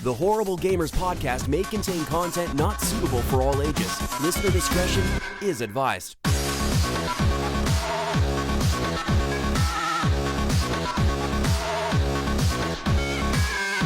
The Horrible Gamers podcast may contain content not suitable for all ages. Listener discretion is advised.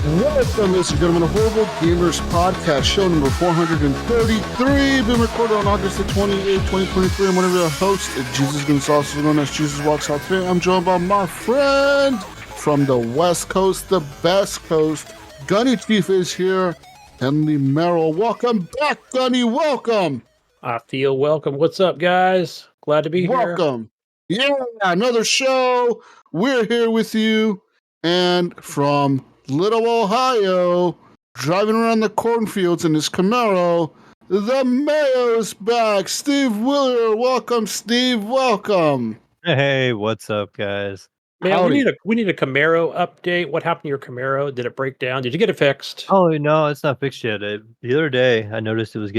Welcome, ladies and gentlemen, to Horrible Gamers podcast, show number 433, been recorded on August the 28th, 2023. I'm one of your hosts, Jesus Gonzalez, known as Jesus Walks Out today. I'm joined by my friend from the West Coast, the best coast. Gunny Chief is here, Henley Merrill. Welcome back, Gunny. Welcome. I feel welcome. What's up, guys? Glad to be here. Welcome. Yeah, another show. We're here with you. And from Little Ohio, driving around the cornfields in his Camaro, the Mayo's back. Steve Wheeler. Welcome, Steve. Welcome. Hey, what's up, guys? Man, we need a Camaro update. What happened to your Camaro? Did it break down? Did you get it fixed? Oh no, it's not fixed yet. The other day, I noticed it was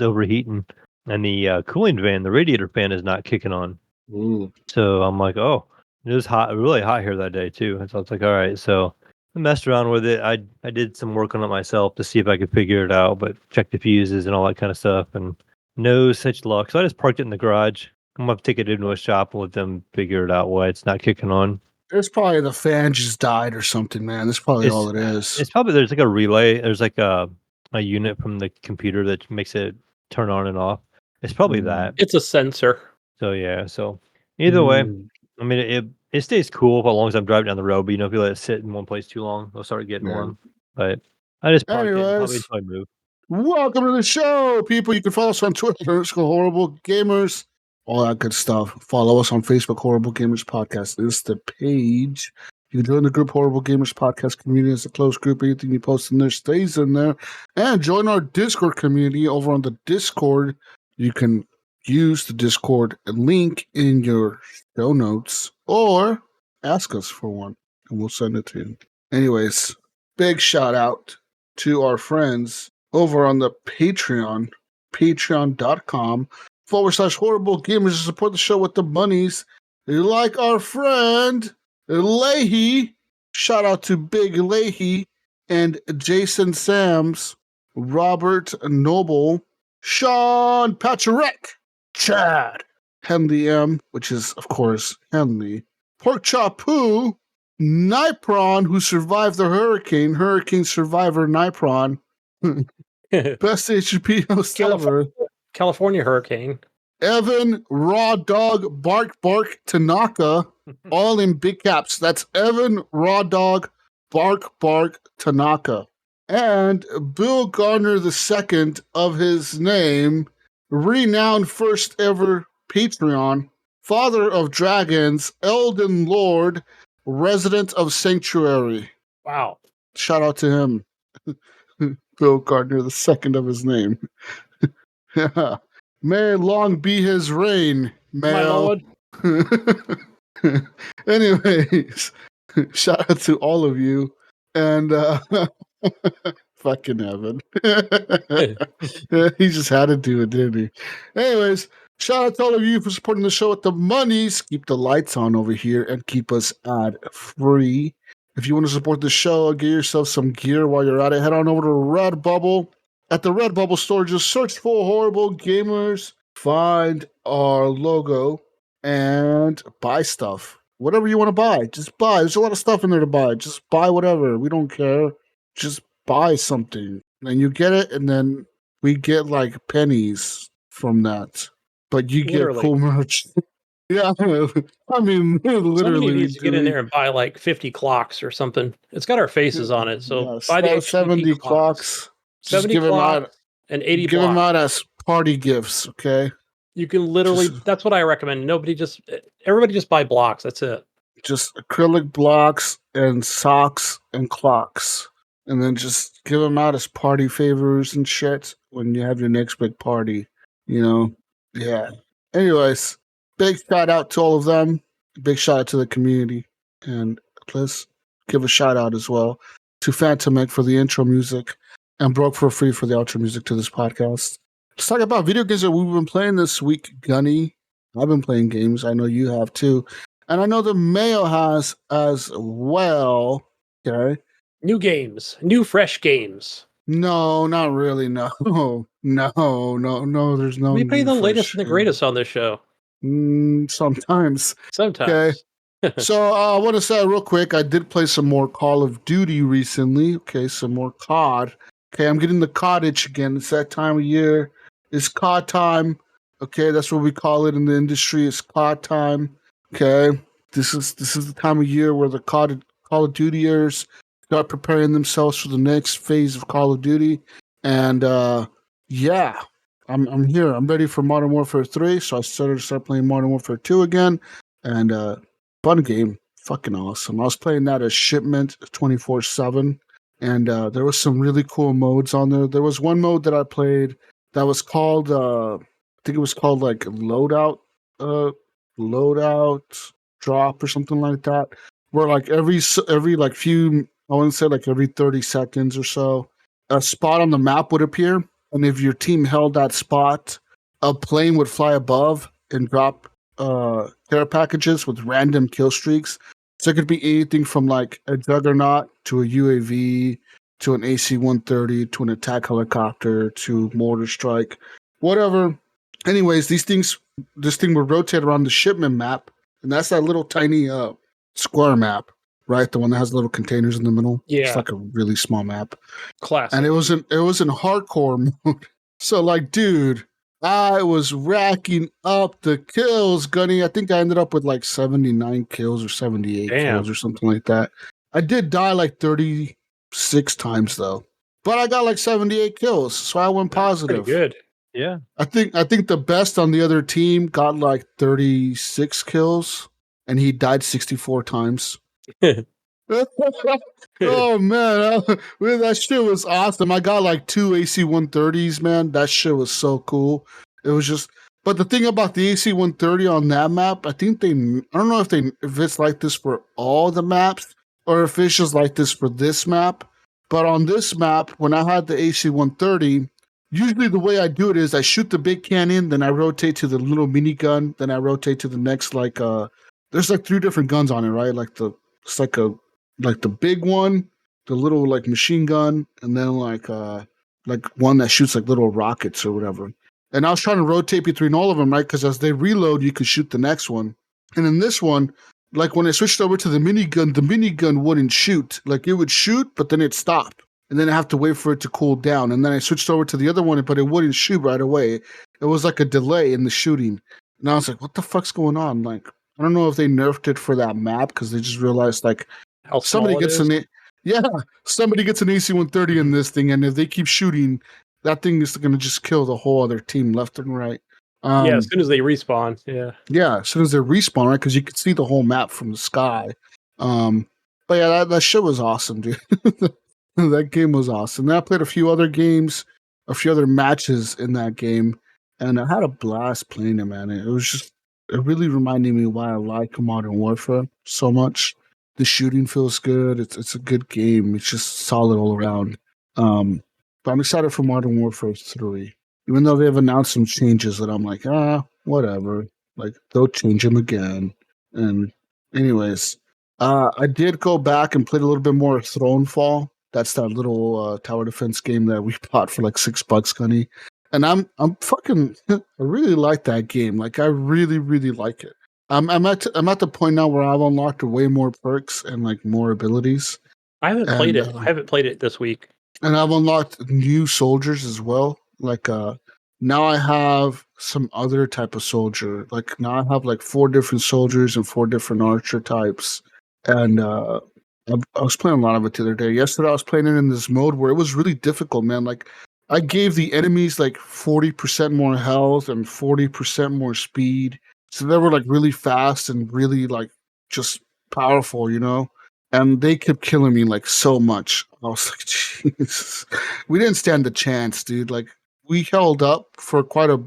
overheating, and the cooling fan, the radiator fan, is not kicking on. So I'm like, oh, it was hot, really hot here that day too. And so it's like, all right, so I messed around with it. I did some work on it myself to see if I could figure it out, but checked the fuses and all that kind of stuff, and no such luck. So I just parked it in the garage. I'm gonna take it into a shop and let them figure it out why it's not kicking on. There's probably the fan just died or something, man. That's probably all it is. It's probably there's like a relay. There's like a unit from the computer that makes it turn on and off. It's probably that. It's a sensor. So yeah. So either way, I mean it stays cool for as long as I'm driving down the road. But if you let it sit in one place too long, it'll start getting warm. But I just parked it probably until I move. Welcome to the show, people. You can follow us on Twitter. It's called Horrible Gamers. All that good stuff. Follow us on Facebook, Horrible Gamers Podcast is the page. You can join the group Horrible Gamers Podcast community. It's a closed group. Anything you post in there stays in there. And join our Discord community over on the Discord. You can use the Discord link in your show notes or ask us for one, and we'll send it to you. Anyways, big shout out to our friends over on the Patreon, patreon.com/Horrible Gamers to support the show with the monies. Like our friend Leahy, shout out to Big Leahy and Jason Sams, Robert Noble, Sean Patrick, Chad, Henley M, which is of course Henley, Pork Chop Poo, Nipron, who survived the hurricane survivor Nipron, best HGP host ever. California hurricane. Evan Raw Dog Bark Tanaka, all in big caps. That's Evan Raw Dog Bark Tanaka. And Bill Garner II of his name, renowned first ever Patreon, father of dragons, Elden Lord, resident of Sanctuary. Wow. Shout out to him. Bill Gardner II of his name. May long be his reign, Mayo. My lord. Anyways, shout out to all of you. And fucking Evan. He just had to do it, didn't he? Anyways, shout out to all of you for supporting the show with the monies. Keep the lights on over here and keep us ad free. If you want to support the show, get yourself some gear while you're at it. Head on over to Redbubble. At the Redbubble store, just search for Horrible Gamers, find our logo, and buy stuff. Whatever you want to buy, just buy. There's a lot of stuff in there to buy. Just buy whatever. We don't care. Just buy something. And you get it, and then we get like pennies from that. But you get cool merch. Yeah, I mean, literally. Somebody needs to get in there and buy like 50 clocks or something. It's got our faces on it, so buy the 70 clocks. 70 clocks and 80 give them out as party gifts, okay? You can literally, that's what I recommend. Everybody just buy blocks. That's it. Just acrylic blocks and socks and clocks. And then just give them out as party favors and shit when you have your next big party, you know? Yeah. Anyways, big shout out to all of them. Big shout out to the community. And let's give a shout out as well to Phantom Egg for the intro music and Broke for Free for the outro music to this podcast. Let's talk about video games that we've been playing this week, Gunny. I've been playing games. I know you have too. And I know the Mayo has as well. Okay. New games, new fresh games. No, not really. No. There's no We play new the fresh latest and the game. greatest on this show. Sometimes. Sometimes. Okay. So I want to say real quick, I did play some more Call of Duty recently. Okay, some more COD. Okay, I'm getting the COD itch again. It's that time of year. It's COD time. Okay, that's what we call it in the industry. It's COD time. Okay, this is the time of year where the Call of Dutyers start preparing themselves for the next phase of Call of Duty. And yeah, I'm here. I'm ready for Modern Warfare 3. So I started playing Modern Warfare 2 again. And fun game. Fucking awesome. I was playing that as Shipment 24/7. And there was some really cool modes on there. There was one mode that I played that was called I think it was called like loadout drop or something like that. Where like every like few, I want to say like every 30 seconds or so, a spot on the map would appear, and if your team held that spot, a plane would fly above and drop care packages with random kill streaks. So it could be anything from like a Juggernaut to a UAV to an AC-130 to an attack helicopter to mortar strike, whatever. Anyways, this thing would rotate around the shipment map, and that's that little tiny square map, right? The one that has little containers in the middle. Yeah. It's like a really small map. Classic. And it was in hardcore mode. So like, dude, I was racking up the kills, Gunny. I think I ended up with like 79 kills or 78 kills or something like that. I did die like 36 times though, but I got like 78 kills, so I went positive. Pretty good. Yeah. I think the best on the other team got like 36 kills, and he died 64 times. Oh man, that shit was awesome. I got like 2 AC-130s, man. That shit was so cool. It was just, but the thing about the AC-130 on that map, I don't know if it's like this for all the maps or if it's just like this for this map. But on this map, when I had the AC-130, usually the way I do it is I shoot the big cannon, then I rotate to the little minigun, then I rotate to the next there's like 3 different guns on it, right? It's like the big one, the little like machine gun, and then like one that shoots like little rockets or whatever. And I was trying to rotate between all of them, right? Because as they reload, you could shoot the next one. And in this one, like when I switched over to the minigun wouldn't shoot. Like it would shoot, but then it'd stop. And then I have to wait for it to cool down. And then I switched over to the other one, but it wouldn't shoot right away. It was like a delay in the shooting. And I was like, what the fuck's going on? Like, I don't know if they nerfed it for that map because they just realized like somebody gets an AC-130 in this thing, and if they keep shooting, that thing is going to just kill the whole other team left and right. As soon as they respawn, as soon as they respawn, right? Because you can see the whole map from the sky. But yeah, that shit was awesome, dude. That game was awesome. Then I played a few other matches in that game, and I had a blast playing it, man. It really reminded me why I like Modern Warfare so much. The shooting feels good. It's a good game. It's just solid all around. But I'm excited for Modern Warfare 3. Even though they've announced some changes that I'm like, whatever. Like, they'll change them again. And anyways, I did go back and play a little bit more Thronefall. That's that little tower defense game that we bought for like $6, Gunny. And I'm fucking, I really like that game. Like, I really, really like it. I'm at the point now where I've unlocked way more perks and like more abilities. I haven't played it. I haven't played it this week. And I've unlocked new soldiers as well. Like now I have some other type of soldier. Like now I have like 4 different soldiers and 4 different archer types. And I was playing a lot of it the other day. Yesterday I was playing it in this mode where it was really difficult, man. Like I gave the enemies like 40% more health and 40% more speed. So they were like really fast and really like just powerful, you know? And they kept killing me like so much. I was like, Jesus. We didn't stand a chance, dude. Like we held up for quite a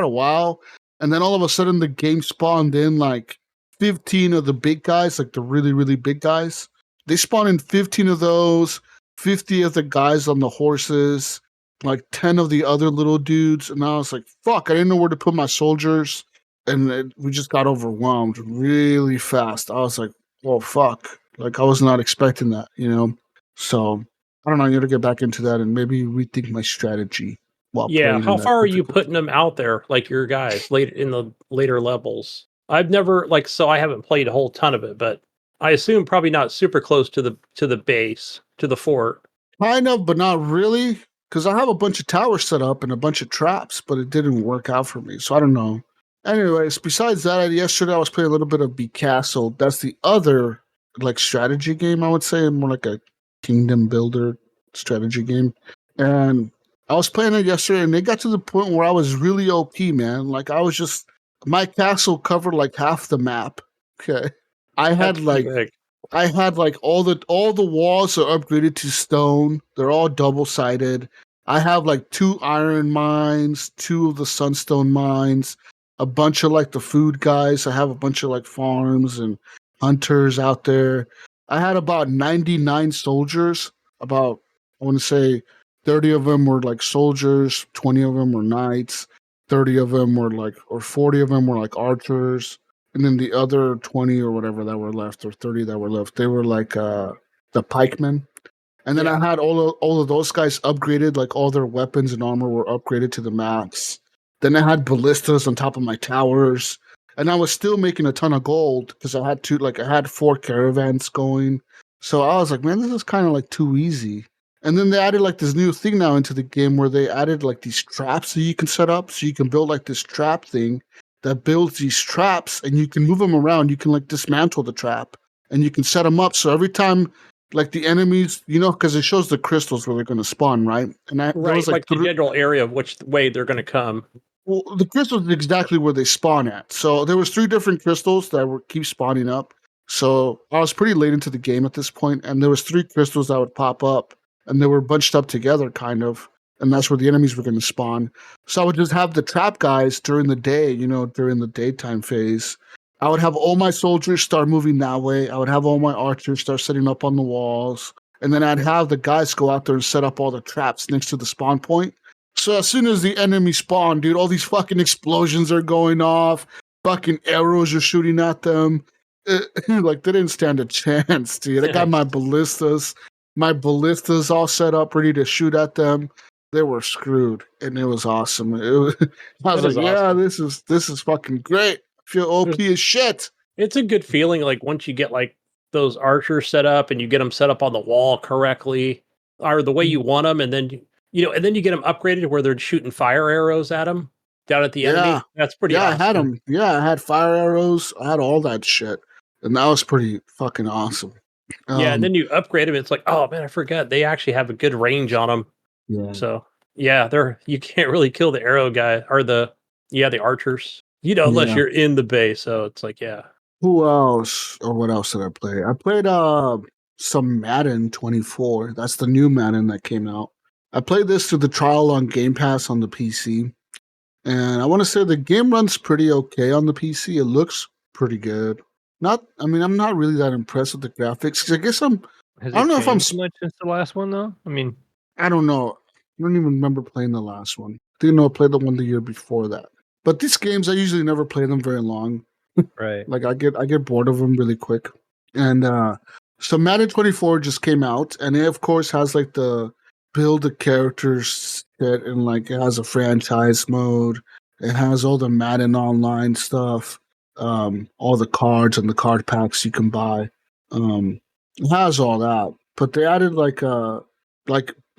while. And then all of a sudden the game spawned in like 15 of the big guys, like the really, really big guys. They spawned in 15 of those, 50 of the guys on the horses, like 10 of the other little dudes. And I was like, fuck, I didn't know where to put my soldiers. And we just got overwhelmed really fast. I was like, well, fuck. Like, I was not expecting that, you know? So I don't know. I got to get back into that and maybe rethink my strategy while playing. How far are you putting them out there, like your guys, late in the later levels? I've never so I haven't played a whole ton of it, but I assume probably not super close to the base, to the fort. Kind of, but not really, because I have a bunch of towers set up and a bunch of traps, but it didn't work out for me. So I don't know. Anyways, besides that, yesterday I was playing a little bit of Be Castle. That's the other strategy game, I would say, more like a kingdom builder strategy game. And I was playing it yesterday, and it got to the point where I was really OP, man. Like I was just my castle covered like half the map. Okay, I had all the walls are upgraded to stone. They're all double-sided. I have 2 iron mines, 2 of the sunstone mines, a bunch of the food guys. I have a bunch of farms and hunters out there. I had about 99 soldiers. About, I want to say 30 of them were soldiers, 20 of them were knights, 30 of them were or 40 of them were archers. And then the other 20 or whatever that were left, or 30 that were left, they were the pikemen. And then I had all of those guys upgraded, all their weapons and armor were upgraded to the max. Then I had ballistas on top of my towers. And I was still making a ton of gold because I had I had 4 caravans going. So I was like, man, this is kind of too easy. And then they added this new thing now into the game where they added these traps that you can set up. So you can build this trap thing that builds these traps, and you can move them around. You can dismantle the trap, and you can set them up. So every time the enemies, because it shows the crystals where they're going to spawn, right? And that right, was the general area of which way they're going to come. Well, the crystals is exactly where they spawn at. So there was 3 different crystals that would keep spawning up. So I was pretty late into the game at this point, and there was 3 crystals that would pop up, and they were bunched up together, kind of. And that's where the enemies were going to spawn. So I would just have the trap guys during the day, during the daytime phase. I would have all my soldiers start moving that way. I would have all my archers start setting up on the walls. And then I'd have the guys go out there and set up all the traps next to the spawn point. So as soon as the enemy spawn, dude, all these fucking explosions are going off. Fucking arrows are shooting at them. They didn't stand a chance, dude. I got my ballistas all set up, ready to shoot at them. They were screwed, and it was awesome. I was like, yeah, this is fucking great. I feel OP as shit. It's a good feeling, once you get those archers set up and you get them set up on the wall correctly, or the way you want them, and then and then you get them upgraded where they're shooting fire arrows at them down at the enemy. That's pretty awesome. I had them. Yeah, I had fire arrows. I had all that shit, and that was pretty fucking awesome. And then you upgrade them. It's like, oh man, I forgot they actually have a good range on them. Yeah. So you can't really kill the arrow guy or the archers, unless you're in the base. So it's like, yeah. Who else or what else did I play? I played some Madden 24. That's the new Madden that came out. I played this through the trial on Game Pass on the PC. And I want to say the game runs pretty okay on the PC. It looks pretty good. I'm not really that impressed with the graphics. 'Cause I guess I don't know if I'm so much since the last one though. I don't know. I don't even remember playing the last one. I didn't know I played the one the year before that. But these games, I usually never play them very long. Right. I get bored of them really quick. And so Madden 24 just came out, and it of course has the build the characters set, and it has a franchise mode. It has all the Madden online stuff, all the cards and the card packs you can buy. It has all that, but they added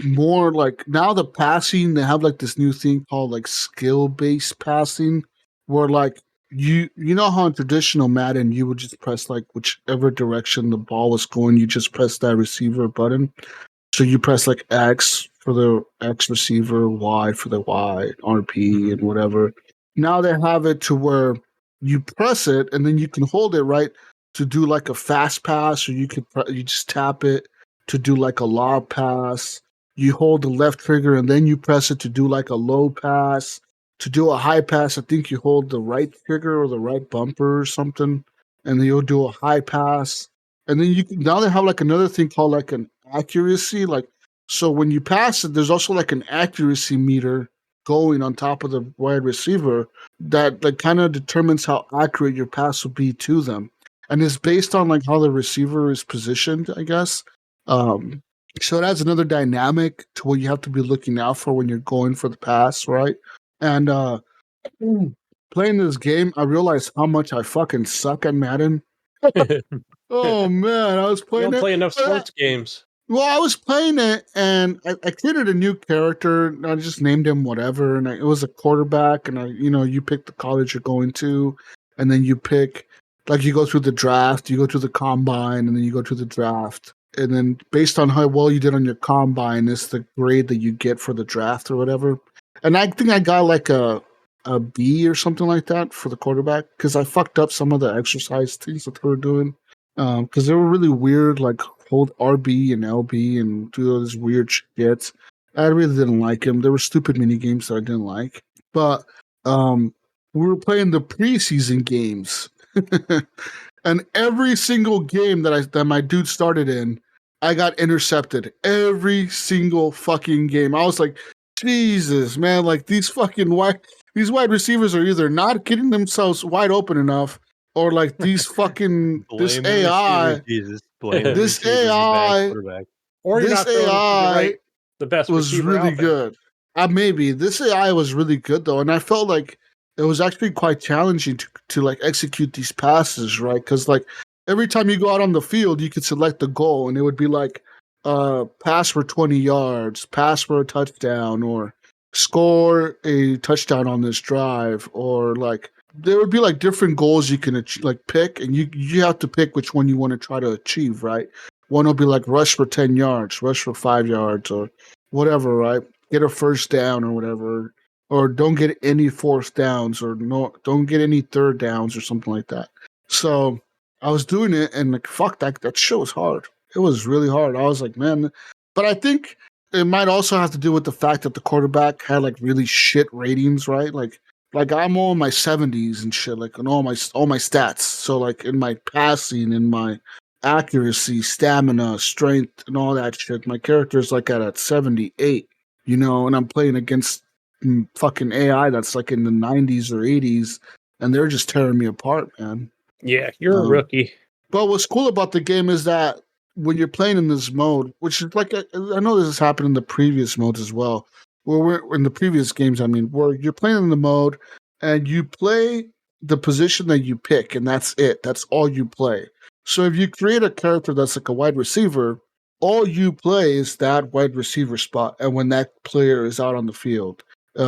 more now the passing. They have this new thing called skill based passing, where you know how in traditional Madden you would just press whichever direction the ball was going, you just press that receiver button. So you press X for the X receiver, Y for the Y, RP, and whatever. Now they have it to where you press it and then you can hold it right to do a fast pass, or you just tap it to do a lob pass. You hold the left trigger and then you press it to do a low pass. To do a high pass, I think you hold the right trigger or the right bumper or something, and then you'll do a high pass. And then now they have another thing called an accuracy. So when you pass it, there's also an accuracy meter going on top of the wide receiver that kind of determines how accurate your pass will be to them. And it's based on how the receiver is positioned, I guess. So it adds another dynamic to what you have to be looking out for when you're going for the pass, right? And playing this game, I realized how much I fucking suck at Madden. Oh man, I was You playing don't it. play enough but sports games. Well, I was playing it and I created a new character. And I just named him whatever, and it was a quarterback. And you pick the college you're going to, and then you pick like you go through the draft, you go to the combine, and then you go to the draft, and then based on how well you did on your combine, is the grade that you get for the draft or whatever. And I think I got like a B or something like that for the quarterback because I fucked up some of the exercise things that they were doing because they were really weird, like hold RB and LB and do all this weird shit. I really didn't like them. There were stupid mini games that I didn't like. But we were playing the preseason games, and every single game that my dude started in, I got intercepted. Every single fucking game. I was like, Jesus, man! Like these wide receivers are either not getting themselves wide open enough, or like these fucking this Blame the receiver, AI, Jesus. Blame the this receiver, you bad AI, quarterback. Or you're this not throwing it to AI the best was receiver really out there. good. Maybe this AI was really good though, and I felt like it was actually quite challenging to like execute these passes, right? Because like every time you go out on the field, you could select the goal, and it would be like pass for 20 yards, pass for a touchdown, or score a touchdown on this drive, or like there would be like different goals you can like pick, and you have to pick which one you want to try to achieve, right? One will be like rush for 10 yards, rush for 5 yards, or whatever, right? Get a first down or whatever, or don't get any fourth downs, or don't get any third downs or something like that. So I was doing it, and like fuck that shit was hard. It was really hard. I was like, man, but I think it might also have to do with the fact that the quarterback had like really shit ratings, right? Like I'm all in my 70s and shit, like in all my stats. So like in my passing, in my accuracy, stamina, strength, and all that shit, my character is like at a 78, and I'm playing against fucking AI that's like in the 90s or 80s, and they're just tearing me apart, man. Yeah, you're a rookie. But what's cool about the game is that when you're playing in this mode, which is like I know this has happened in the previous modes as well, where we're in the previous games, I mean, where you're playing in the mode and you play the position that you pick, and that's it. That's all you play. So if you create a character that's like a wide receiver, all you play is that wide receiver spot, and when that player is out on the field.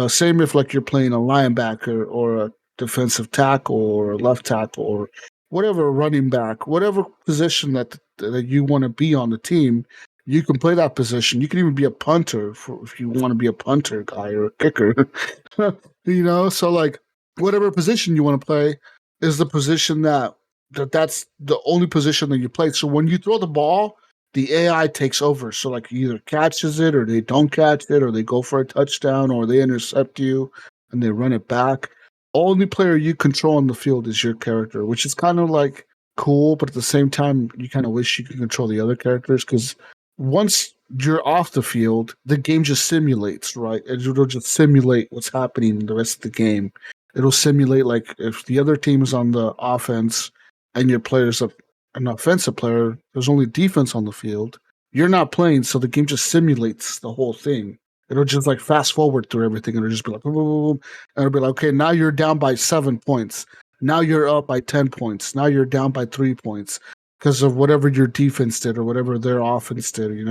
Same if like you're playing a linebacker or a defensive tackle or a left tackle or whatever running back, whatever position that you want to be on the team, you can play that position. You can even be a punter if you want to be a punter guy or a kicker. So like whatever position you want to play is the position that's the only position that you play. So when you throw the ball, the AI takes over. So like either catches it or they don't catch it or they go for a touchdown or they intercept you and they run it back. Only player you control on the field is your character, which is kind of like cool, but at the same time, you kind of wish you could control the other characters because once you're off the field, the game just simulates, right? It'll just simulate what's happening in the rest of the game. It'll simulate like if the other team is on the offense and your player's an offensive player, there's only defense on the field. You're not playing, so the game just simulates the whole thing. It'll just like fast forward through everything, and it'll just be like, boom, boom, boom, and it'll be like, okay, now you're down by 7 points. Now you're up by 10 points. Now you're down by 3 points because of whatever your defense did or whatever their offense did.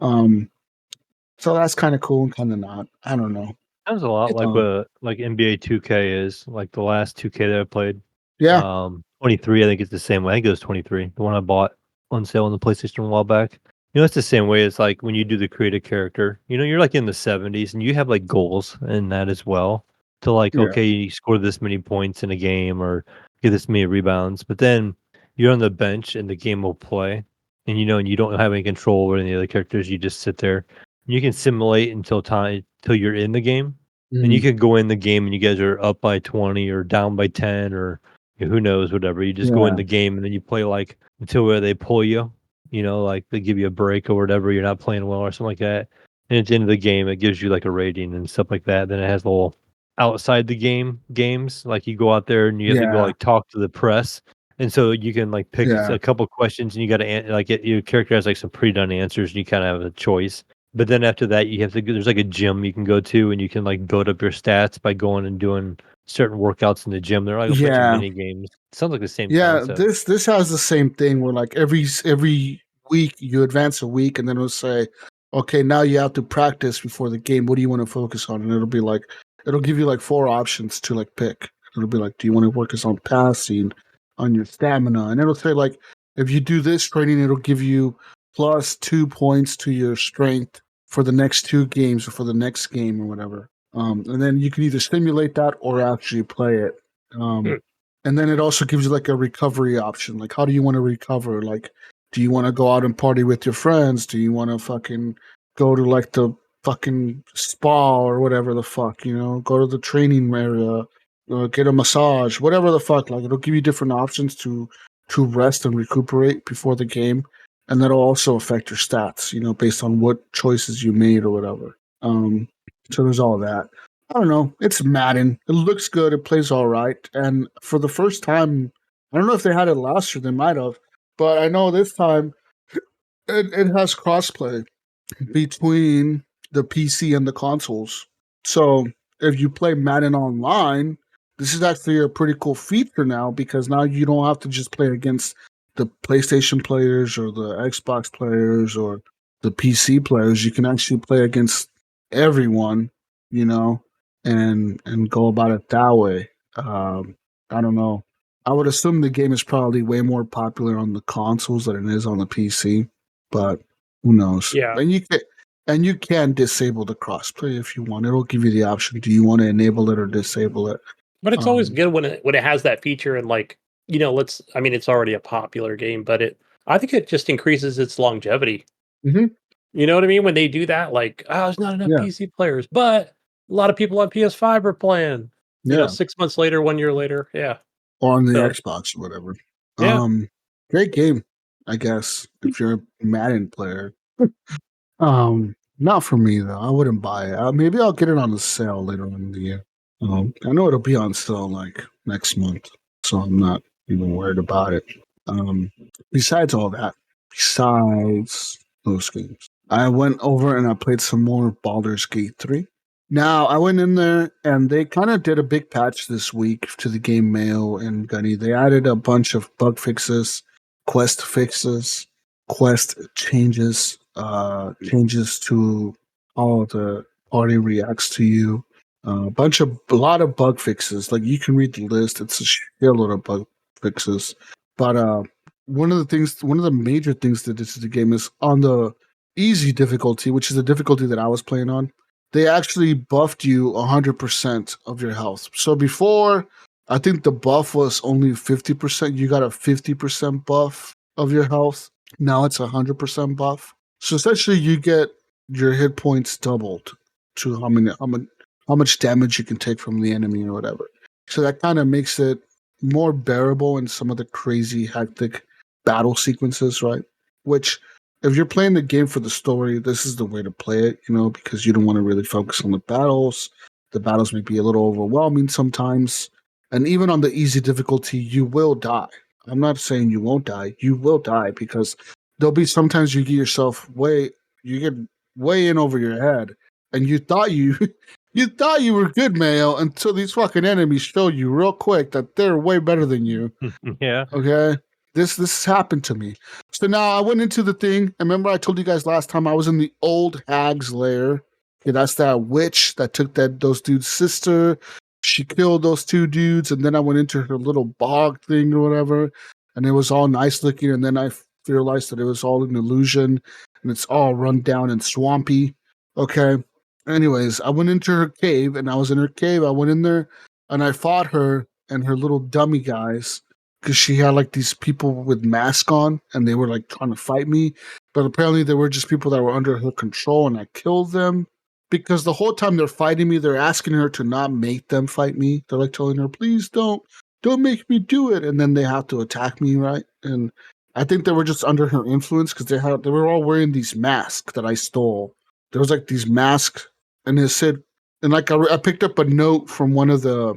So that's kind of cool and kind of not. I don't know. Sounds a lot like what like NBA 2K is, like the last 2K that I played. Yeah. 23, I think it's the same way. I think it was 23, the one I bought on sale on the PlayStation a while back. It's the same way. It's like when you do the create a character, you're like in the 70s and you have like goals in that as well. To like, Yeah. okay, you score this many points in a game or get this many rebounds, but then you're on the bench and the game will play, and and you don't have any control over any other characters. You just sit there. You can simulate until you're in the game, and you can go in the game and you guys are up by 20 or down by 10 or who knows, whatever. You just go in the game and then you play like until where they pull you. Like they give you a break or whatever, you're not playing well or something like that. And at the end of the game, it gives you like a rating and stuff like that. Then it has little outside the game games, like you go out there and you have to go like talk to the press And so you can like pick a couple questions, and you got to like your character has like some pre-done answers, and you kind of have a choice. But then after that, you have to there's like a gym you can go to, and you can like build up your stats by going and doing certain workouts in the gym. There are like a bunch of mini games. Sounds like the same concept. This has the same thing where like every week you advance a week, and then it'll say, okay, now you have to practice before the game. What do you want to focus on? And it'll give you like 4 options to like pick. It'll be like, do you want to focus on passing, on your stamina? And it'll say like, if you do this training, it'll give you plus 2 points to your strength for the next 2 games or for the next game or whatever. And then you can either simulate that or actually play it. And then it also gives you like a recovery option. Like, how do you want to recover? Like, do you want to go out and party with your friends? Do you want to fucking go to like the fucking spa or whatever the fuck, go to the training area, get a massage, whatever the fuck. Like, it'll give you different options to rest and recuperate before the game. And that'll also affect your stats, based on what choices you made or whatever. So there's all that. I don't know. It's Madden. It looks good. It plays all right. And for the first time, I don't know if they had it last year. They might have. But I know this time it has crossplay between the PC and the consoles. So if you play Madden online, this is actually a pretty cool feature now, because now you don't have to just play against the PlayStation players or the Xbox players or the PC players. You can actually play against everyone, and go about it that way. I don't know. I would assume the game is probably way more popular on the consoles than it is on the PC, but who knows? Yeah. And you can disable the crossplay if you want. It'll give you the option. Do you want to enable it or disable it? But it's always good when it has that feature, and like, it's already a popular game, but I think it just increases its longevity. Mm-hmm. You know what I mean? When they do that, like, there's not enough PC players, but a lot of people on PS5 are playing. 6 months later, 1 year later, or on the Xbox or whatever. Yeah. Great game, I guess, if you're a Madden player. Not for me though. I wouldn't buy it. Maybe I'll get it on the sale later in the year. I know it'll be on sale like next month, so I'm not even worried about it. Besides those games, I went over and I played some more Baldur's Gate 3. Now, I went in there and they kind of did a big patch this week to the game Mayo and Gunny. They added a bunch of bug fixes, quest changes, changes to how the party reacts to you. A lot of bug fixes. Like, you can read the list. It's a shitload of bug fixes. But one of the major things that this is the game is on the easy difficulty, which is the difficulty that I was playing on. They actually buffed you 100% of your health. So before, I think the buff was only 50%. You got a 50% buff of your health. Now it's 100% buff. So essentially, you get your hit points doubled to how much damage you can take from the enemy or whatever. So that kind of makes it more bearable in some of the crazy, hectic battle sequences, right? Which, if you're playing the game for the story, this is the way to play it, because you don't want to really focus on the battles. The battles may be a little overwhelming sometimes. And even on the easy difficulty, you will die. I'm not saying you won't die. You will die, because there'll be sometimes you get way in over your head, and you thought you were good, Mayo, until these fucking enemies show you real quick that they're way better than you. Yeah. Okay. This has happened to me. So now I went into the thing. I remember I told you guys last time I was in the old hag's lair. Okay, that's that witch that took those dudes' sister. She killed those 2 dudes, and then I went into her little bog thing or whatever, and it was all nice looking. And then I realized that it was all an illusion, and it's all run down and swampy. Okay. Anyways, I went into her cave, and I was in her cave. I went in there, and I fought her and her little dummy guys, because she had like these people with masks on, and they were like trying to fight me. But apparently they were just people that were under her control, and I killed them. Because the whole time they're fighting me, they're asking her to not make them fight me. They're like telling her, please don't make me do it. And then they have to attack me, right? And I think they were just under her influence, because they were all wearing these masks that I stole. There was like these masks, and it said, and like I picked up a note from one of the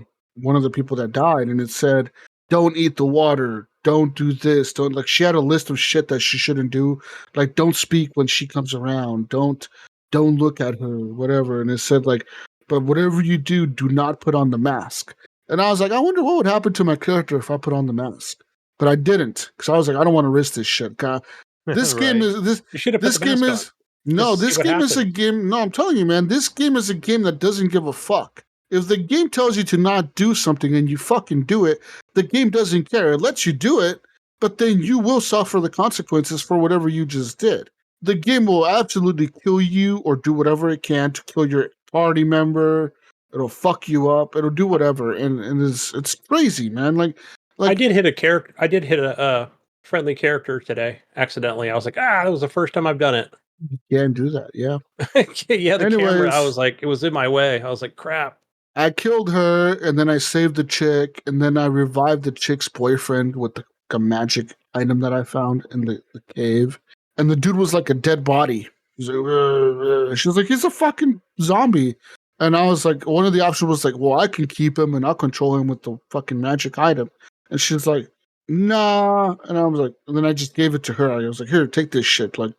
people that died, and it said, don't eat the water, don't do this, don't like. She had a list of shit that she shouldn't do, like don't speak when she comes around, don't look at her, whatever. And it said like, but whatever you do, do not put on the mask. And I was like, I wonder what would happen to my character if I put on the mask. But I didn't, because I was like, I don't want to risk this shit. This game is this. You should have put This the game mask is no. Just see This what game is a happened. game. No, I'm telling you, man. This game is a game that doesn't give a fuck. If the game tells you to not do something and you fucking do it, the game doesn't care. It lets you do it, but then you will suffer the consequences for whatever you just did. The game will absolutely kill you or do whatever it can to kill your party member. It'll fuck you up. It'll do whatever, and it's crazy, man. Like I did hit a character. I did hit a friendly character today accidentally. I was like, that was the first time I've done it. you can't do that. Yeah. Yeah, the camera. I Anyways. was like, it was in my way. I was like, crap. I killed her, and then I saved the chick, and then I revived the chick's boyfriend with a magic item that I found in the cave. And the dude was like a dead body. She was like, he's a fucking zombie. And I was like, one of the options was like, well, I can keep him and I'll control him with the fucking magic item. And she's like, nah. And I was like, and then I just gave it to her. I was like, here, take this shit. Like,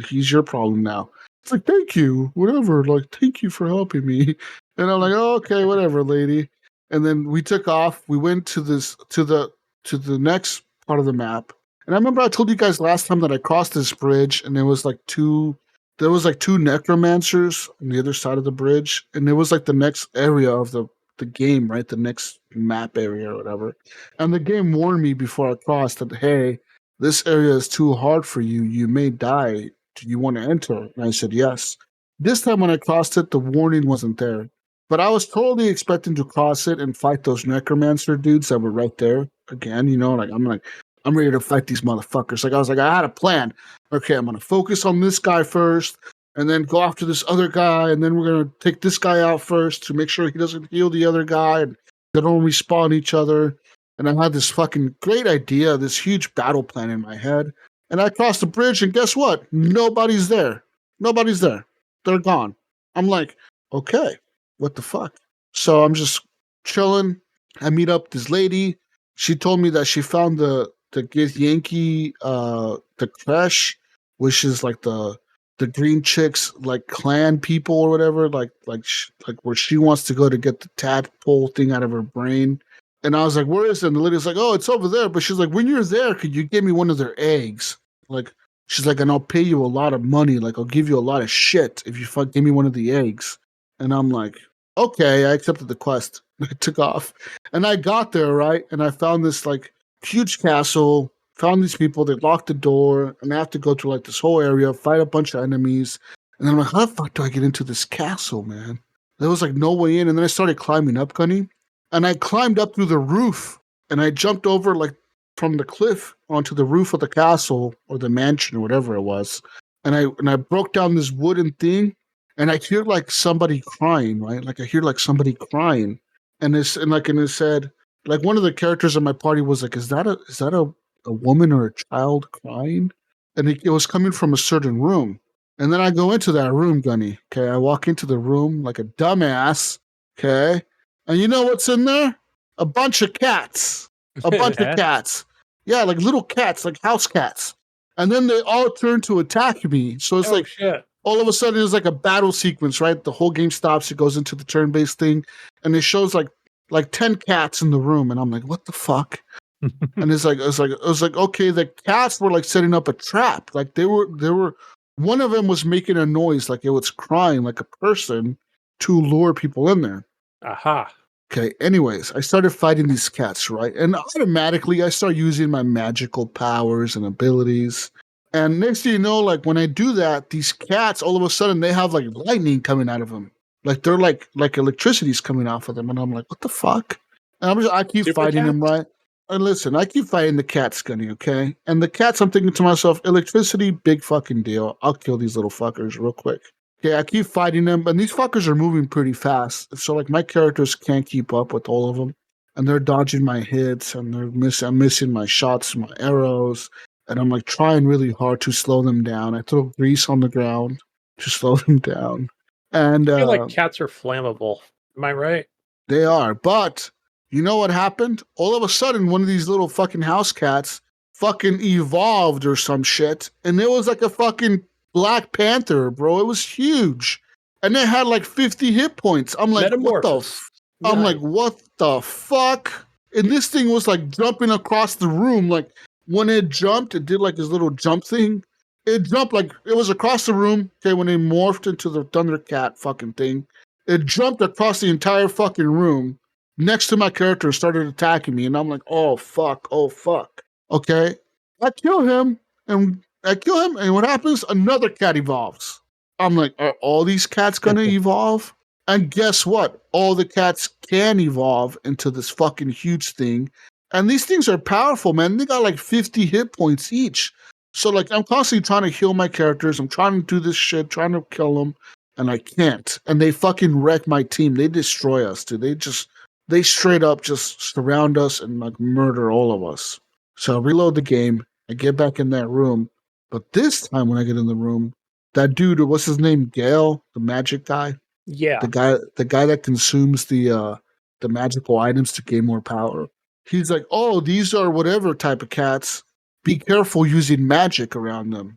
he's your problem now. It's like, thank you, whatever. Like, thank you for helping me. And I'm like, oh, okay, whatever, lady. And then we took off. We went to the next part of the map. And I remember I told you guys last time that I crossed this bridge, and there was like two necromancers on the other side of the bridge, and it was like the next area of the game, right? The next map area or whatever. And the game warned me before I crossed that, hey, this area is too hard for you. You may die. Do you want to enter? And I said yes. This time when I crossed it, the warning wasn't there. But I was totally expecting to cross it and fight those necromancer dudes that were right there again. You know, like I'm ready to fight these motherfuckers. Like I was like, I had a plan. Okay, I'm gonna focus on this guy first, and then go after this other guy, and then we're gonna take this guy out first to make sure he doesn't heal the other guy, and they don't respawn each other. And I had this fucking great idea, this huge battle plan in my head. And I crossed the bridge, and guess what? Nobody's there. Nobody's there. They're gone. I'm like, okay, what the fuck? So I'm just chilling. I meet up this lady. She told me that she found the Yankee the crash, which is like the green chicks like clan people or whatever, like where she wants to go to get the tadpole thing out of her brain. And I was like, where is it? And the lady's like, oh, it's over there. But she's like, when you're there, could you give me one of their eggs? Like, she's like, and I'll pay you a lot of money. Like, I'll give you a lot of shit if you give me one of the eggs. And I'm like, okay, I accepted the quest. I took off. And I got there, right? And I found this, like, huge castle, found these people. They locked the door. And I have to go through, like, this whole area, fight a bunch of enemies. And then I'm like, how the fuck do I get into this castle, man? There was, like, no way in. And then I started climbing up, Gunny. And I climbed up through the roof, and I jumped over like from the cliff onto the roof of the castle or the mansion or whatever it was. And I broke down this wooden thing, and I hear like somebody crying, right? Like I hear like somebody crying, and it said like one of the characters in my party was like, is that a woman or a child crying? And it was coming from a certain room. And then I go into that room, Gunny. Okay, I walk into the room like a dumbass. Okay. And you know what's in there? A bunch of cats. A bunch of cats. Yeah, like little cats, like house cats. And then they all turn to attack me. So it's like, shit. all of a sudden, it's like a battle sequence, right? The whole game stops. It goes into the turn-based thing. And it shows like 10 cats in the room. And I'm like, what the fuck? And it was like, okay, the cats were like setting up a trap. Like they were, one of them was making a noise like it was crying like a person to lure people in there. Aha. Okay, anyways, I started fighting these cats, right? And automatically I start using my magical powers and abilities. And next thing you know, like when I do that, these cats, all of a sudden, they have like lightning coming out of them. Like they're like electricity's coming off of them. And I'm like, what the fuck? And I keep Super fighting them, cats? right? And listen, I keep fighting the cats, Gunny, okay? And the cats, I'm thinking to myself, electricity, big fucking deal. I'll kill these little fuckers real quick. Okay, I keep fighting them, and these fuckers are moving pretty fast. So, like, my characters can't keep up with all of them. And they're dodging my hits, and I'm missing my shots, my arrows. And I'm, like, trying really hard to slow them down. I throw grease on the ground to slow them down. And I feel like cats are flammable. Am I right? they are. But You know what happened? All of a sudden, one of these little fucking house cats fucking evolved or some shit, and it was like a fucking Black Panther, bro. It was huge, and it had like 50 hit points. I'm like, what the? I'm like, what the fuck? And this thing was like jumping across the room. Like when it jumped, it did like this little jump thing. It jumped like it was across the room. Okay, when it morphed into the Thundercat fucking thing, it jumped across the entire fucking room next to my character and started attacking me. And I'm like, oh fuck, oh fuck. Okay, I kill him, and what happens? Another cat evolves. I'm like, are all these cats gonna evolve? And guess what? All the cats can evolve into this fucking huge thing. And these things are powerful, man. They got like 50 hit points each. So like I'm constantly trying to heal my characters. I'm trying to do this shit, trying to kill them, and I can't. And they fucking wreck my team. They destroy us, dude. They straight up just surround us and like murder all of us. So I reload the game. I get back in that room. But this time when I get in the room, that dude, what's his name? Gale, the magic guy? Yeah. The guy that consumes the magical items to gain more power. He's like, oh, these are whatever type of cats. Be careful using magic around them.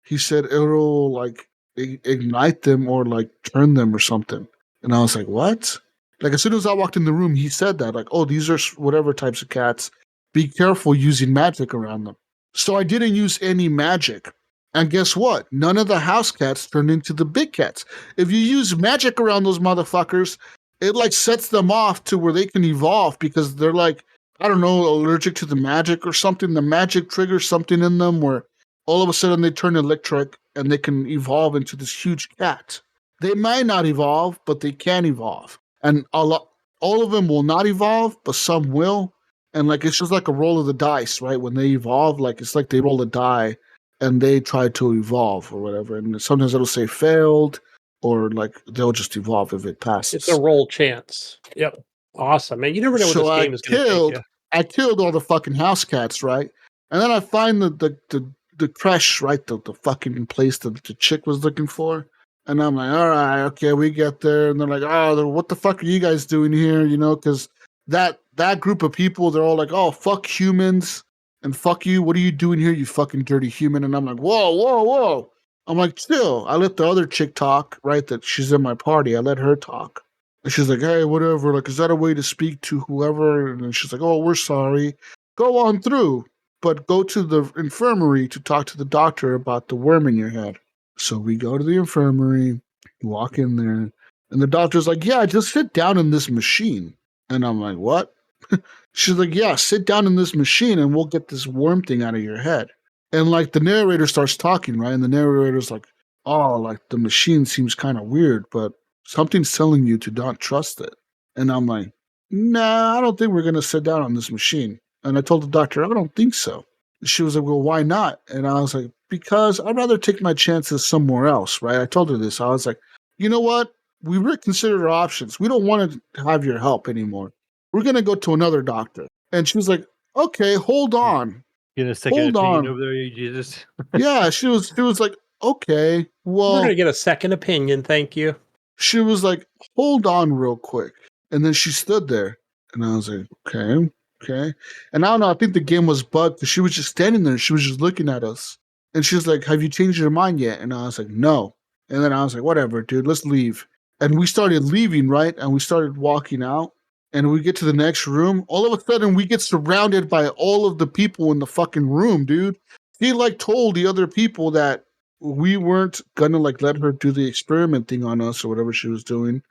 He said it'll like ignite them or like turn them or something. And I was like, what? Like as soon as I walked in the room, he said that like, oh, these are whatever types of cats. Be careful using magic around them. So I didn't use any magic. And guess what? None of the house cats turned into the big cats. If you use magic around those motherfuckers, it like sets them off to where they can evolve because they're like, I don't know, allergic to the magic or something. The magic triggers something in them where all of a sudden they turn electric and they can evolve into this huge cat. They might not evolve, but they can evolve. And all of them will not evolve, but some will. And like it's just like a roll of the dice, right? When they evolve, like it's like they roll a die and they try to evolve or whatever. And sometimes it'll say failed or like they'll just evolve if it passes. It's a roll chance. Yep. Awesome, man. You never know what this game is going to take you. I killed all the fucking house cats, right? And then I find the creche, right? The fucking place that the chick was looking for. And I'm like, all right, okay, we get there. And they're like, oh, what the fuck are you guys doing here? You know, because that group of people, they're all like, oh, fuck humans and fuck you. What are you doing here, you fucking dirty human? And I'm like, whoa, whoa, whoa. I'm like, chill. I let the other chick talk, right? That she's in my party. I let her talk. And she's like, hey, whatever. Like, is that a way to speak to whoever? And then she's like, oh, we're sorry. Go on through, but go to the infirmary to talk to the doctor about the worm in your head. So we go to the infirmary, walk in there, and the doctor's like, yeah, just sit down in this machine. And I'm like, what? She's like, yeah, sit down in this machine and we'll get this worm thing out of your head. And like the narrator starts talking, right? And the narrator's like, oh, like the machine seems kind of weird, but something's telling you to not trust it. And I'm like, nah, I don't think we're going to sit down on this machine. And I told the doctor, I don't think so. She was like, well, why not? And I was like, because I'd rather take my chances somewhere else, right? I told her this. I was like, you know what? We reconsidered our options. We don't want to have your help anymore. We're going to go to another doctor. And she was like, okay, hold on. Get a second opinion over there, you Jesus. Yeah, she was like, okay, well. We're going to get a second opinion, thank you. She was like, hold on real quick. And then she stood there. And I was like, okay. And I don't know, I think the game was bugged because she was just standing there. She was just looking at us. And she was like, have you changed your mind yet? And I was like, no. And then I was like, whatever, dude, let's leave. And we started leaving, right? And we started walking out. And we get to the next room. All of a sudden, we get surrounded by all of the people in the fucking room, dude. He like told the other people that we weren't gonna like let her do the experiment thing on us or whatever she was doing.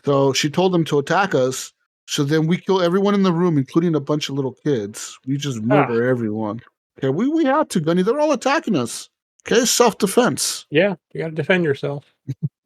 So she told them to attack us. So then we kill everyone in the room, including a bunch of little kids. We just murder everyone. Okay, we had to, Gunny. They're all attacking us. Okay, self-defense. Yeah, you got to defend yourself.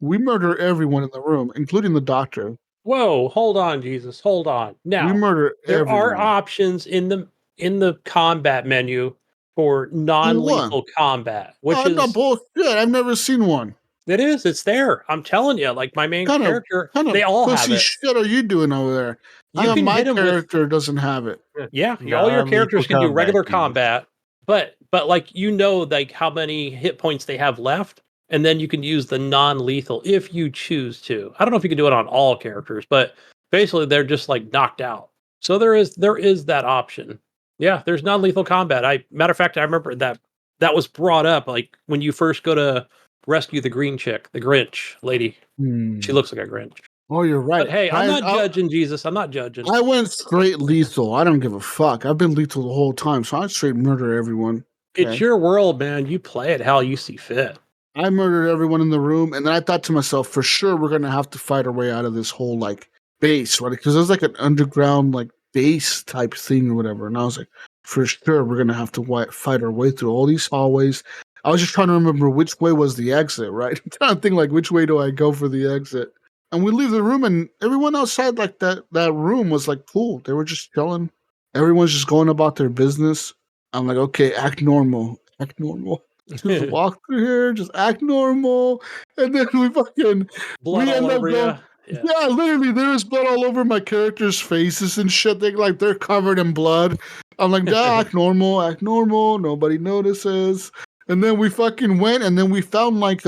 We murder everyone in the room, including the doctor. Whoa, hold on, Jesus, hold on. Now, we murder there everyone. are options in the combat menu for non-lethal combat, which is not bullshit. I've never seen one. It is. It's there. I'm telling you, like my main character, they all have it. What shit are you doing over there? My character doesn't have it. Yeah, all your characters can do regular combat, but like like how many hit points they have left, and then you can use the non-lethal if you choose to. I don't know if you can do it on all characters, but basically they're just like knocked out. So there is that option. Yeah, there's non-lethal combat. Matter of fact, I remember that was brought up like when you first go to rescue the green chick, the Grinch lady. She looks like a Grinch. Oh, you're right. But hey, I'm not judging, Jesus. I'm not judging. I went straight lethal. I don't give a fuck. I've been lethal the whole time, so I straight murder everyone. Okay? It's your world, man. You play it how you see fit. I murdered everyone in the room, and then I thought to myself, for sure, we're gonna have to fight our way out of this whole like base, right? Because there's like an underground like base type thing or whatever, and I was like, for sure, we're gonna have to fight our way through all these hallways. I was just trying to remember which way was the exit, right? I'm trying to think like which way do I go for the exit? And we leave the room, and everyone outside like that room was like cool. They were just chilling. Everyone's just going about their business. I'm like, okay, act normal, act normal. Just walk through here, just act normal, and then we blood all over you. Yeah, literally, there's blood all over my characters' faces and shit. They're covered in blood. I'm like, act normal, nobody notices. And then we fucking went, and then we found like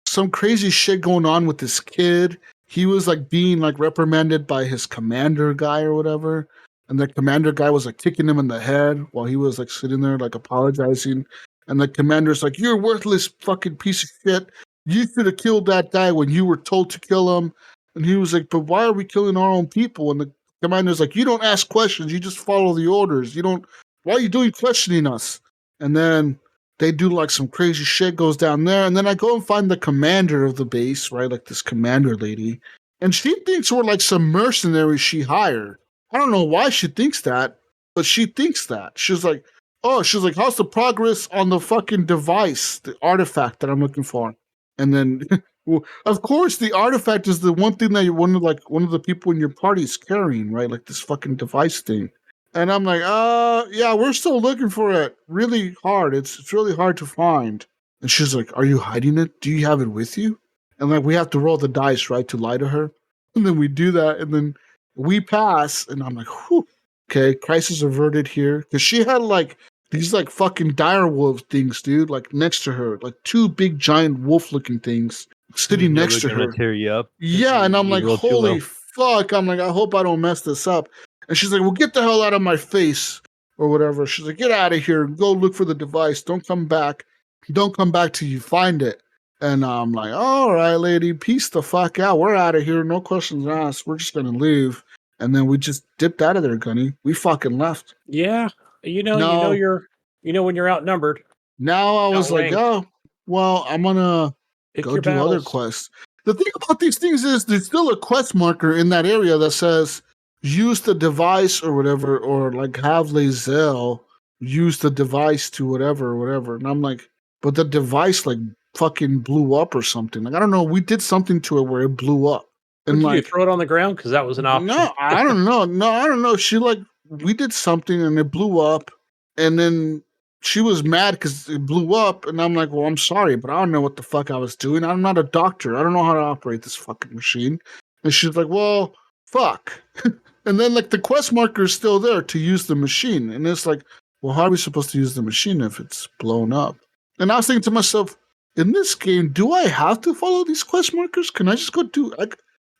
some crazy shit going on with this kid. He was like being like reprimanded by his commander guy or whatever. And the commander guy was like kicking him in the head while he was like sitting there like apologizing. And the commander's like, you're a worthless fucking piece of shit. You should have killed that guy when you were told to kill him. And he was like, but why are we killing our own people? And the commander's like, you don't ask questions. You just follow the orders. Why are you doing questioning us? And then they do like some crazy shit goes down there. And then I go and find the commander of the base, right? Like this commander lady. And she thinks we're like some mercenaries she hired. I don't know why she thinks that, but she thinks that. She's like, how's the progress on the fucking device, the artifact that I'm looking for? And then, well, of course, the artifact is the one thing that one of the people in your party is carrying, right? Like this fucking device thing. And I'm like, yeah, we're still looking for it really hard. It's really hard to find. And she's like, are you hiding it? Do you have it with you? And like, we have to roll the dice, right, to lie to her. And then we do that, and then we pass, and I'm like, whew, okay, crisis averted here. Because she had like these like fucking dire wolf things, dude, like next to her, like two big giant wolf looking things sitting next to her. Gonna tear you up. Yeah, and I'm like, holy fuck. I'm like, I hope I don't mess this up. And she's like, well, get the hell out of my face or whatever. She's like, get out of here. Go look for the device. Don't come back. Don't come back till you find it. And I'm like, all right, lady, peace the fuck out. We're out of here. No questions asked. We're just going to leave. And then we just dipped out of there, Gunny. We fucking left. Yeah. You know when you're outnumbered. Now I was like, oh, well, I'm going to go do other quests. The thing about these things is there's still a quest marker in that area that says use the device or whatever, or like have Lae'zel use the device to whatever. And I'm like, but the device like fucking blew up or something. Like, I don't know. We did something to it where it blew up. And Did you throw it on the ground? Because that was an option. No, I don't know. I don't know. She like, we did something and it blew up. And then she was mad because it blew up. And I'm like, well, I'm sorry, but I don't know what the fuck I was doing. I'm not a doctor. I don't know how to operate this fucking machine. And she's like, well, fuck. And then like the quest marker is still there to use the machine. And it's like, well, how are we supposed to use the machine if it's blown up? And I was thinking to myself, in this game, do I have to follow these quest markers? Can I just go do,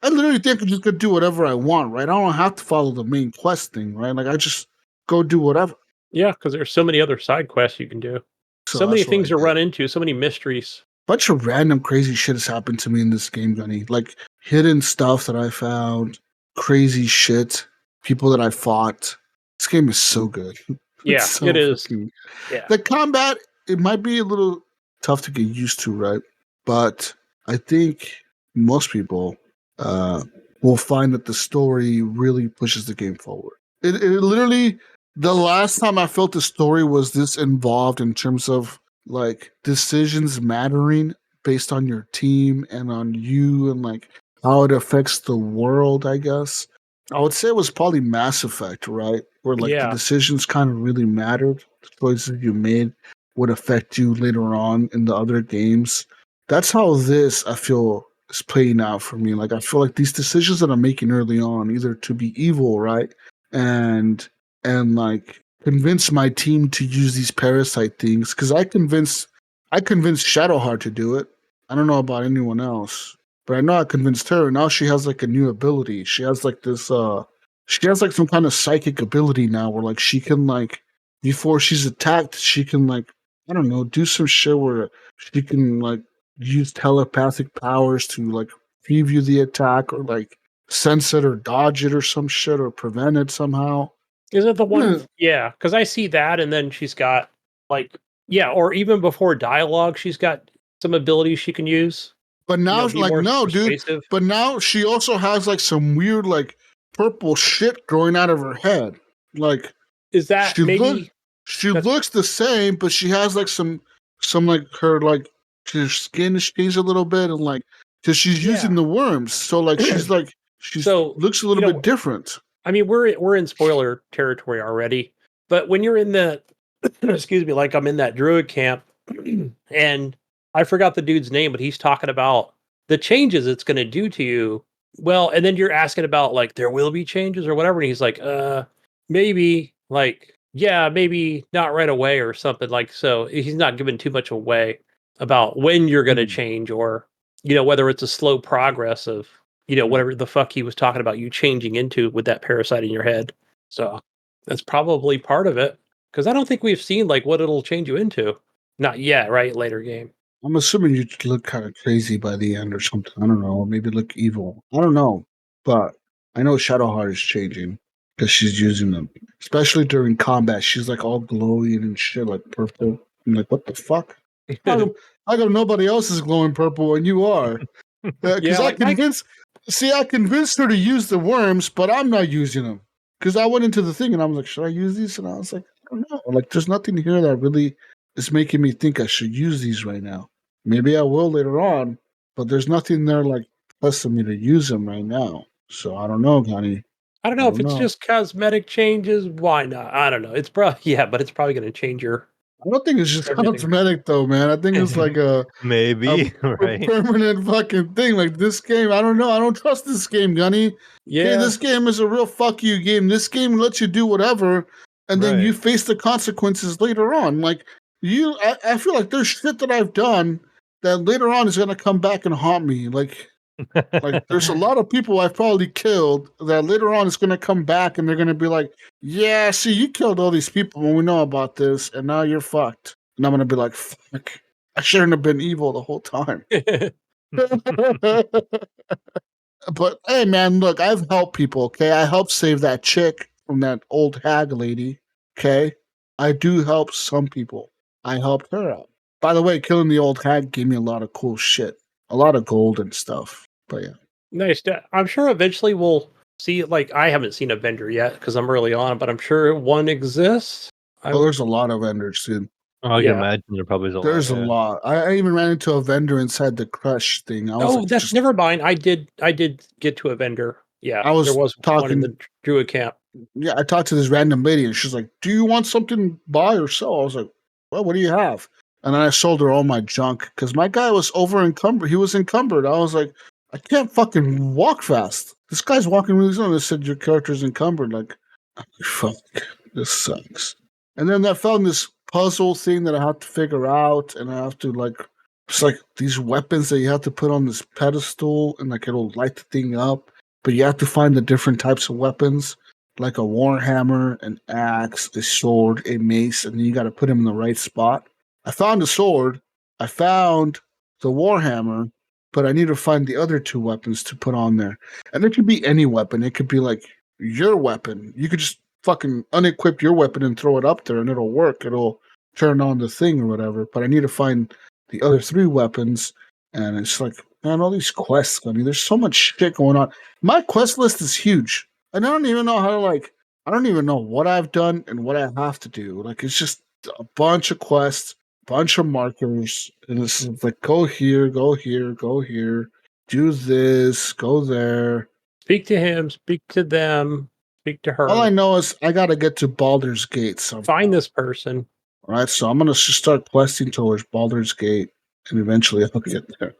I literally think I just go do whatever I want, right? I don't have to follow the main quest thing, right? Like I just go do whatever. Yeah, because there's so many other side quests you can do. So many things to run into, so many mysteries. Bunch of random crazy shit has happened to me in this game, Gunny. Like hidden stuff that I found, crazy shit, people that I fought. This game is so good. Yeah, it is. Yeah. The combat, it might be a little tough to get used to, right? But I think most people will find that the story really pushes the game forward. It literally, the last time I felt the story was this involved in terms of like decisions mattering based on your team and on you and like how it affects the world, I guess. I would say it was probably Mass Effect, right? Where like the decisions kind of really mattered. The choices you made would affect you later on in the other games. That's how this, I feel, is playing out for me. Like I feel like these decisions that I'm making early on, either to be evil, right? And like convince my team to use these parasite things. Because I convinced Shadowheart to do it. I don't know about anyone else. but I know I convinced her. And now she has like a new ability. She has like this. She has like some kind of psychic ability now, where like she can like before she's attacked, she can like I don't know, do some shit where she can like use telepathic powers to like preview the attack or like sense it or dodge it or some shit or prevent it somehow. Is it the one? Yeah. Yeah, because I see that, and then she's got like or even before dialogue, she's got some abilities she can use. But now, Be like, more no, dude. persuasive. But now she also has like some weird, like, purple shit growing out of her head. Like, Is that she maybe? she looks the same, but she has like some like her skin is changed a little bit, and like, because she's using the worms, so like she's So looks a little bit different. I mean, we're in spoiler territory already, but when you're in the excuse me, like I'm in that druid camp, and I forgot the dude's name, but he's talking about the changes it's going to do to you. Well, and then you're asking about like there will be changes or whatever, and he's like, maybe, like, yeah, maybe not right away or something like. So he's not giving too much away about when you're going to change, or whether it's a slow progress of whatever the fuck he was talking about you changing into with that parasite in your head. So that's probably part of it. Because I don't think we've seen like what it'll change you into. Not yet, right? Later game. I'm assuming you look kind of crazy by the end or something. I don't know. Maybe look evil. I don't know. But I know Shadowheart is changing because she's using them. Especially during combat. She's like all glowing and shit, like purple. I'm like, what the fuck? How come nobody else is glowing purple and you are? Because I convinced her to use the worms, but I'm not using them. Because I went into the thing and I was like, should I use these? And I was like, I don't know. Like, there's nothing here that really is making me think I should use these right now. Maybe I will later on, but there's nothing there like pressing me to use them right now. So I don't know, Gunny. I don't know if it's just cosmetic changes. Why not? I don't know. It's probably but it's probably going to change your. I don't think it's just cosmetic though, man. I think it's like maybe a right permanent fucking thing. Like this game, I don't know. I don't trust this game, Gunny. Yeah, okay, this game is a real fuck you game. This game lets you do whatever, and then you face the consequences later on. Like I feel like there's shit that I've done that later on is gonna come back and haunt me. Like there's a lot of people I've probably killed that later on is gonna come back and they're gonna be like, yeah, see, you killed all these people when we know about this, and now you're fucked. And I'm gonna be like, fuck, I shouldn't have been evil the whole time. But hey, man, look, I've helped people. Okay, I helped save that chick from that old hag lady. Okay, I do help some people. I helped her out. By the way, killing the old hag gave me a lot of cool shit, a lot of gold and stuff. But yeah, nice. I'm sure eventually we'll see. Like, I haven't seen a vendor yet because I'm early on, but I'm sure one exists. there's a lot of vendors, dude. I can imagine there probably is a lot. There's a lot. I even ran into a vendor inside the Crush thing. That's never mind. I did get to a vendor. Yeah, I was there was talking one in the Druid camp. Yeah, I talked to this random lady, and she's like, "Do you want something to buy or sell?" I was like, "Well, what do you have?" And then I sold her all my junk because my guy was over encumbered. He was encumbered. I was like, "I can't fucking walk fast. This guy's walking really slow." They said your character's encumbered. Like, fuck, this sucks. And then I found this puzzle thing that I have to figure out, and I have to it's like these weapons that you have to put on this pedestal, and like it'll light the thing up. But you have to find the different types of weapons, like a warhammer, an axe, a sword, a mace, and then you got to put them in the right spot. I found the sword. I found the warhammer, but I need to find the other two weapons to put on there. And it could be any weapon. It could be like your weapon. You could just fucking unequip your weapon and throw it up there, and it'll work. It'll turn on the thing or whatever. But I need to find the other three weapons, and it's like, man, all these quests, I mean, there's so much shit going on. My quest list is huge. And I don't even know how to I don't even know what I've done and what I have to do. Like, it's just a bunch of quests, bunch of markers, and it's like, go here, go here, go here, do this, go there. Speak to him, speak to them, speak to her. All I know is I got to get to Baldur's Gate somehow. Find this person. All right, so I'm going to start questing towards Baldur's Gate, and eventually I'll get there.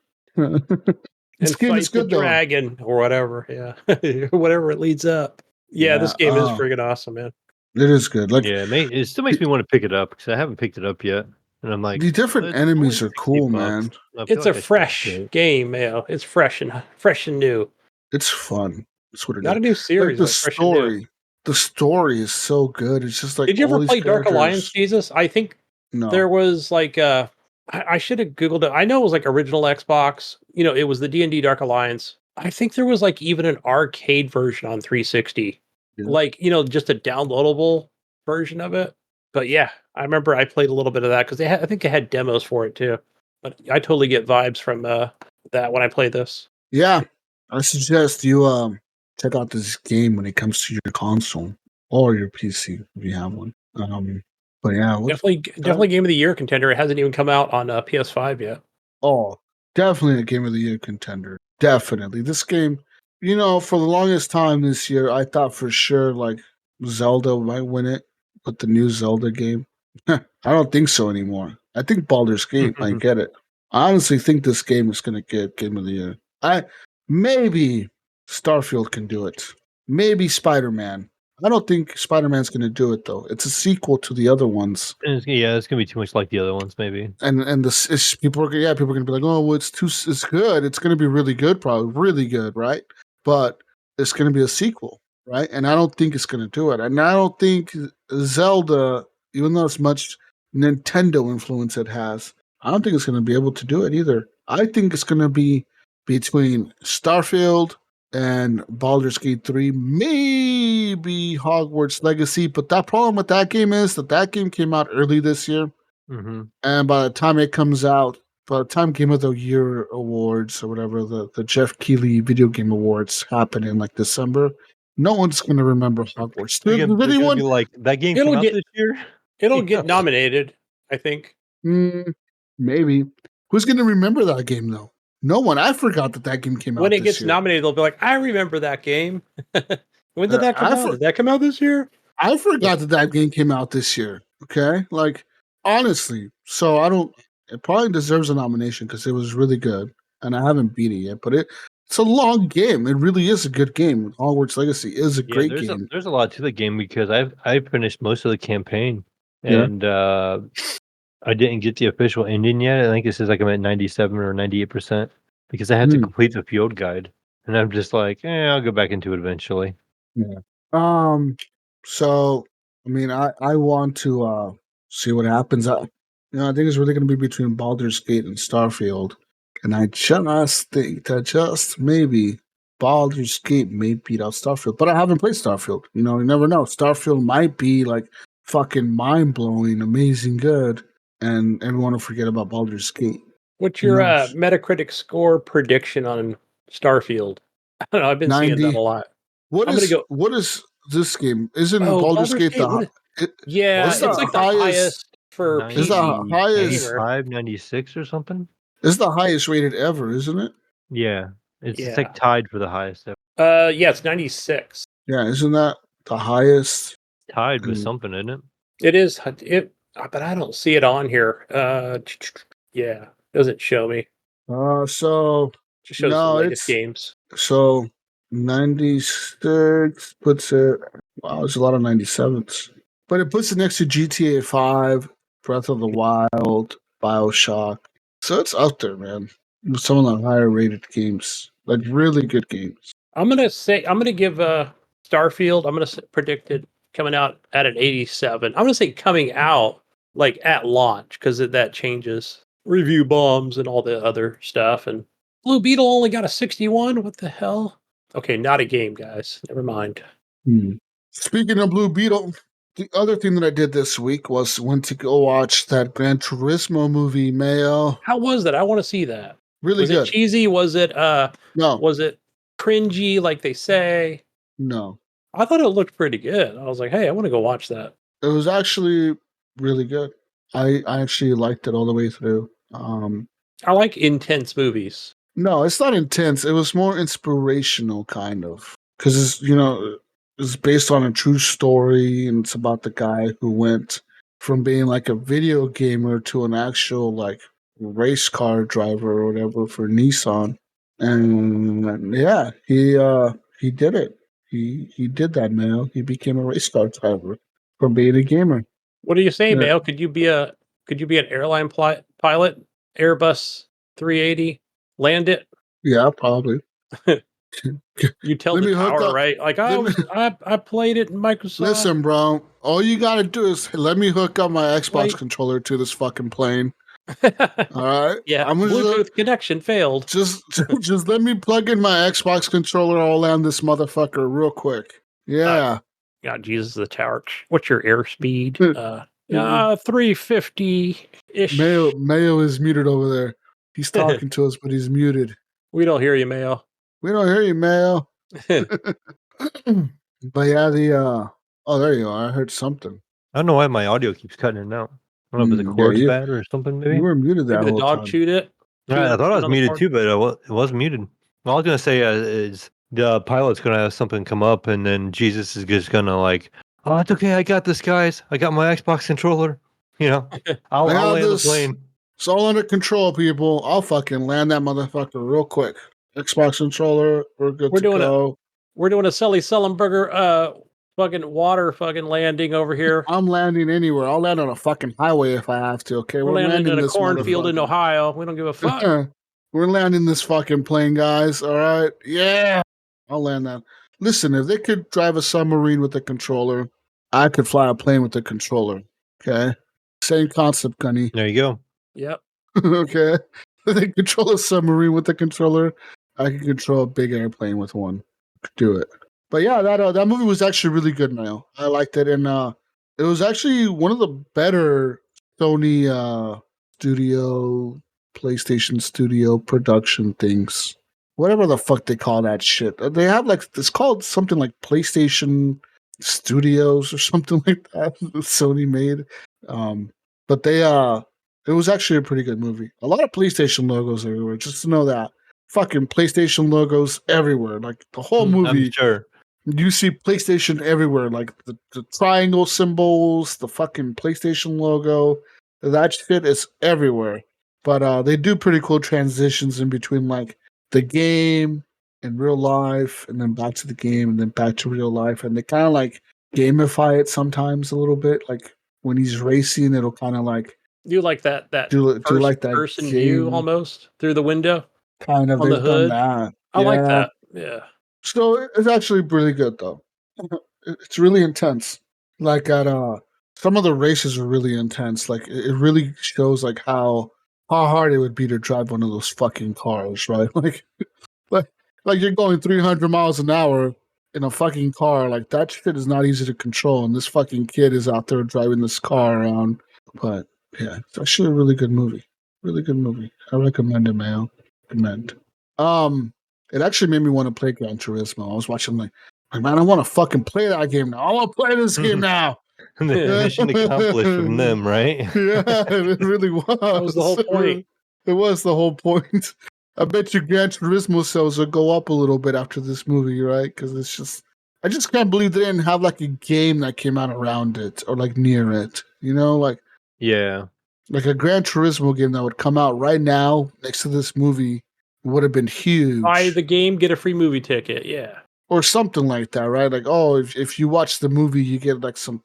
This game is good, though. Dragon or whatever, yeah, whatever it leads up. Yeah, this game is friggin' awesome, man. It is good. It still makes me want to pick it up because I haven't picked it up yet. And I'm like, The different "It's only enemies are cool, $60. man. I feel It's like a I should fresh do it." game, Mayo. It's fresh and new. It's fun. That's what it Not is. a new Like series, the but fresh and new. story is so good. It's just like Did you all ever these play Dark Alliance, characters. Jesus? I think No. there was like I should have googled it. I know it was like original Xbox. You know, it was the D&D Dark Alliance. I think there was like even an arcade version on 360. Yeah. Like, you know, just a downloadable version of it. But yeah, I remember I played a little bit of that because I think they had demos for it too. But I totally get vibes from that when I play this. Yeah. I suggest you check out this game when it comes to your console or your PC if you have one. But yeah, Definitely game of the year contender. It hasn't even come out on PS5 yet. Oh, definitely a game of the year contender. Definitely. This game, you know, for the longest time this year, I thought for sure like Zelda might win it, but the new Zelda game, I don't think so anymore. I think Baldur's Gate might get it. I honestly think this game is going to get Game of the Year. Maybe Starfield can do it. Maybe Spider-Man. I don't think Spider-Man's going to do it though. It's a sequel to the other ones. And it's gonna be too much like the other ones, maybe. And people are gonna be like, oh, well, it's good. It's gonna be really good, probably really good, right? But it's gonna be a sequel, right? And I don't think it's gonna do it. And I don't think Zelda, even though as much Nintendo influence it has, I don't think it's gonna be able to do it either. I think it's gonna be between Starfield and Baldur's Gate 3, maybe Hogwarts Legacy. But that problem with that game is that game came out early this year. Mm-hmm. And by the time it comes out, by the time Game of the Year awards or whatever, the Jeff Keighley Video Game Awards happen in like December, no one's going to remember Hogwarts. They're gonna Anyone? be like, that game It'll came out get- this year. It'll Yeah. get nominated, I think. Maybe. Who's going to remember that game though? No one. I forgot that game came out When it this gets year. nominated, they'll be like, I remember that game. When did that come out? Did that come out this year? I forgot that game came out this year. Okay, like honestly, so I don't. It probably deserves a nomination because it was really good, and I haven't beat it yet. But it's a long game. It really is a good game. Hogwarts Legacy is a great game. There's a lot to the game because I've finished most of the campaign, Yeah. and I didn't get the official ending yet. I think it says like I'm at 97 or 98% because I had to complete the field guide, and I'm just like, I'll go back into it eventually. Yeah. So I mean, I want to see what happens. I think it's really going to be between Baldur's Gate and Starfield, and I just think that just maybe Baldur's Gate may beat out Starfield. But I haven't played Starfield. You know, you never know. Starfield might be like fucking mind blowing, amazing good, and everyone will forget about Baldur's Gate. What's Who your knows? Metacritic score prediction on Starfield? I don't know. I've been seeing that 90. a lot. What I'm is gonna go. what is this game? Isn't Oh, Baldur's Gate the what hi- it, Yeah, What's it's the like the highest- highest for Ninety- Is the PC highest- gamer. 95, 96 or something? It's the highest rated ever, isn't it? Yeah. It's Yeah. like tied for the highest ever. Yeah, it's 96. Yeah, isn't that the highest? Tied with Mm. something, isn't it? It is but I don't see it on here. Yeah, doesn't show me. So Just shows No, the latest it's- games. so 96 puts it. Wow, there's a lot of 97s, but it puts it next to GTA 5, Breath of the Wild, BioShock. So it's out there, man. With some of the higher rated games, like really good games. I'm gonna give Starfield. I'm gonna predict it coming out at an 87. I'm gonna say coming out like at launch because that changes review bombs and all the other stuff. And Blue Beetle only got a 61. What the hell? Okay, not a game, guys. Never mind. Speaking of Blue Beetle, the other thing that I did this week went to go watch that Gran Turismo movie, Mayo. How was that? I want to see that. Really Was good. it cheesy? Was it No, was it cringy like they say? no. I thought it looked pretty good. I was like, hey, I want to go watch that. It was actually really good. I actually liked it all the way through. I like intense movies. No, it's not intense. It was more inspirational, kind of, because it's based on a true story, and it's about the guy who went from being like a video gamer to an actual like race car driver or whatever for Nissan. And yeah, he did it. He did that, man. He became a race car driver from being a gamer. What do you say, Yeah. Mayo? Could Could you be an airline pilot? Airbus 380, land it. Yeah, probably. You tell Let the me hook tower, up. right? Like let me- I played it in Microsoft. Listen, bro. All you gotta do is let me hook up my Xbox Wait. controller to this fucking plane. All right. Yeah, I'm gonna Bluetooth connection failed. just let me plug in my Xbox controller. I'll land this motherfucker real quick. Yeah. God, Jesus, the tower. What's your airspeed? 350-ish. Mayo is muted over there. He's talking to us, but he's muted. We don't hear you, Mayo. We don't hear you, Mayo. But yeah, there you are. I heard something. I don't know why my audio keeps cutting in and out. I don't know if the cord's bad or something, maybe. You were muted that Maybe the whole dog time. chewed it. Yeah, I thought I was on the muted cord. too, but it was muted. All I was going to say is the pilot's going to have something come up, and then Jesus is just going to like, oh, it's okay. I got this, guys. I got my Xbox controller. You know, I'll land the plane. It's all under control, people. I'll fucking land that motherfucker real quick. Xbox controller, we're good to go. We're doing a Sully Sullenberger fucking water fucking landing over here. I'm landing anywhere. I'll land on a fucking highway if I have to, okay? We're landing in a this cornfield in motherfucker. Ohio. We don't give a fuck. We're landing this fucking plane, guys. All right? Yeah. I'll land that. Listen, if they could drive a submarine with a controller, I could fly a plane with a controller. Okay? Same concept, Gunny. There you go. Yep. Okay? If they control a submarine with a controller, I can control a big airplane with one. Do it. But yeah, that movie was actually really good, Mayo. I liked it, and it was actually one of the better Sony PlayStation Studio production things. Whatever the fuck they call that shit. They have it's called something like PlayStation Studios or something like that. Sony made. But it was actually a pretty good movie. A lot of PlayStation logos everywhere. Just to know that. Fucking PlayStation logos everywhere. Like the whole movie. I'm sure. You see PlayStation everywhere, like the triangle symbols, the fucking PlayStation logo. That shit is everywhere. But they do pretty cool transitions in between, like the game and real life, and then back to the game, and then back to real life. And they kind of like gamify it sometimes a little bit. Like when he's racing, it'll kind of like You like that do like that person game. view almost through the window? Kind of. On the They've done hood? that. I like that. Yeah. So it's actually really good though. It's really intense. Like at some of the races are really intense. Like it really shows like how hard it would be to drive one of those fucking cars, right? Like you're going 300 miles an hour in a fucking car. Like that shit is not easy to control, and this fucking kid is out there driving this car around. But yeah, it's actually a really good movie. Really good movie. I recommend it, man. Recommend. It actually made me want to play Gran Turismo. I was watching like man, I want to fucking play that game now. I want to play this game now. The mission accomplished from them, right? Yeah, it really was. That was the whole point. It was the whole point. I bet you Gran Turismo sales will go up a little bit after this movie, right? Because it's just, I just can't believe they didn't have like a game that came out around it or like near it. You know, like Yeah. like a Gran Turismo game that would come out right now next to this movie would have been huge. Buy the game, get a free movie ticket. Yeah. Or something like that, right? Like, oh, if you watch the movie, you get like some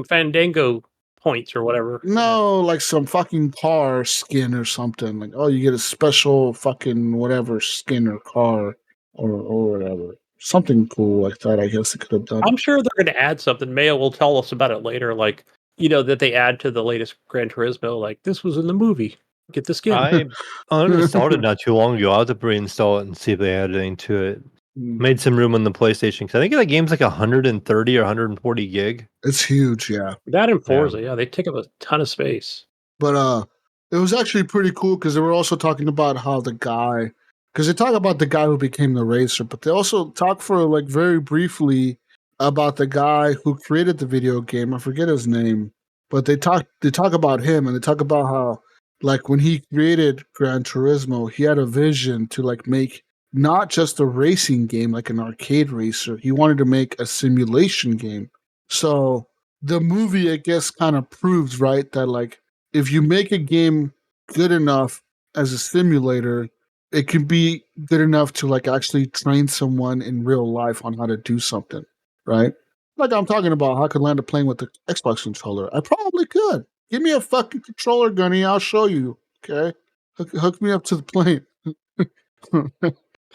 Fandango points or whatever. No, like some fucking car skin or something. Like, oh, you get a special fucking whatever skin or car or whatever. Something cool like that, I guess they could have done. I'm sure they're going to add something. Mayo will tell us about it later. Like, that they add to the latest Gran Turismo. Like, this was in the movie. Get the skin. I uninstalled it not too long ago. I'll have to reinstall it and see if they added anything to it. Made some room on the PlayStation because I think that game's like 130 or 140 gig. It's huge, yeah. That and Forza, yeah, they take up a ton of space. But it was actually pretty cool because they were also talking about how because they talk about the guy who became the racer, but they also talk for like very briefly about the guy who created the video game. I forget his name, but they talk about him, and they talk about how like when he created Gran Turismo, he had a vision to like make not just a racing game like an arcade racer. He wanted to make a simulation game. So the movie, I guess, kind of proves, right, that like if you make a game good enough as a simulator, it can be good enough to like actually train someone in real life on how to do something, right? Like I'm talking about how I could land a plane with the Xbox controller. I probably could. Give me a fucking controller, Gunny. I'll show you. Okay, hook me up to the plane.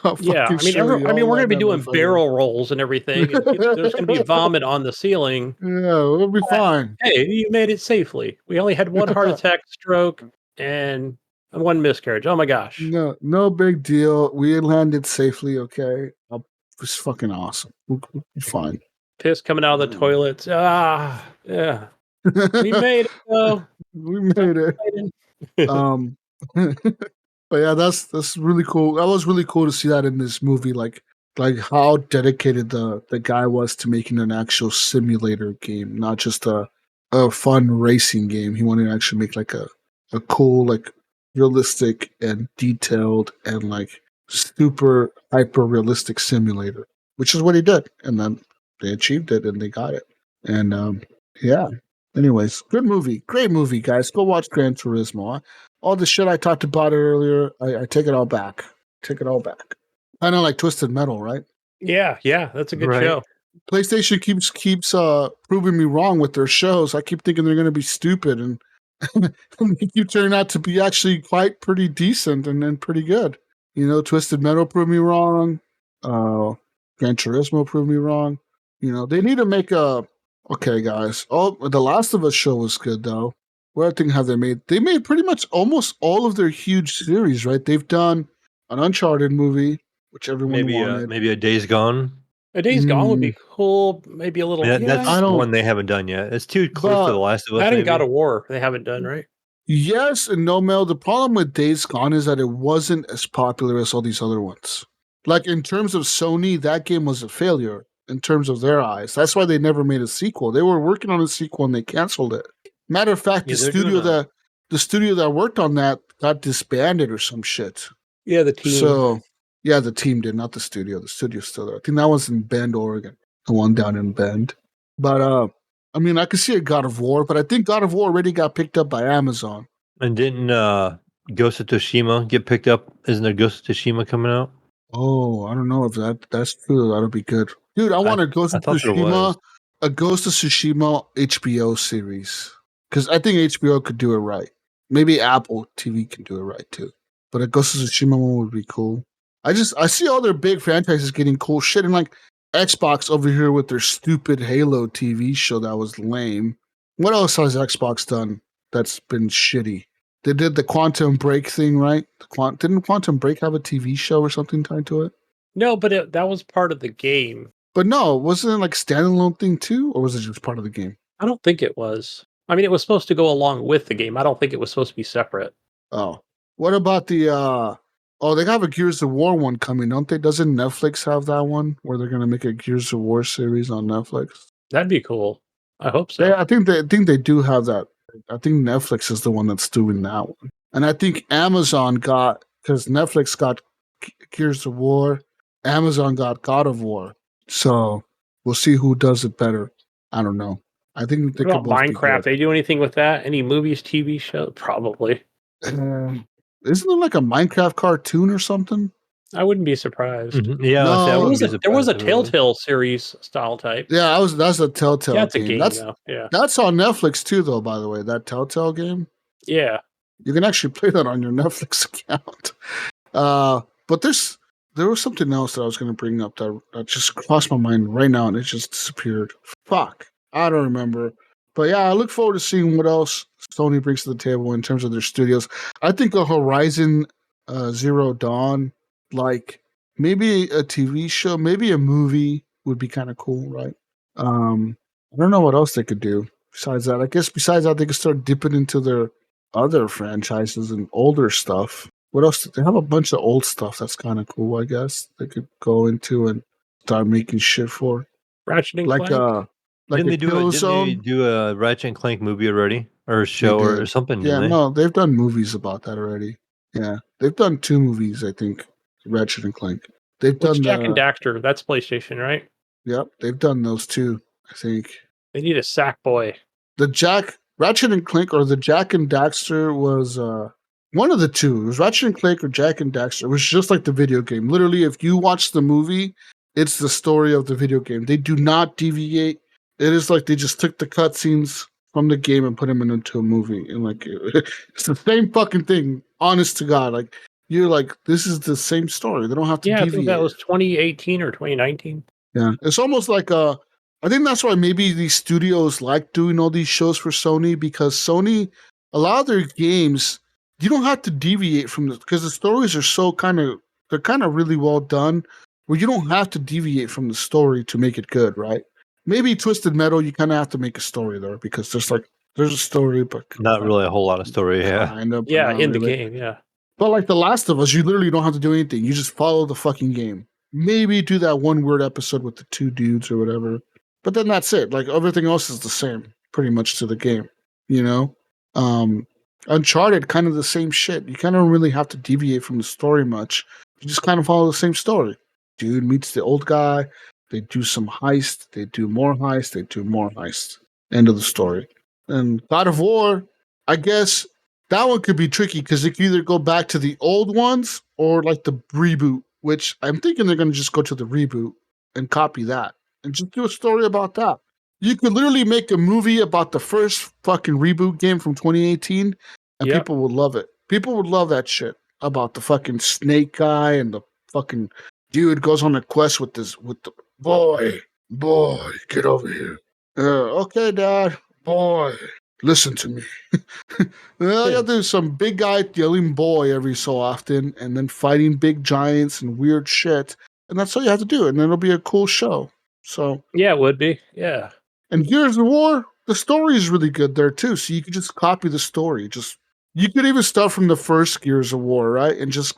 I'll Yeah, fucking I mean, show you. we're I'll going to land be that doing motherfucker. barrel rolls and everything, and there's going to be vomit on the ceiling. Yeah, we'll be fine. Hey, you made it safely. We only had one heart attack, stroke, and one miscarriage. Oh my gosh. No big deal. We landed safely. Okay, it was fucking awesome. We'll be fine. Piss coming out of the toilets. Ah, yeah. We made it though. We made it. Um, but yeah, that's really cool. That was really cool to see that in this movie, like how dedicated the guy was to making an actual simulator game, not just a fun racing game. He wanted to actually make like a cool, like realistic and detailed and like super hyper realistic simulator, which is what he did, and then they achieved it and they got it. And yeah. Anyways, good movie, great movie, guys. Go watch Gran Turismo. All the shit I talked about earlier, I take it all back. Take it all back. Kind of like Twisted Metal, right? Yeah, that's a good Right. show. PlayStation keeps proving me wrong with their shows. I keep thinking they're going to be stupid, and they keep turning out to be actually quite pretty decent and then pretty good. You know, Twisted Metal proved me wrong. Gran Turismo proved me wrong. You know, they need to make a. Okay, guys. Oh, the Last of Us show was good though. What other thing have they made? They made pretty much almost all of their huge series, right? They've done an Uncharted movie, which everyone wanted. Maybe a Days Gone. A Days Gone would be cool. Maybe a little. Yeah, Yeah, that's one they haven't done yet. It's too close to but The Last of Us. that and Maybe. God of War they haven't done, right? Yes and no, Mel. The problem with Days Gone is that it wasn't as popular as all these other ones. Like in terms of Sony, that game was a failure in terms of their eyes. That's why they never made a sequel. They were working on a sequel and they canceled it. Matter of fact, Yeah, the studio that worked on that got disbanded or some shit. Yeah, the team. So yeah, the team did, not the studio. The studio's still there. I think that was in Bend, Oregon. The one down in Bend. But I mean, I could see a God of War, but I think God of War already got picked up by Amazon. And didn't Ghost of Tsushima get picked up? Isn't there Ghost of Tsushima coming out? Oh, I don't know if that's true. That'll be good, dude. I want a Ghost of Tsushima HBO series because I think HBO could do it right. Maybe Apple TV can do it right too. But a Ghost of Tsushima one would be cool. I see all their big franchises getting cool shit, and like Xbox over here with their stupid Halo TV show that was lame. What else has Xbox done that's been shitty? They did the Quantum Break thing, right? Didn't Quantum Break have a TV show or something tied to it? No, but that was part of the game. But no, wasn't it like standalone thing too, or was it just part of the game? I don't think it was. I mean, it was supposed to go along with the game. I don't think it was supposed to be separate. Oh, what about the? Oh, they have a Gears of War one coming, don't they? Doesn't Netflix have that one where they're gonna make a Gears of War series on Netflix? That'd be cool. I hope so. Yeah, I think they do have that. I think Netflix is the one that's doing that one, and I think Amazon got because Netflix got Gears of War, Amazon got God of War. So we'll see who does it better. I don't know. I think they what could about both Minecraft? be They do anything with that? Any movies, TV show? Probably. good. Isn't there like a Minecraft cartoon or something? I wouldn't be surprised. Mm-hmm. Yeah, No, I wouldn't be There was a surprised, really. Telltale series style type. Yeah, that's a Telltale Yeah, it's a game. game That's though. Yeah. that's on Netflix too, though. By the way, that Telltale game, Yeah. you can actually play that on your Netflix account. But there was something else that I was going to bring up that just crossed my mind right now, and it just disappeared. Fuck, I don't remember. But yeah, I look forward to seeing what else Sony brings to the table in terms of their studios. I think a Horizon Zero Dawn, like maybe a TV show, maybe a movie would be kind of cool, right? I don't know what else they could do besides that. I guess besides that, they could start dipping into their other franchises and older stuff. What else? They have a bunch of old stuff that's kind of cool, I guess. They could go into and start making shit for. Ratchet and Like Clank. like Didn't a they Killzone. do a Ratchet and Clank movie already, or a show, or something? Yeah, Didn't they? no, they've done movies about that already. Yeah, they've done 2 movies, I think. Ratchet and Clank. They've What's done Jack and Daxter? That's PlayStation, right? Yep, they've done those 2, I think. They need a sack boy. Ratchet and Clank or the Jack and Daxter was one of the 2. It was Ratchet and Clank or Jack and Daxter. It was just like the video game. Literally, if you watch the movie, it's the story of the video game. They do not deviate. It is like they just took the cutscenes from the game and put them into a movie. And like, it's the same fucking thing. Honest to God, like you're like, this is the same story. They don't have to Yeah, I think deviate. that was 2018 or 2019. Yeah, it's almost like I think that's why maybe these studios like doing all these shows for Sony, because Sony, a lot of their games, you don't have to deviate from this because the stories are so they're kind of really well done, where you don't have to deviate from the story to make it good, right? Maybe Twisted Metal, you kind of have to make a story there because there's a story, but Not really a whole lot of story. Yeah. kind of, but Yeah, not in the really. game. Yeah. But like The Last of Us, you literally don't have to do anything. You just follow the fucking game. Maybe do that one weird episode with the two dudes or whatever. But then that's it. Like everything else is the same, pretty much to the game. You know? Uncharted, kind of the same shit. You kind of don't really have to deviate from the story much. You just kind of follow the same story. Dude meets the old guy. They do some heist. They do more heist. They do more heist. End of the story. And God of War, I guess that one could be tricky because it could either go back to the old ones or like the reboot, which I'm thinking they're going to just go to the reboot and copy that and just do a story about that. You could literally make a movie about the first fucking reboot game from 2018 and Yep. people would love it. People would love that shit about the fucking snake guy and the fucking dude goes on a quest with the boy, get over here. Okay, Dad, boy, listen to me. Well, you have to do some big guy yelling boy every so often and then fighting big giants and weird shit. And that's all you have to do. And then it'll be a cool show. So, Yeah, it would be. Yeah. and Gears of War, the story is really good there too. So you could just copy the story. You could even start from the first Gears of War, right? And just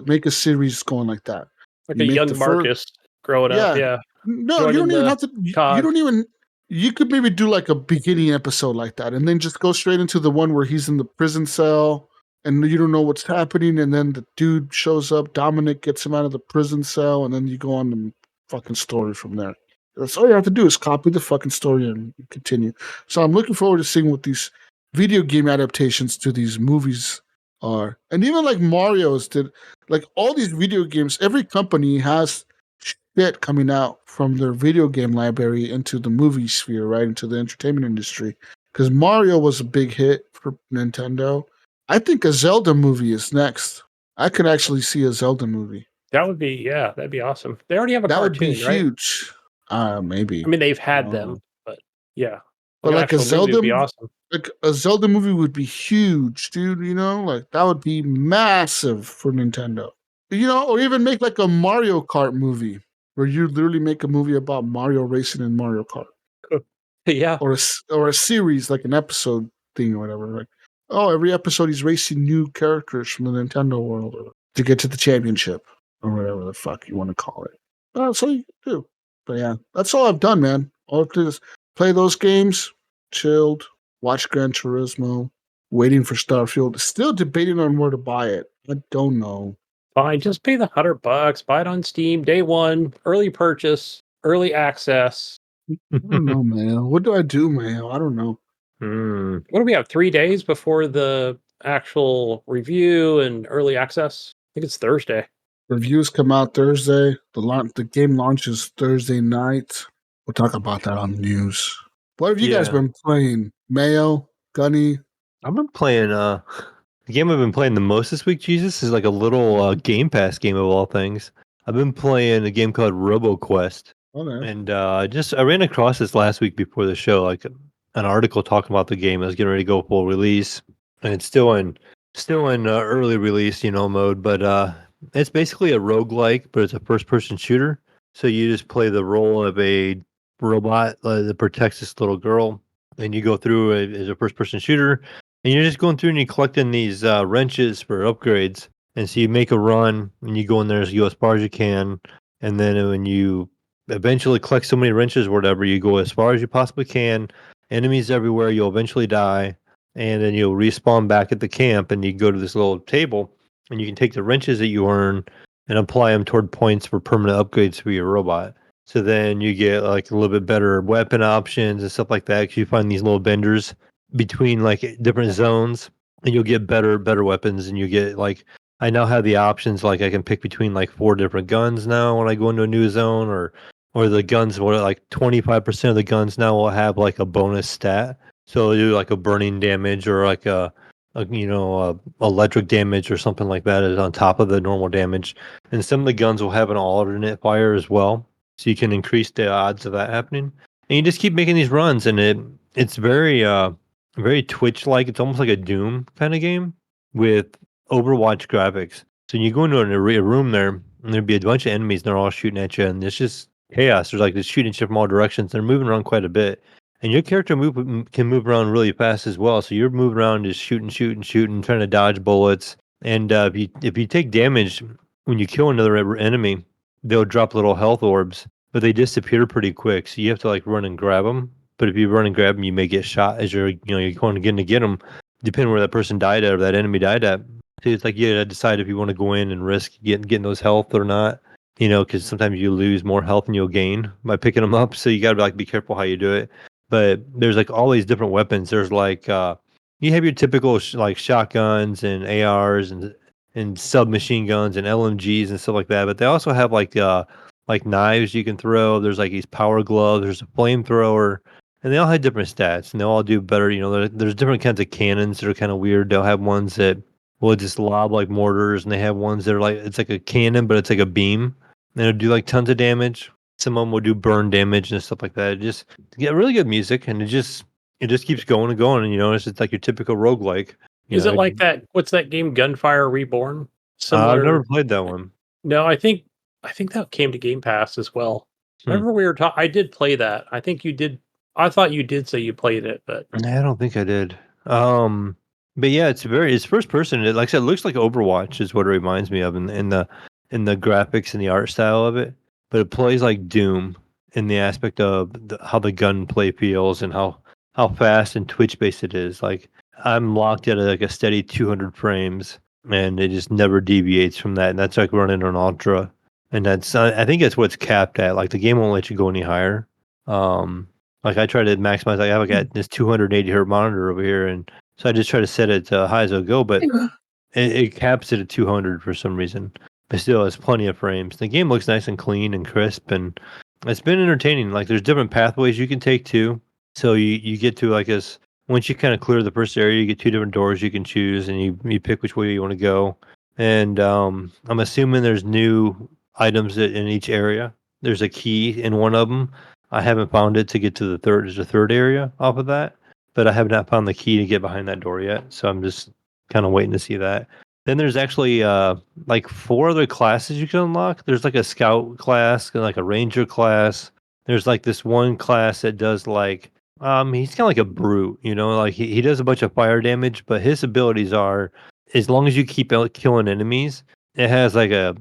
make a series going like that. Like You a make young the Marcus growing up. Yeah. No, you Joining don't even the have to. You COG. don't even. You could maybe do like a beginning episode like that, and then just go straight into the one where he's in the prison cell, and you don't know what's happening, and then the dude shows up. Dominic gets him out of the prison cell, and then you go on the fucking story from there. That's all you have to do is copy the fucking story and continue. So I'm looking forward to seeing what these video game adaptations to these movies are, and even like Mario's did. Like all these video games, every company has shit coming out from their video game library into the movie sphere, right? Into the entertainment industry. Because Mario was a big hit for Nintendo. I think a Zelda movie is next. I could actually see a Zelda movie. That would be, yeah, that'd be awesome. They already have a That would be cartoon, right? huge. Maybe. I mean, they've I had don't them, know. but yeah. But an like a actual movie Zelda, would be awesome. like a Zelda movie would be huge, dude. You know, like that would be massive for Nintendo. You know, or even make like a Mario Kart movie where you literally make a movie about Mario racing in Mario Kart, Yeah. or a series like an episode thing or whatever. Like, oh, every episode he's racing new characters from the Nintendo world to get to the championship or whatever the fuck you want to call it. That's all you can do. But yeah, that's all I've done, man. All I do is play those games, chilled, watch Gran Turismo, waiting for Starfield. Still debating on where to buy it. I don't know. Fine. Just pay the $100, buy it on Steam, day one, early purchase, early access. I don't know, man. What do I do, man? I don't know. What do we have? 3 days before the actual review and early access? I think it's Thursday. Reviews come out Thursday. The game launches Thursday night. We'll talk about that on the news. What have you guys Yeah. been playing? Mayo, Gunny. I've been playing the game I've been playing the most this week, Jesus, is like a little Game Pass game of all things. I've been playing a game called RoboQuest. Okay. And I ran across this last week before the show, like an article talking about the game. I was getting ready to go full release, and it's still in early release, mode. But it's basically a roguelike, but it's a first person shooter. So you just play the role of a robot that protects this little girl, and you go through as a first person shooter, and you're just going through and you're collecting these wrenches for upgrades. And so you make a run, and you go in there as far as you can, and then when you eventually collect so many wrenches or whatever, you go as far as you possibly can. Enemies everywhere, you'll eventually die, and then you'll respawn back at the camp, and you go to this little table, and you can take the wrenches that you earn and apply them toward points for permanent upgrades for your robot. So then you get like a little bit better weapon options and stuff like that. 'Cause you find these little benders between like different zones, and you'll get better weapons, and you get like, I now have the options, like I can pick between like 4 different guns now when I go into a new zone, or the guns, like 25% of the guns now will have like a bonus stat. So it'll do like a burning damage or like electric damage or something like that is on top of the normal damage. And some of the guns will have an alternate fire as well, so you can increase the odds of that happening. And you just keep making these runs, and it's very Twitch like. It's almost like a Doom kind of game with Overwatch graphics. So you go into a room there, and there'd be a bunch of enemies, and they're all shooting at you, and it's just chaos. There's like this shooting shit from all directions. They're moving around quite a bit, and your character can move around really fast as well. So you're moving around, just shooting, trying to dodge bullets. And if you take damage when you kill another enemy, they'll drop little health orbs, but they disappear pretty quick. So you have to like run and grab them. But if you run and grab them, you may get shot as you're going to get them, depending where that person died at or that enemy died at. So it's like you gotta decide if you want to go in and risk getting those health or not. Because sometimes you lose more health than you'll gain by picking them up. So you gotta like be careful how you do it. But there's like all these different weapons. There's like you have your typical like shotguns and ARs and submachine guns and LMGs and stuff like that. But they also have like knives you can throw. There's like these power gloves. There's a flamethrower, and they all have different stats, and they all do better. There's different kinds of cannons that are kind of weird. They'll have ones that will just lob like mortars, and they have ones that are like it's like a cannon, but it's like a beam, and it'll do like tons of damage. Some of them will do burn damage and stuff like that. It just get really good music, and it just keeps going and going. And it's just like your typical roguelike. Is it like that? What's that game, Gunfire Reborn? I've never Similar? played that one. No, I think that came to Game Pass as well. Remember we were talking? I did play that. I think you did. I thought you did say you played it, but I don't think I did. But yeah, it's first person. Like I said, it looks like Overwatch is what it reminds me of in the graphics and the art style of it. But it plays like Doom in the aspect of how the gunplay feels and how fast and twitch based it is. Like I'm locked at like a steady 200 frames, and it just never deviates from that. And that's like running on ultra, and that's I think that's what's capped at. Like the game won't let you go any higher. Um, like I try to maximize. Like I've got this 280 hertz monitor over here, and so I just try to set it to high as it'll go, but it caps it at 200 for some reason. But still, it's plenty of frames. The game looks nice and clean and crisp, and it's been entertaining. Like there's different pathways you can take too. So you get to like this once you kind of clear the first area, you get two different doors you can choose, and you pick which way you want to go. And I'm assuming there's new items in each area. There's a key in one of them. I haven't found it to get to the third. There's a third area off of that, but I have not found the key to get behind that door yet. So I'm just kind of waiting to see that. Then there's actually like 4 other classes you can unlock. There's like a scout class and like a ranger class. There's like this one class that does like he's kind of like a brute, like he does a bunch of fire damage, but his abilities are as long as you keep killing enemies, it has like a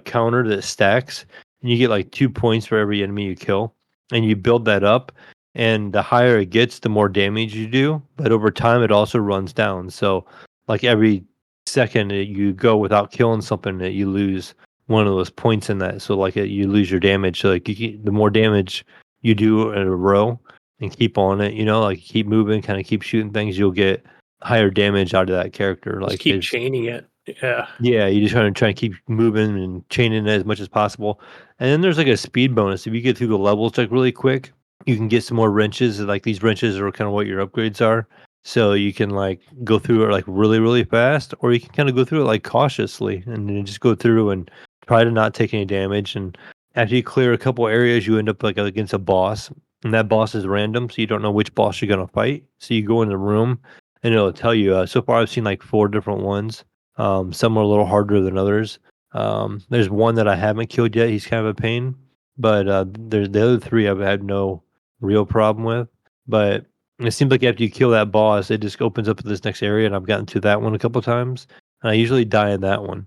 counter that stacks, and you get like 2 points for every enemy you kill, and you build that up, and the higher it gets, the more damage you do. But over time, it also runs down. So like every second that you go without killing something, that you lose one of those points in that. So like you lose your damage. So like the more damage you do in a row and keep on it, like keep moving, kind of keep shooting things, you'll get higher damage out of that character. just Like keep chaining it. Yeah. yeah, you just try to keep moving and chaining it as much as possible. And then there's like a speed bonus. If you get through the levels like really quick, you can get some more wrenches. Like these wrenches are kind of what your upgrades are. So you can like go through it like really, really fast, or you can kind of go through it like cautiously and then just go through and try to not take any damage. And after you clear a couple areas, you end up like against a boss, and that boss is random, so you don't know which boss you're gonna fight. So you go in the room, and it'll tell you. So far, I've seen like 4 different ones. Some are a little harder than others. There's one that I haven't killed yet. He's kind of a pain, but there's the other 3 I've had no real problem with. But it seems like after you kill that boss, it just opens up to this next area, and I've gotten to that one a couple times, and I usually die in that one.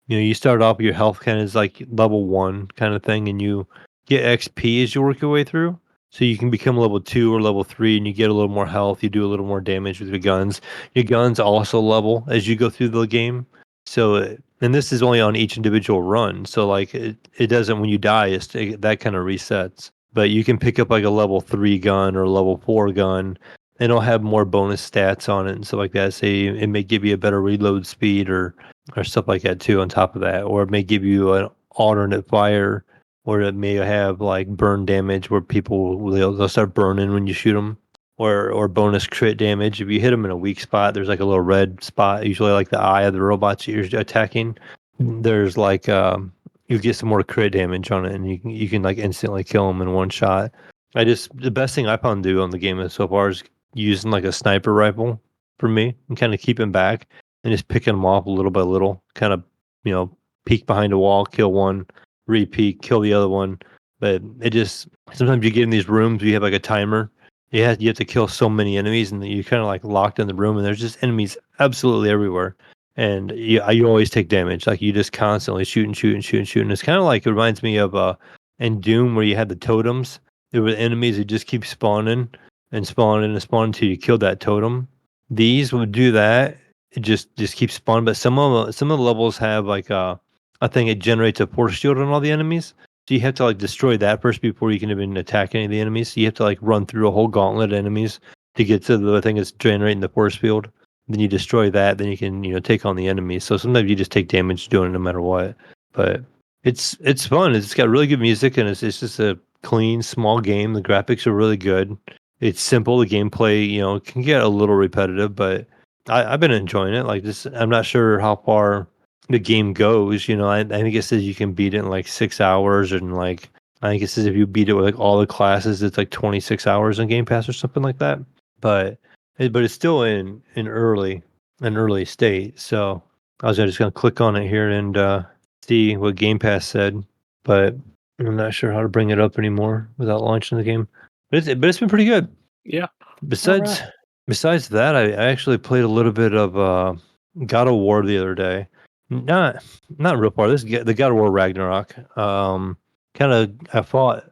You start off with your health kind of is like level 1 kind of thing, and you get XP as you work your way through. So you can become level 2 or level 3, and you get a little more health. You do a little more damage with your guns. Your guns also level as you go through the game. So, and this is only on each individual run. So like it doesn't when you die, that kind of resets. But you can pick up like a level 3 gun or a level 4 gun, and it'll have more bonus stats on it and stuff like that. Say it may give you a better reload speed or stuff like that too on top of that, or it may give you an alternate fire, or it may have like burn damage where they'll start burning when you shoot them. or bonus crit damage. If you hit them in a weak spot, there's like a little red spot, usually like the eye of the robots you're attacking. There's like you get some more crit damage on it, and you can like instantly kill them in one shot. The best thing I found to do on the game so far is using like a sniper rifle for me and kind of keeping back and just picking them off little by little, kind of peek behind a wall, kill one, repeat, kill the other one. But it just sometimes you get in these rooms, you have like a timer. You have to kill so many enemies, and you're kind of like locked in the room, and there's just enemies absolutely everywhere. And you always take damage. Like you just constantly shoot and shoot and shoot and shoot. And it's kind of like, it reminds me of in Doom where you had the totems. There were enemies that just keep spawning and spawning and spawning until you killed that totem. These would do that. It just keep spawning. But some of the levels have like I think it generates a force shield on all the enemies. So you have to like destroy that first before you can even attack any of the enemies. So you have to like run through a whole gauntlet of enemies to get to the thing that's generating the force field. Then you destroy that, then you can take on the enemies. So sometimes you just take damage doing it no matter what. But it's fun. It's got really good music, and it's just a clean, small game. The graphics are really good. It's simple. The gameplay, can get a little repetitive, but I've been enjoying it. Like this, I'm not sure how far the game goes. I think it says you can beat it in like 6 hours, and like I think it says if you beat it with like all the classes, it's like 26 hours on Game Pass or something like that. But it's still in an early state. So I was just gonna click on it here and see what Game Pass said, but I'm not sure how to bring it up anymore without launching the game. But it's been pretty good. Yeah. Besides that, I actually played a little bit of God of War the other day. Not real far. The God of War Ragnarok. I fought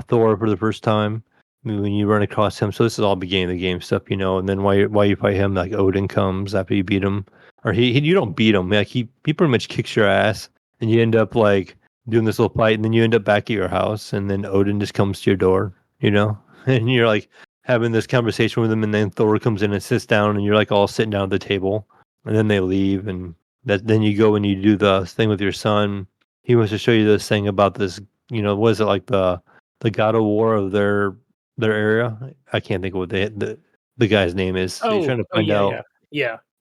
Thor for the first time. I mean, when you run across him, so this is all beginning of the game stuff, and then while you fight him, like Odin comes after you beat him, or you don't beat him, like he pretty much kicks your ass, and you end up like doing this little fight, and then you end up back at your house, and then Odin just comes to your door, and you're like having this conversation with him, and then Thor comes in and sits down, and you're like all sitting down at the table, and then they leave, and then you go and you do the thing with your son. He wants to show you this thing about this, was it like the God of War of their area? I can't think of what the guy's name is. So you're trying to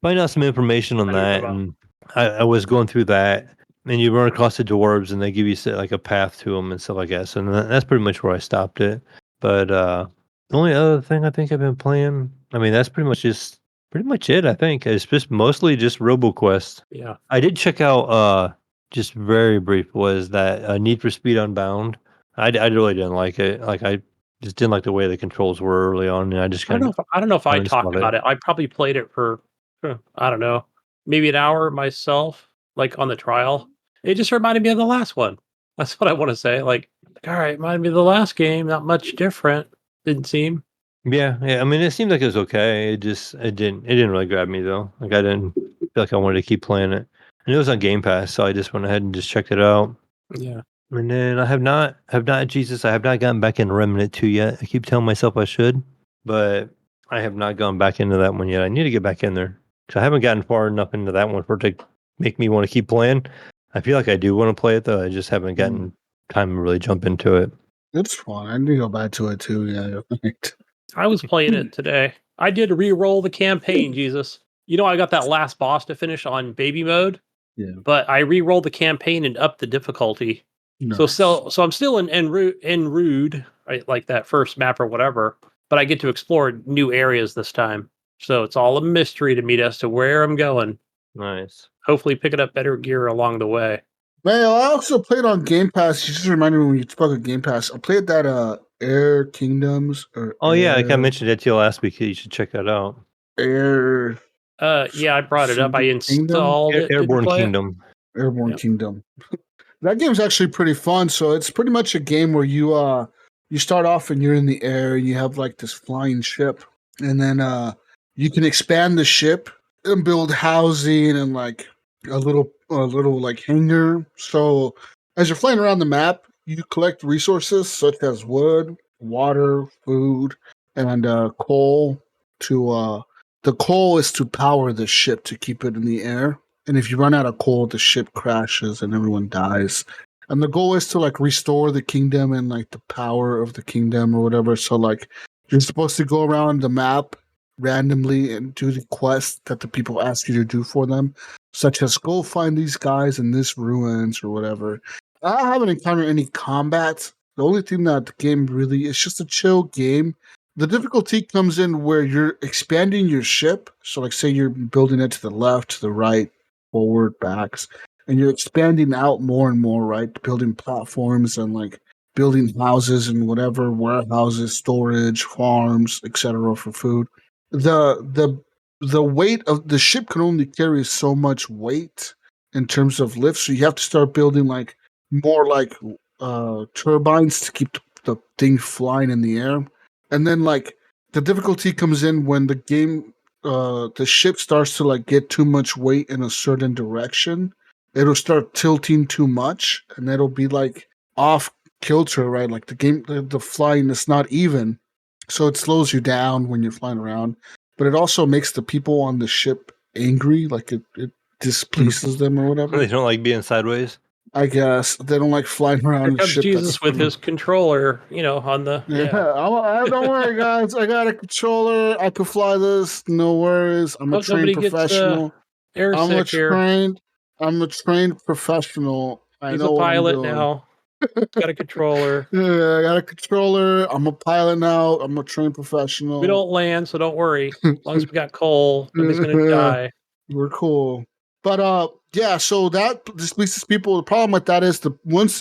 find out some information on that, and I was going through that, and you run across the dwarves, and they give you like a path to them and stuff like that. So that's pretty much where I stopped it. But the only other thing I think I've been playing, I mean, that's pretty much it. I think it's just mostly just RoboQuest. Yeah, I did check out just very brief was that Need for Speed Unbound. I really didn't like it. Like I just didn't like the way the controls were early on, and I just I kind of don't know if I talked uninstalled about it. I probably played it for I don't know, maybe an hour myself, like on the trial. It just reminded me of the last one. That's what I want to say. Like, all right, reminded me of the last game. Not much different. Didn't seem. Yeah. I mean, it seemed like it was okay. It didn't really grab me though. Like I didn't feel like I wanted to keep playing it, and it was on Game Pass, so I just went ahead and just checked it out. Yeah. And then I have not gotten back into Remnant 2 yet. I keep telling myself I should, but I have not gone back into that one yet. I need to get back in there because I haven't gotten far enough into that one for it to make me want to keep playing. I feel like I do want to play it though. I just haven't gotten time to really jump into it. It's fun. I need to go back to it too. Yeah. I was playing it today. I did re-roll the campaign, Jesus. I got that last boss to finish on baby mode. Yeah. But I re-rolled the campaign and upped the difficulty. Nice. So I'm still in Rude, right, like that first map or whatever, but I get to explore new areas this time. So it's all a mystery to me as to where I'm going. Nice. Hopefully picking up better gear along the way. Man, I also played on Game Pass. You just reminded me when you spoke of Game Pass. I played that Air Kingdoms or yeah, like I mentioned it to you last week. You should check that out. Air. Yeah, I brought it up. I installed it. Airborne Kingdom. Airborne Kingdom. That game's actually pretty fun. So it's pretty much a game where you start off and you're in the air and you have like this flying ship, and then you can expand the ship and build housing and like a little like hangar. So as you're flying around the map, you collect resources such as wood, water, food, and coal. The coal is to power the ship to keep it in the air. And if you run out of coal, the ship crashes and everyone dies. And the goal is to like restore the kingdom and like the power of the kingdom or whatever. So like You're supposed to go around the map randomly and do the quests that the people ask you to do for them, such as go find these guys in this ruins or whatever. I haven't encountered any combat. The only thing that the game really is just a chill game. The difficulty comes in where you're expanding your ship. So, like, say you're building it to the left, to the right, forward, backs, and you're expanding out more and more, right? Building platforms and like building houses and whatever, warehouses, storage, farms, etc. for food. The weight of the ship can only carry so much weight in terms of lift, so you have to start building like more like turbines to keep the thing flying in the air. And then like the difficulty comes in when the game the ship starts to like get too much weight in a certain direction. It'll start tilting too much and it'll be like off kilter, right? Like the flying is not even. So it slows you down when you're flying around. But it also makes the people on the ship angry, like it displeases them or whatever. They don't like being sideways. I guess they don't like flying around. Here a comes ship Jesus with his controller, on the Don't worry, guys. I got a controller. I can fly this. No worries. I'm a trained professional. Air sick here. I'm a trained professional. He's a pilot now. Got a controller. Yeah, I got a controller. I'm a pilot now. I'm a trained professional. We don't land, so don't worry. As long as we got coal, nobody's gonna die. We're cool. But yeah, so that displeases people. The problem with that is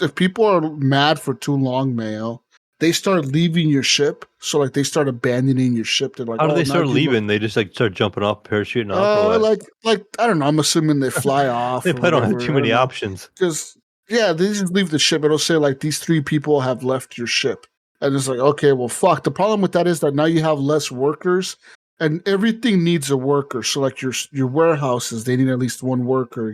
if people are mad for too long, Mayo, they start leaving your ship. So like they start abandoning your ship. They're like, how do they start leaving? They just like start jumping off, parachuting off. Like I don't know. I'm assuming they fly off. They probably don't have too many options. Because yeah, they just leave the ship. It'll say like these 3 people have left your ship, and it's like okay, well, fuck. The problem with that is that now you have less workers. And everything needs a worker. So like your warehouses, they need at least one worker.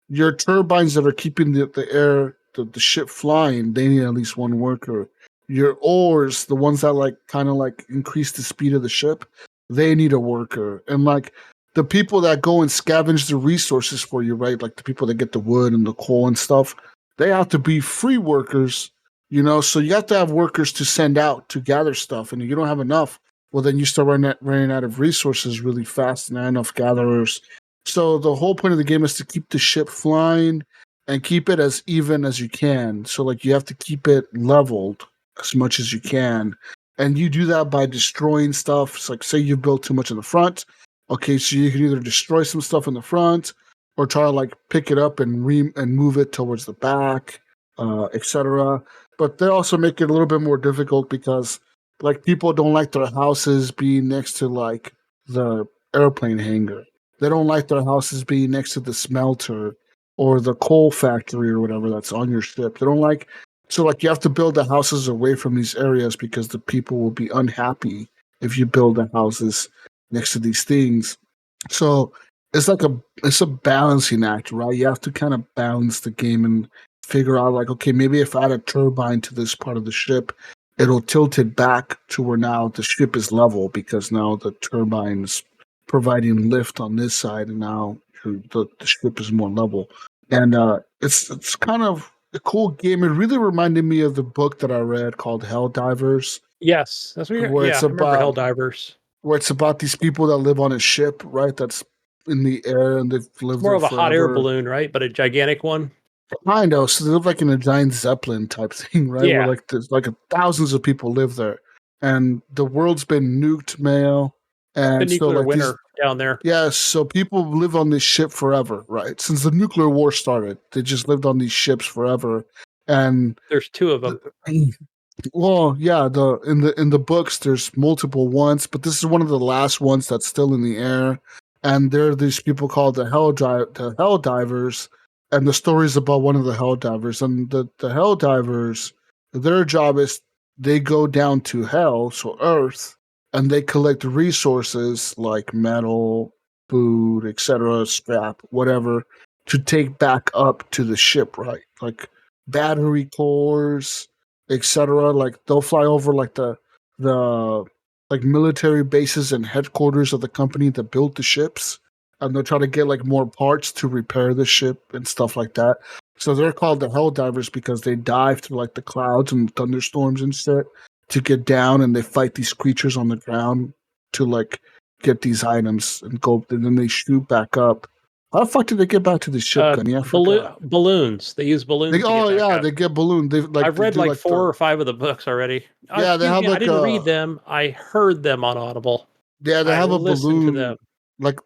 Your turbines that are keeping the ship flying, they need at least one worker. Your oars, the ones that like kind of like increase the speed of the ship, they need a worker. And like the people that go and scavenge the resources for you, right? Like the people that get the wood and the coal and stuff, they have to be free workers, so you have to have workers to send out to gather stuff. And if you don't have enough, well, then you start running out of resources really fast and not enough gatherers. So the whole point of the game is to keep the ship flying and keep it as even as you can. So like you have to keep it leveled as much as you can. And you do that by destroying stuff. It's like, say you built too much in the front. Okay, so you can either destroy some stuff in the front or try to like pick it up and move it towards the back, etc. But they also make it a little bit more difficult because like people don't like their houses being next to like the airplane hangar. They don't like their houses being next to the smelter or the coal factory or whatever that's on your ship. They don't like, so like you have to build the houses away from these areas because the people will be unhappy if you build the houses next to these things. So it's a balancing act, right? You have to kind of balance the game and figure out like, okay, maybe if I add a turbine to this part of the ship, it'll tilt it back to where now the ship is level because now the turbine is providing lift on this side and now the ship is more level. And it's kind of a cool game. It really reminded me of the book that I read called Hell Divers. Yes, that's what you're. Yeah, I remember Hell Divers. Where it's about these people that live on a ship, right? That's in the air and they've lived. It's more of a hot air balloon, right? But a gigantic one. Kind of. So they live like in a giant Zeppelin type thing, right? Yeah. Where like there's like thousands of people live there, and the world's been nuked, Mayo. And the nuclear winter down there. Yeah, so people live on this ship forever, right? Since the nuclear war started, they just lived on these ships forever. And there's 2 of them. Well, yeah, in the books there's multiple ones, but this is one of the last ones that's still in the air. And there are these people called the Hell Divers. And the story is about one of the Hell Divers. And the Hell Divers, their job is they go down to hell, so Earth, and they collect resources like metal, food, etc., scrap, whatever, to take back up to the ship, right? Like battery cores, etc. Like they'll fly over like the like military bases and headquarters of the company that built the ships. And they'll try to get like more parts to repair the ship and stuff like that. So they're called the Hell Divers because they dive through like the clouds and thunderstorms and shit. to get down, and they fight these creatures on the ground to like get these items and go, and then they shoot back up. How the fuck did they get back to the ship, Gunny? I forgot. Balloons. They use balloons. They get balloons. I've read like 4 or 5 of the books already. Yeah, they have like I didn't read them. I heard them on Audible. Yeah, they have a listened balloon. to them. Like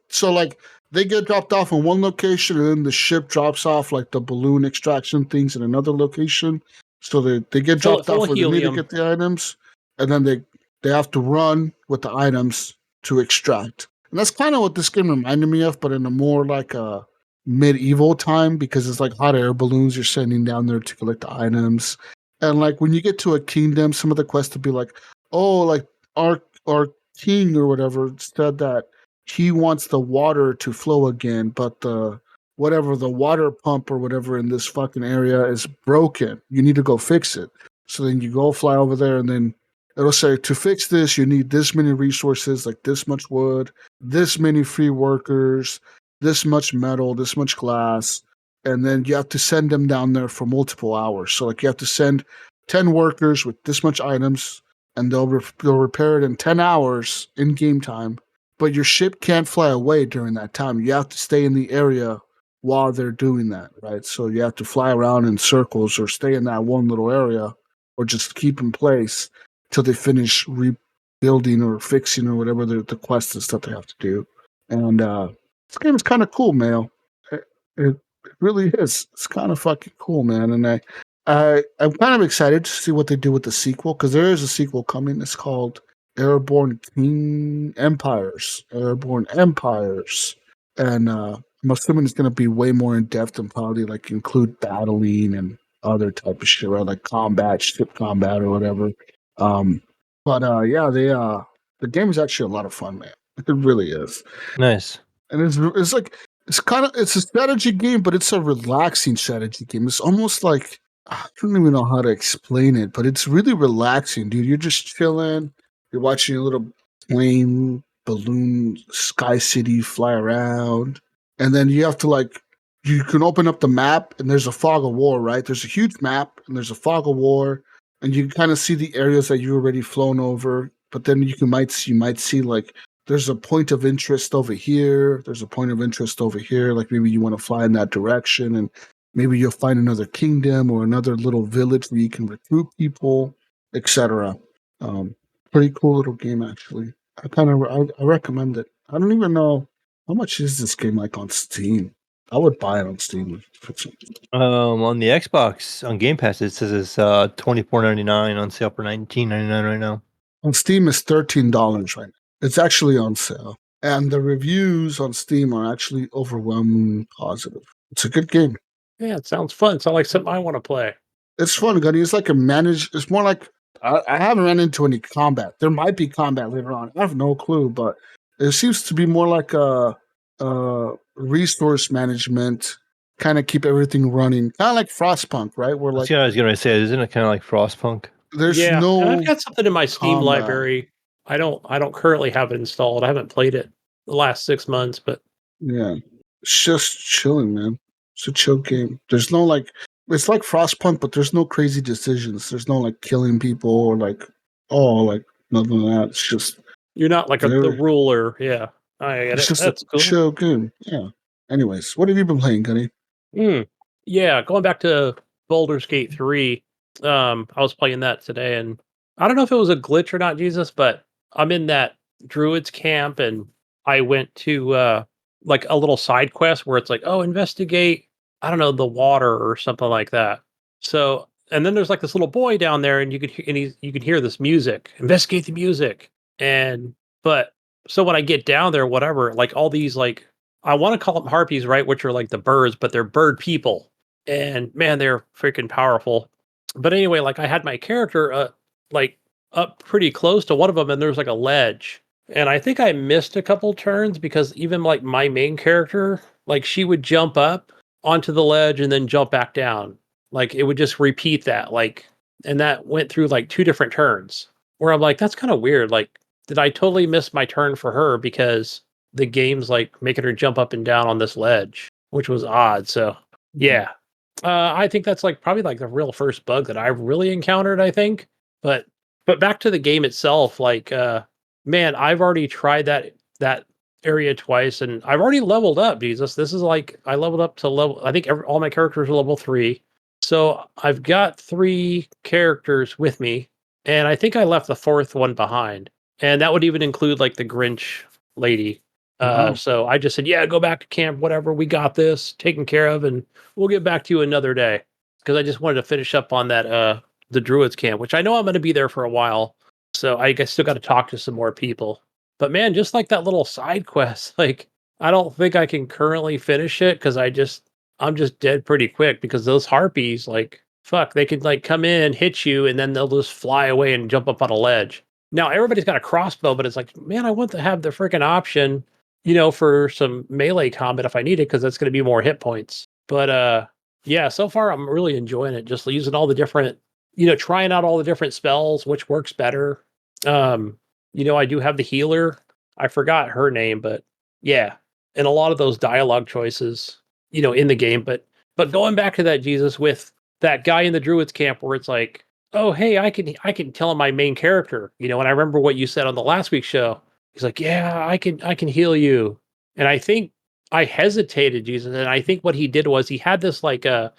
they get dropped off in one location, and then the ship drops off like the balloon extraction things in another location. So they get dropped off where they need to get the items, and then they have to run with the items to extract. And that's kind of what this game reminded me of, but in a more like a medieval time, because it's like hot air balloons you're sending down there to collect the items. And like when you get to a kingdom, some of the quests will be like, oh, like our king or whatever said that he wants the water to flow again, but the water pump or whatever in this fucking area is broken. You need to go fix it. So then you go fly over there, and then it'll say, to fix this, you need this many resources, like this much wood, this many free workers, this much metal, this much glass, and then you have to send them down there for multiple hours. So like you have to send 10 workers with this much items, and they'll repair it in 10 hours in game time. But your ship can't fly away during that time. You have to stay in the area while they're doing that, right? So you have to fly around in circles or stay in that one little area, or just keep in place till they finish rebuilding or fixing or whatever the quest and stuff they have to do. And this game is kind of cool, Mayo. It really is. It's kind of fucking cool, man. And I'm kind of excited to see what they do with the sequel, because there is a sequel coming. It's called Airborne Empires. And I'm assuming it's going to be way more in depth and probably like include battling and other type of shit, right? Like combat, ship combat or whatever. The game is actually a lot of fun, man. It really is. Nice. And it's like it's a strategy game, but it's a relaxing strategy game. It's almost like, I don't even know how to explain it, but it's really relaxing, dude. You're just chilling. You're watching a little plane, balloon, sky city fly around. And then you have to you can open up the map, and there's a fog of war, right? There's a huge map, and there's a fog of war, and you can kind of see the areas that you've already flown over. But then you might see like, there's a point of interest over here. There's a point of interest over here. Like maybe you want to fly in that direction, and maybe you'll find another kingdom or another little village where you can recruit people, etc. Pretty cool little game, actually. I recommend it. I don't even know how much is this game like on Steam. I would buy it on Steam. On the Xbox on Game Pass, it says it's $24.99 on sale for $19.99 right now. On Steam, it's $13 right now. It's actually on sale, and the reviews on Steam are actually overwhelmingly positive. It's a good game. Yeah, it sounds fun. It sounds like something I want to play. It's fun, Gunny. It's like it's more like, I haven't run into any combat. There might be combat later on. I have no clue, but it seems to be more like a resource management, kind of keep everything running, kind of like Frostpunk, right? Where That's what I was going to say. Isn't it kind of like Frostpunk? There's and I've got something in my Steam combat. library. I don't currently have it installed. I haven't played it the last 6 months, but yeah, it's just chilling, man. It's a chill game. There's no it's like Frostpunk, but there's no crazy decisions. There's no like killing people or like nothing like that. It's just, you're not like the ruler. Yeah, I get it's it. just That's a cool. chill game. Yeah. Anyways, what have you been playing, Gunny? Yeah, going back to Baldur's Gate 3. I was playing that today, and I don't know if it was a glitch or not, Jesus, but I'm in that druid's camp, and I went to like a little side quest where it's like, oh, investigate, I don't know, the water or something like that. So, and then there's like this little boy down there, and you can hear this music, investigate the music. So when I get down there, whatever, like all these, like, I want to call them harpies, right? Which are like the birds, but they're bird people. And man, they're freaking powerful. But anyway, like I had my character like up pretty close to one of them, and there's like a ledge. And I think I missed a couple turns because even like my main character, like she would jump up onto the ledge and then jump back down. Like it would just repeat that. Like, and that went through like 2 different turns where I'm like, that's kind of weird. Like, did I totally miss my turn for her because the game's like making her jump up and down on this ledge, which was odd. So yeah, I think that's like probably like the real first bug that I've really encountered, I think. But but back to the game itself, like, man, I've already tried that area twice, and I've already leveled up. Jesus, this is like I leveled up to level. I think all my characters are level 3, so I've got 3 characters with me, and I think I left the 4th one behind, and that would even include like the Grinch lady. Wow. So I just said, yeah, go back to camp, whatever. We got this taken care of, and we'll get back to you another day because I just wanted to finish up on that the Druids camp, which I know I'm going to be there for a while. So I guess still got to talk to some more people. But man, just like that little side quest, like I don't think I can currently finish it because I'm just dead pretty quick because those harpies, like fuck, they could like come in, hit you, and then they'll just fly away and jump up on a ledge. Now everybody's got a crossbow, but it's like, man, I want to have the freaking option, for some melee combat if I need it, because that's going to be more hit points. But yeah, so far I'm really enjoying it. Just using all the different, trying out all the different spells, which works better. I do have the healer. I forgot her name, but yeah, and a lot of those dialogue choices, in the game. But going back to that, Jesus, with that guy in the Druids camp where it's like, oh hey, I can tell him my main character, and I remember what you said on the last week's show. He's like, yeah, I can heal you. And I think I hesitated, Jesus, and I think what he did was he had this like a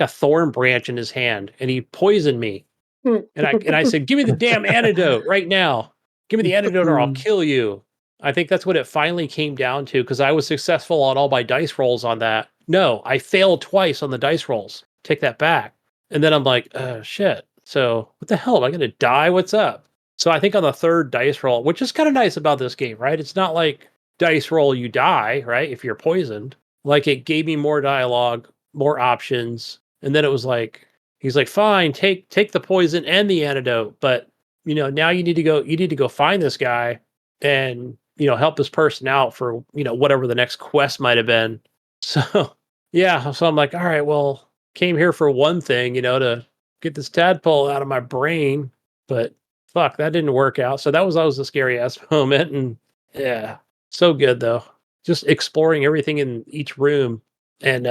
thorn branch in his hand, and he poisoned me. And I said, give me the damn antidote right now. Give me the antidote or I'll kill you. I think that's what it finally came down to, because I was successful on all my dice rolls on that. No, I failed twice on the dice rolls. Take that back. And then I'm like, shit. So what the hell? Am I going to die? What's up? So I think on the 3rd dice roll, which is kind of nice about this game, right? It's not like dice roll, you die, right? If you're poisoned. Like, it gave me more dialogue, more options. And then it was like, he's like, fine, take the poison and the antidote. But, now you need to go find this guy and, help this person out for, whatever the next quest might have been. So, yeah. So I'm like, all right, well, came here for one thing, to get this tadpole out of my brain. But fuck, that didn't work out. So that was always a scary ass moment. And yeah, so good though. Just exploring everything in each room. And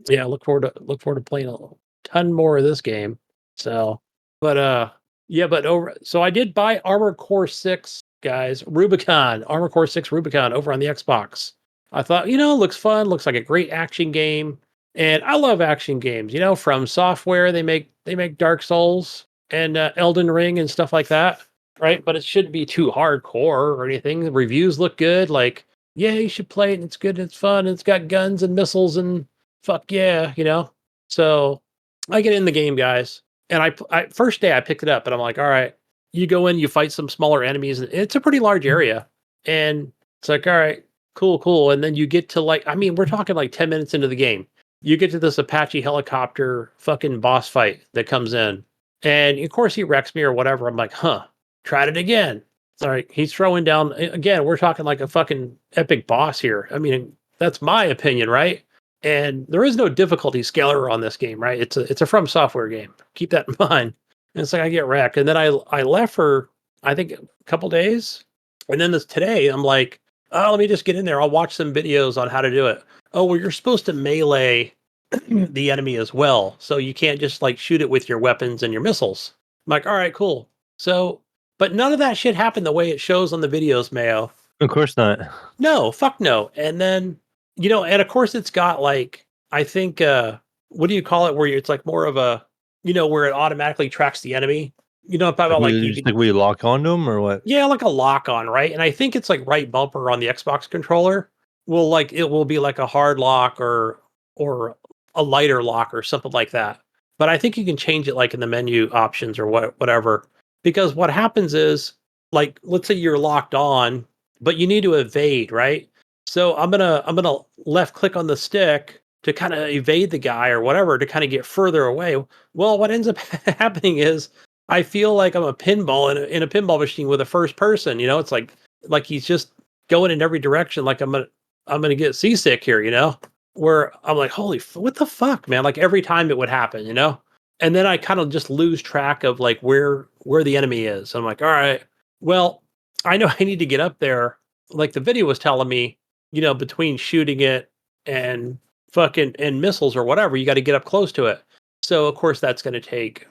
yeah, look forward to playing a ton more of this game. So, but yeah, so I did buy Armored Core 6, guys, Armored Core 6 Rubicon over on the Xbox. I thought, looks fun, looks like a great action game. And I love action games, From Software, they make Dark Souls and Elden Ring and stuff like that, right? But it shouldn't be too hardcore or anything. The reviews look good, like, yeah, you should play it, and it's good, and it's fun, and it's got guns and missiles and fuck yeah, So I get in the game, guys, and I first day I picked it up, and I'm like, all right, you go in, you fight some smaller enemies, and it's a pretty large area, and it's like, all right, cool, and then you get to we're talking like 10 minutes into the game, you get to this Apache helicopter fucking boss fight that comes in, and of course he wrecks me or whatever. I'm like, tried it again. All right, he's throwing down again. We're talking like a fucking epic boss here. I mean, that's my opinion, right? And there is no difficulty scaler on this game, right? It's a From Software game. Keep that in mind. And it's like I get wrecked, and then I left for I think a couple days, and then today I'm like, oh, let me just get in there. I'll watch some videos on how to do it. Oh, well, you're supposed to melee the enemy as well, so you can't just like shoot it with your weapons and your missiles. I'm like, all right, cool. So, but none of that shit happened the way it shows on the videos, Mayo. Of course not. No, fuck no. And then, and of course it's got like, I think, what do you call it? Where it's like more of a, where it automatically tracks the enemy. About like you like we lock onto them or what? Yeah, like a lock on, right? And I think it's like right bumper on the Xbox controller it will be like a hard lock or a lighter lock or something like that. But I think you can change it like in the menu options or whatever. Because what happens is, like, let's say you're locked on, but you need to evade, right? So I'm gonna left click on the stick to kind of evade the guy or whatever to kind of get further away. Well, what ends up happening is I feel like I'm a pinball in a pinball machine with a first person. It's like he's just going in every direction. Like I'm gonna get seasick here. Where I'm like, what the fuck, man? Like every time it would happen. And then I kind of just lose track of like where the enemy is. I'm like, all right, well, I know I need to get up there. Like the video was telling me, between shooting it and fucking and missiles or whatever, you got to get up close to it. So of course that's going to take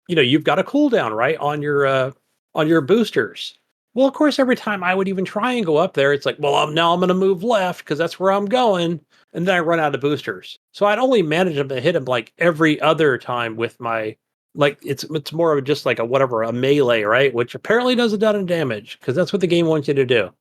you've got a cooldown, right, on your boosters. Well, of course, every time I would even try and go up there, it's like, well, now I'm going to move left because that's where I'm going, and then I run out of boosters. So I'd only manage them to hit him like every other time with my like it's more of just like a melee, right? Which apparently does a ton of damage because that's what the game wants you to do.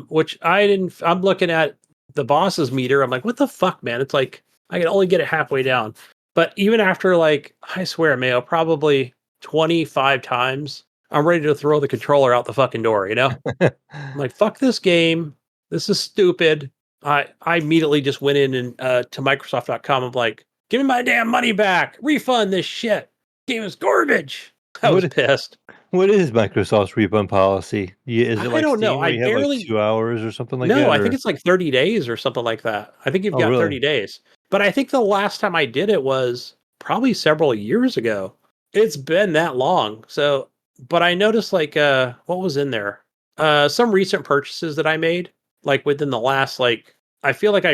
Which I didn't. I'm looking at the boss's meter. I'm like, what the fuck, man? It's like I can only get it halfway down. But even after like I swear, Mayo, probably 25 times, I'm ready to throw the controller out the fucking door. I'm like, fuck this game. This is stupid. I immediately just went in and to Microsoft.com. I'm like, give me my damn money back. Refund this shit. Game is garbage. I was pissed. What is Microsoft's refund policy? Is it I like don't know. Steam where I you have like barely 2 hours or something like No, that? I think Or it's like 30 days or something like that. I think you've oh, got really? 30 days. But I think the last time I did it was probably several years ago. It's been that long. So, but I noticed like what was in there? Some recent purchases that I made like within the last like I feel like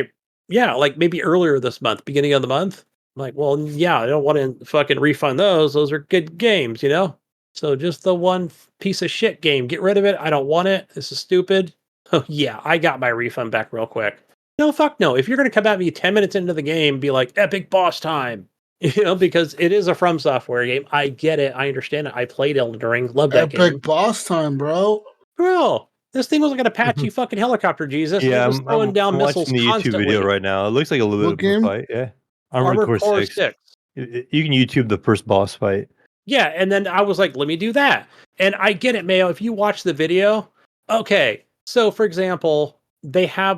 like maybe earlier this month, beginning of the month. I'm like, well, yeah, I don't want to fucking refund those. Those are good games. So just the one piece of shit game. Get rid of it. I don't want it. This is stupid. Oh yeah, I got my refund back real quick. No, fuck no. If you're gonna come at me 10 minutes into the game, be like, epic boss time. Because it is a From Software game. I get it. I understand it. I played Elden Ring. Love that Epic game. boss time, bro. Bro, this thing was like an Apache fucking helicopter, Jesus. It Yeah, was throwing down I'm missiles watching the YouTube video constantly. right now. It looks like a little What bit of a game? fight. Yeah, Armored Armored Core Core 6. 6. You can YouTube the first boss fight. Yeah, and then I was like, let me do that. And I get it, Mayo. If you watch the video, okay. So for example, there are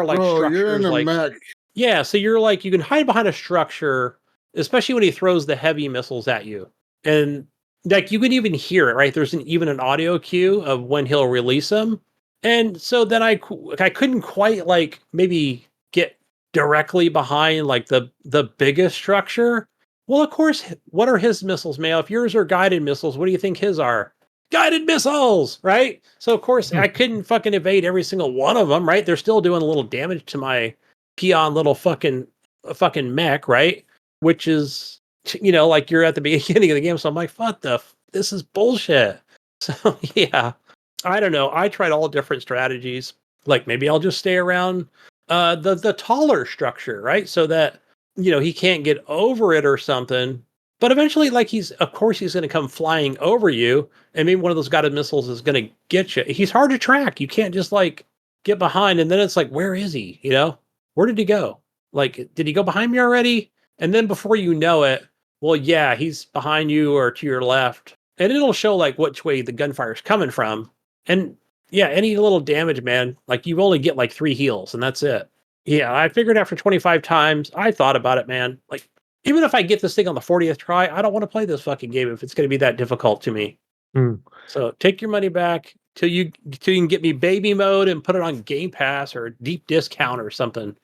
like Bro, you're in structures a like mech. yeah, so you're like you can hide behind a structure, especially when he throws the heavy missiles at you. And like you can even hear it, right? There's even an audio cue of when he'll release them. And so then I couldn't quite like maybe get directly behind like the biggest structure. Well, of course, what are his missiles, Mayo? If yours are guided missiles, what do you think his are? Guided missiles, right? So of course I couldn't fucking evade every single one of them, right? They're still doing a little damage to my peon little fucking mech, right? Which is like you're at the beginning of the game, so I'm like, this is bullshit. So yeah, I don't know. I tried all different strategies. Like maybe I'll just stay around the taller structure, right? So that he can't get over it or something. But eventually, like of course he's going to come flying over you, and maybe one of those guided missiles is going to get you. He's hard to track. You can't just like get behind, and then it's like, where is he? Where did he go? Like, did he go behind me already? And then before you know it, well, yeah, he's behind you or to your left, and it'll show like which way the gunfire's coming from. And yeah, any little damage, man, like you only get like 3 heals, and that's it. Yeah, I figured after 25 times, I thought about it, man. Like, even if I get this thing on the 40th try, I don't want to play this fucking game if it's going to be that difficult to me. So take your money back till you can get me baby mode and put it on Game Pass or a deep discount or something.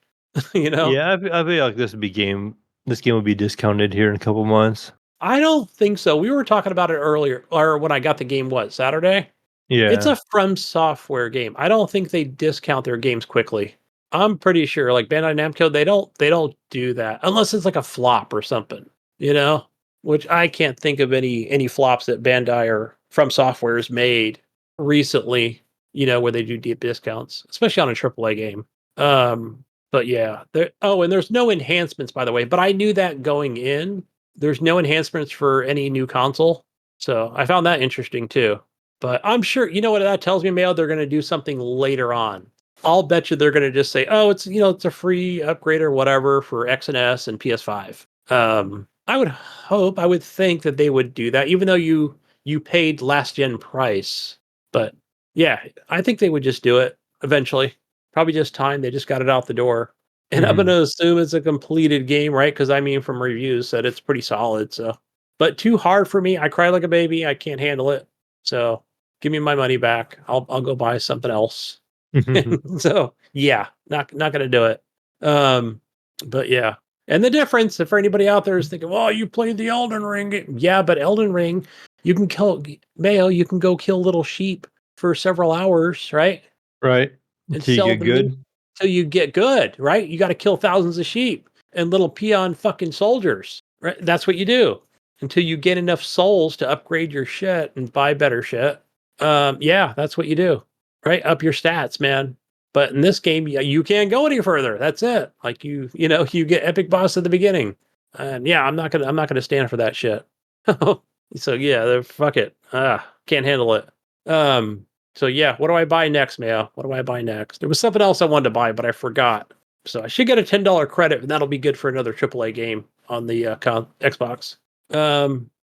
Yeah, I feel like this game will be discounted here in a couple months. I don't think so. We were talking about it earlier, or when I got the game, Saturday? Yeah. It's a From Software game. I don't think they discount their games quickly. I'm pretty sure, like Bandai Namco, they don't do that unless it's like a flop or something, Which I can't think of any flops that Bandai or From Software has made recently, where they do deep discounts, especially on a AAA game. But yeah, and there's no enhancements, by the way. But I knew that going in. There's no enhancements for any new console, so I found that interesting too. But I'm sure what that tells me, Mayo. They're going to do something later on. I'll bet you they're going to just say, "Oh, it's it's a free upgrade or whatever for X and S and PS5." I would think that they would do that, even though you paid last gen price. But yeah, I think they would just do it eventually. Probably just time. They just got it out the door, and I'm going to assume it's a completed game, right? Because I mean, from reviews, said it's pretty solid. So, but too hard for me. I cry like a baby. I can't handle it. So, give me my money back. I'll go buy something else. So yeah, not gonna do it. But yeah. And the difference, for anybody out there is thinking, well, you played the Elden Ring game. Yeah, but Elden Ring, you can kill Mayo, you can go kill little sheep for several hours, right? Right. And Until you get good. Till you get good, right? You got to kill thousands of sheep and little peon fucking soldiers, right? That's what you do. until you get enough souls to upgrade your shit and buy better shit. Yeah, that's what you do, right? Up your stats, man. But in this game, you can't go any further. That's it. Like you get epic boss at the beginning, and yeah, I'm not gonna stand for that shit. So yeah, fuck it. Can't handle it. So yeah, what do I buy next, Mayo? What do I buy next? There was something else I wanted to buy, but I forgot. So I should get a $10 credit, and that'll be good for another AAA game on the Xbox.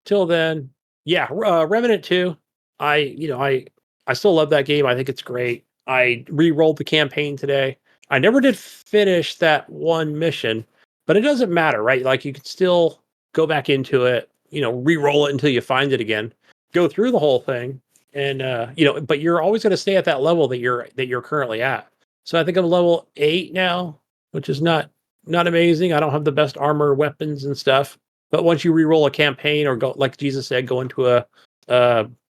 Till then, yeah, Remnant 2. I still love that game. I think it's great. I re-rolled the campaign today. I never did finish that one mission, but it doesn't matter, right? Like you can still go back into it, re-roll it until you find it again, go through the whole thing, and but you're always going to stay at that level that you're currently at. So I think I'm level 8 now, which is not amazing. I don't have the best armor, weapons, and stuff. But once you re-roll a campaign or go, like Jesus said, go into a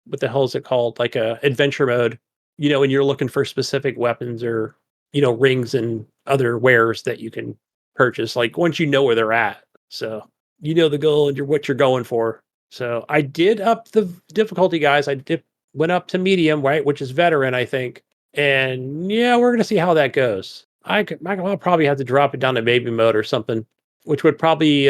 what the hell is it called? Like a adventure mode, and you're looking for specific weapons or rings and other wares that you can purchase. Like once you know where they're at, so you know the goal and what you're going for. So I did up the difficulty, guys. Went up to medium, right, which is veteran, I think. And yeah, we're gonna see how that goes. I'll probably have to drop it down to baby mode or something, which would probably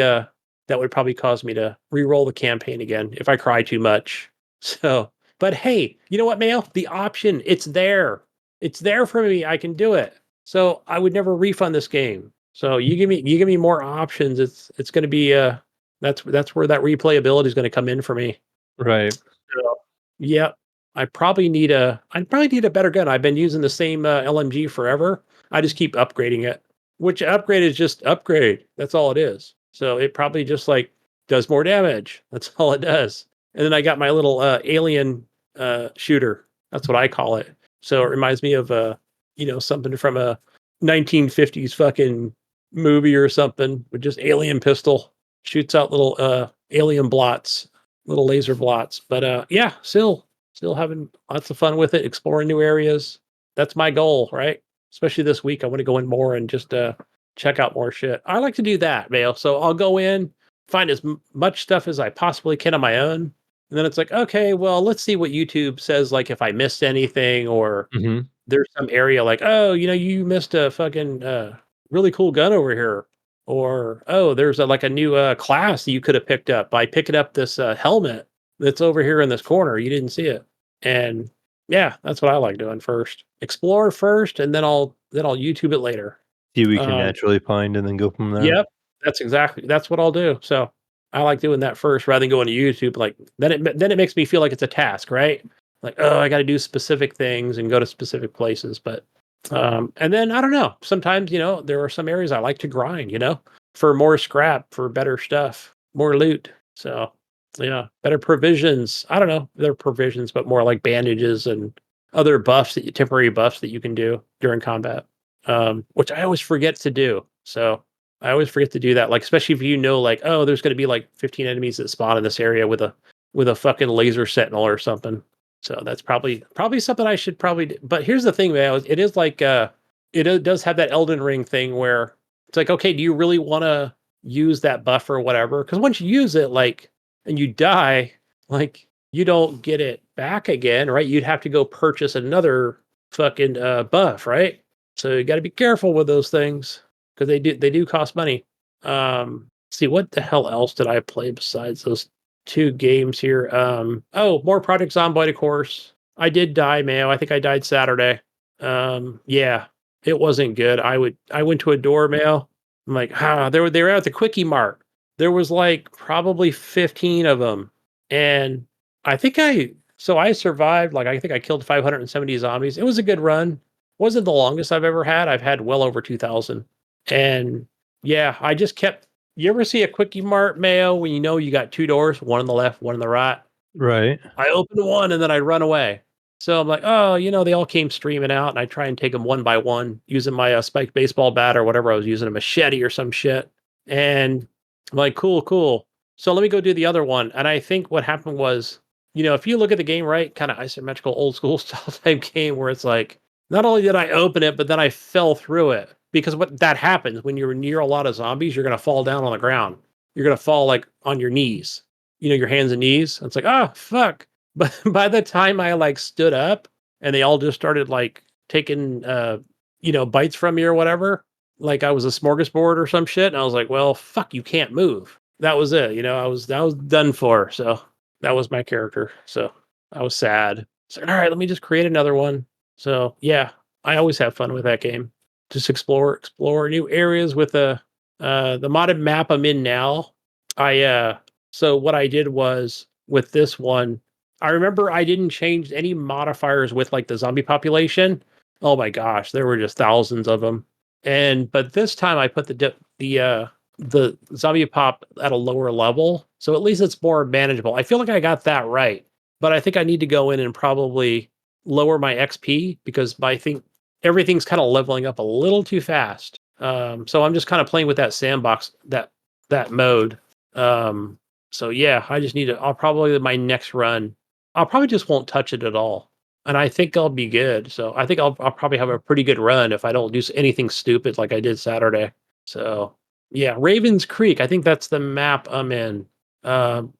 cause me to re-roll the campaign again if I cry too much. So, but hey, you know what, Mayo? The option, it's there. It's there for me. I can do it. So I would never refund this game. So you give me more options. It's going to be that's where that replayability is going to come in for me. Right. So, yeah. I probably need a better gun. I've been using the same LMG forever. I just keep upgrading it. Which upgrade is just upgrade. That's all it is. So it probably just like does more damage. That's all it does. And then I got my little alien shooter. That's what I call it. So it reminds me of something from a 1950s fucking movie or something with just alien pistol. Shoots out little alien blots, little laser blots. But yeah, still having lots of fun with it, exploring new areas. That's my goal, right? Especially this week. I want to go in more and just check out more shit. I like to do that, Mayo. So I'll go in, find as much stuff as I possibly can on my own. And then it's like, okay, well, let's see what YouTube says, like if I missed anything or there's some area like, oh, you missed a fucking really cool gun over here. Or, oh, there's a new class that you could have picked up by picking up this helmet that's over here in this corner. You didn't see it. And yeah, that's what I like doing first. Explore first, and then I'll YouTube it later. See what we can naturally find and then go from there. Yep, that's what I'll do. So I like doing that first rather than going to YouTube. Like then it makes me feel like it's a task, right? Like, oh, I got to do specific things and go to specific places. But and then I don't know. Sometimes there are some areas I like to grind. For more scrap, for better stuff, more loot. So yeah, better provisions. I don't know, they're provisions, but more like bandages and other temporary buffs that you can do during combat. Which I always forget to do. So I always forget to do that. Like, especially if like, oh, there's going to be like 15 enemies that spawn in this area with a fucking laser sentinel or something. So that's probably something I should probably do. But here's the thing, man. It is like, it does have that Elden Ring thing where it's like, okay, do you really want to use that buff or whatever? Because once you use it, like, and you die, like, you don't get it back again, right? You'd have to go purchase another fucking buff, right? So you got to be careful with those things because they do cost money. See, what the hell else did I play besides those two games here? More Project Zomboid, of course. I did die, Mayo. I think I died Saturday. Yeah, it wasn't good. I went to a door, Mayo. I'm like, they were at the Quickie Mart. There was like probably 15 of them, and I think I survived. Like, I think I killed 570 zombies. It was a good run. Wasn't the longest I've ever had. I've had well over 2,000. And yeah, I just kept. You ever see a Quickie Mart, Mayo, when you got two doors, one on the left, one on the right? Right. I opened one and then I run away. So I'm like, oh, they all came streaming out, and I try and take them one by one using my spiked baseball bat or whatever I was using, a machete or some shit. And I'm like, cool. So let me go do the other one. And I think what happened was, if you look at the game, right, kind of isometrical old school style type game where it's like, not only did I open it, but then I fell through it. Because what that happens when you're near a lot of zombies, you're going to fall down on the ground. You're going to fall like on your knees. your hands and knees. It's like, oh fuck. But by the time I like stood up and they all just started like taking bites from me or whatever, like I was a smorgasbord or some shit, and I was like, well, fuck, you can't move. That was it. I was done for. So that was my character. So I was sad. It's like, all right, let me just create another one. So yeah, I always have fun with that game. Just explore new areas with the modded map I'm in now. So what I did was with this one, I remember I didn't change any modifiers with like the zombie population. Oh my gosh, there were just thousands of them. But this time I put the zombie pop at a lower level, so at least it's more manageable. I feel like I got that right, but I think I need to go in and probably lower my XP because I think everything's kind of leveling up a little too fast. So I'm just kind of playing with that sandbox, that mode. So yeah, I just need to. I'll probably my next run, I'll probably just won't touch it at all, and I think I'll be good. So I think I'll probably have a pretty good run if I don't do anything stupid like I did Saturday. So yeah, Ravens Creek. I think that's the map I'm in.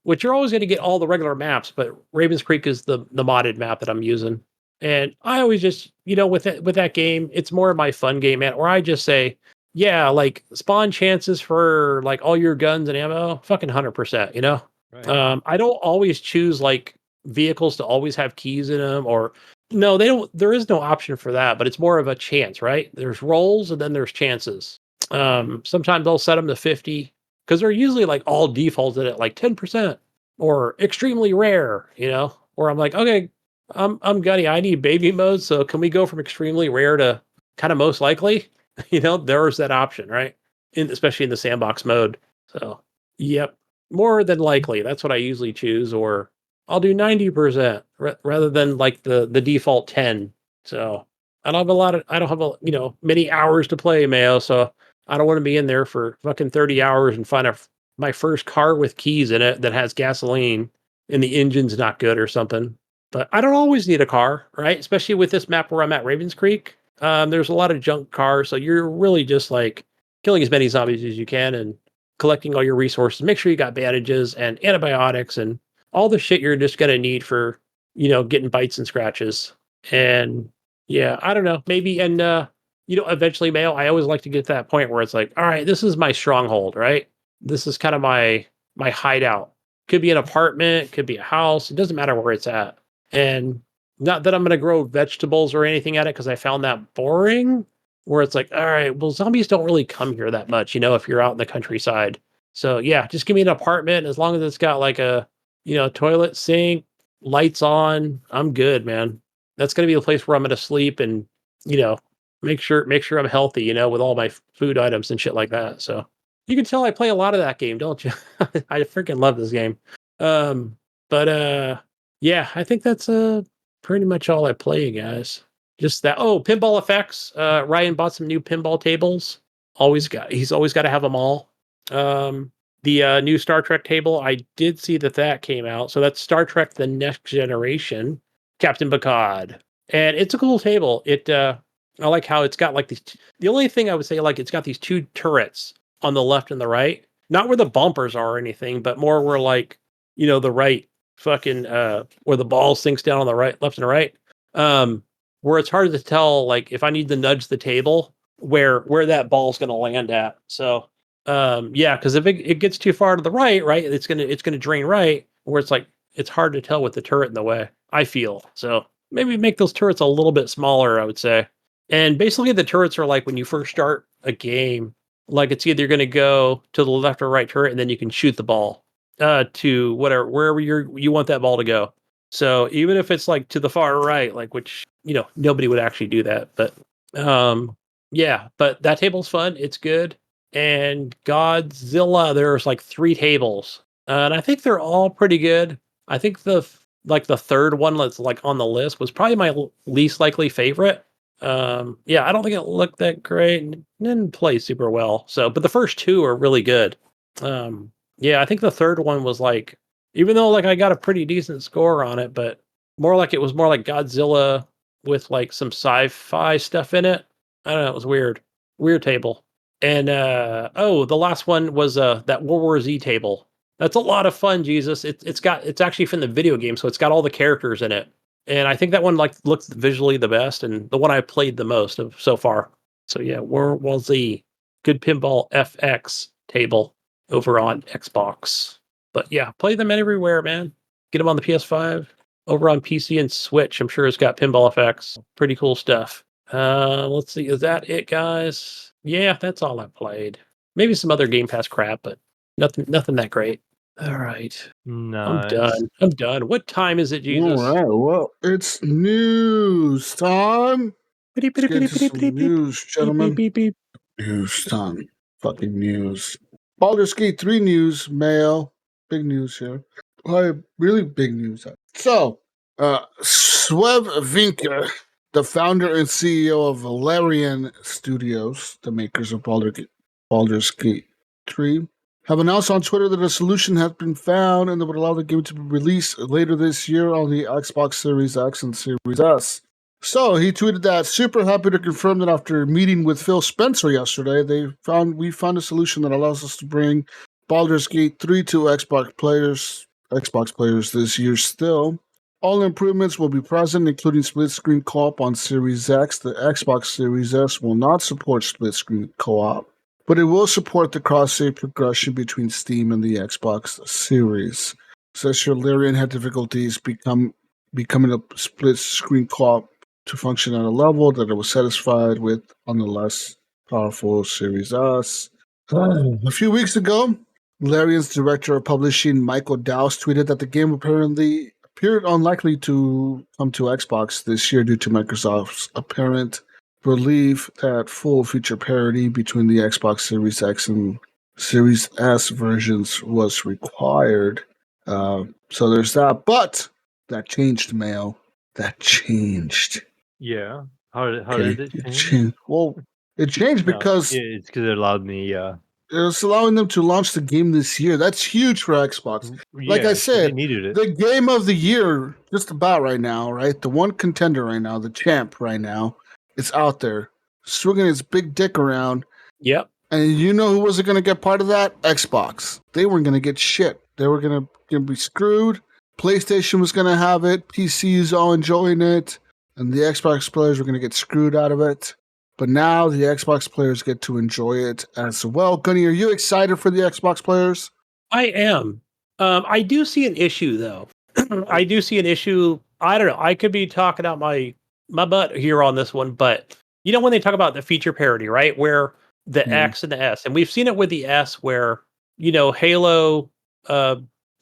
Which you're always going to get all the regular maps, but Ravens Creek is the modded map that I'm using. And I always just, with that game, it's more of my fun game, man. Or I just say, yeah, like spawn chances for like all your guns and ammo, fucking 100%. Right. I don't always choose like vehicles to always have keys in them, or no, they don't. There is no option for that, but it's more of a chance, right? There's rolls and then there's chances. Sometimes I'll set them to 50 because they're usually like all defaulted at like 10% or extremely rare, Or I'm like, okay, I'm Gunny. I need baby mode, so can we go from extremely rare to kind of most likely? There's that option, right? Especially in the sandbox mode. So, yep, more than likely, that's what I usually choose. Or I'll do 90% rather than like the default 10. So I don't have many hours to play, Mayo. So I don't want to be in there for fucking 30 hours and find my first car with keys in it that has gasoline and the engine's not good or something. But I don't always need a car, right? Especially with this map where I'm at Ravens Creek. There's a lot of junk cars, so you're really just like killing as many zombies as you can and collecting all your resources. Make sure you got bandages and antibiotics and all the shit you're just gonna need for, getting bites and scratches. And yeah, I don't know, maybe eventually, Mayo, I always like to get to that point where it's like, all right, this is my stronghold, right? This is kind of my hideout. Could be an apartment, could be a house. It doesn't matter where it's at. And not that I'm going to grow vegetables or anything at it because I found that boring. Where it's like, all right, well, zombies don't really come here that much, if you're out in the countryside. So yeah, just give me an apartment as long as it's got like a, toilet, sink, lights on. I'm good, man. That's going to be the place where I'm going to sleep and, you know, make sure I'm healthy, with all my food items and shit like that. So you can tell I play a lot of that game, don't you? I freaking love this game. But yeah, I think that's pretty much all I play, guys. Just that. Oh, pinball effects. Ryan bought some new pinball tables. He's always got to have them all. The new Star Trek table, I did see that came out. So that's Star Trek: The Next Generation, Captain Picard, and it's a cool table. I like how it's got like these. The only thing I would say, like, it's got these two turrets on the left and the right, not where the bumpers are or anything, but more where like, the right fucking where the ball sinks down on the right, left and right. Where it's hard to tell, like, if I need to nudge the table, where that ball's going to land at. So, yeah, because if it gets too far to the right, it's gonna drain right, where it's like it's hard to tell with the turret in the way. I feel so. Maybe make those turrets a little bit smaller, I would say. And basically, the turrets are like when you first start a game, like it's either going to go to the left or right turret, and then you can shoot the ball to wherever you want that ball to go. So even if it's like to the far right, like, which nobody would actually do that, but yeah, but that table's fun. It's good. And Godzilla, there's like 3 tables, and I think they're all pretty good. I think the third one that's like on the list was probably my least likely favorite. Yeah, I don't think it looked that great and didn't play super well. So, but the first 2 are really good. Yeah, I think the third one was like, even though like I got a pretty decent score on it, but it was more like Godzilla with like some sci-fi stuff in it. I don't know, it was weird table. And the last one was that World War Z table. That's a lot of fun, Jesus. It's actually from the video game, so it's got all the characters in it. And I think that one like looks visually the best and the one I played the most of so far. So yeah, World War Z, good pinball FX table over on Xbox. But yeah, play them everywhere, man. Get them on the PS5, over on PC and Switch. I'm sure it's got pinball effects. Pretty cool stuff. Let's see, is that it, guys? Yeah, that's all I played. Maybe some other Game Pass crap, but nothing that great. All right. I'm Nice. done. I'm done. What time is it, Jesus? All right. Well, it's news time. Beep, Let's beep, get beep, into beep, some beep, beep, news, beep, beep, gentlemen. beep, beep. News time. Fucking news. Baldur's Gate 3 news, Mayo. Big news here. Really big news. So, Svev Vinker, the founder and CEO of Valerian Studios, the makers of Baldur's Gate 3, have announced on Twitter that a solution has been found and that would allow the game to be released later this year on the Xbox Series X and Series S. So he tweeted that, super happy to confirm that after meeting with Phil Spencer yesterday, we found a solution that allows us to bring Baldur's Gate 3 to Xbox players this year still. All improvements will be present, including split-screen co-op on Series X. The Xbox Series S will not support split-screen co-op, but it will support the cross-save progression between Steam and the Xbox Series. Says here, Larian had difficulties becoming a split-screen co-op to function at a level that it was satisfied with on the less powerful Series S. A few weeks ago, Larian's director of publishing, Michael Dowse, tweeted that the game appeared unlikely to come to Xbox this year due to Microsoft's apparent belief that full feature parity between the Xbox Series X and Series S versions was required. So there's that. But that changed, Mayo. That changed. Yeah. How did it change? Well, it changed No, because it's because it allowed me. it's allowing them to launch the game this year. That's huge for Xbox. Like Yeah, I 'cause they said, needed it. the game of the year, just about right now, right? The one contender right now, the champ right now, it's out there, swinging its big dick around. Yep. And you know who wasn't going to get part of that? Xbox. They weren't going to get shit. They were going to be screwed. PlayStation was going to have it. PCs all enjoying it. And the Xbox players were going to get screwed out of it. But now the Xbox players get to enjoy it as well. Gunny, are you excited for the Xbox players? I am. I do see an issue though. I do see an issue. I don't know. I could be talking out my butt here on this one, but you know when they talk about the feature parity, right? Where the X and the S, and we've seen it with the S, where Halo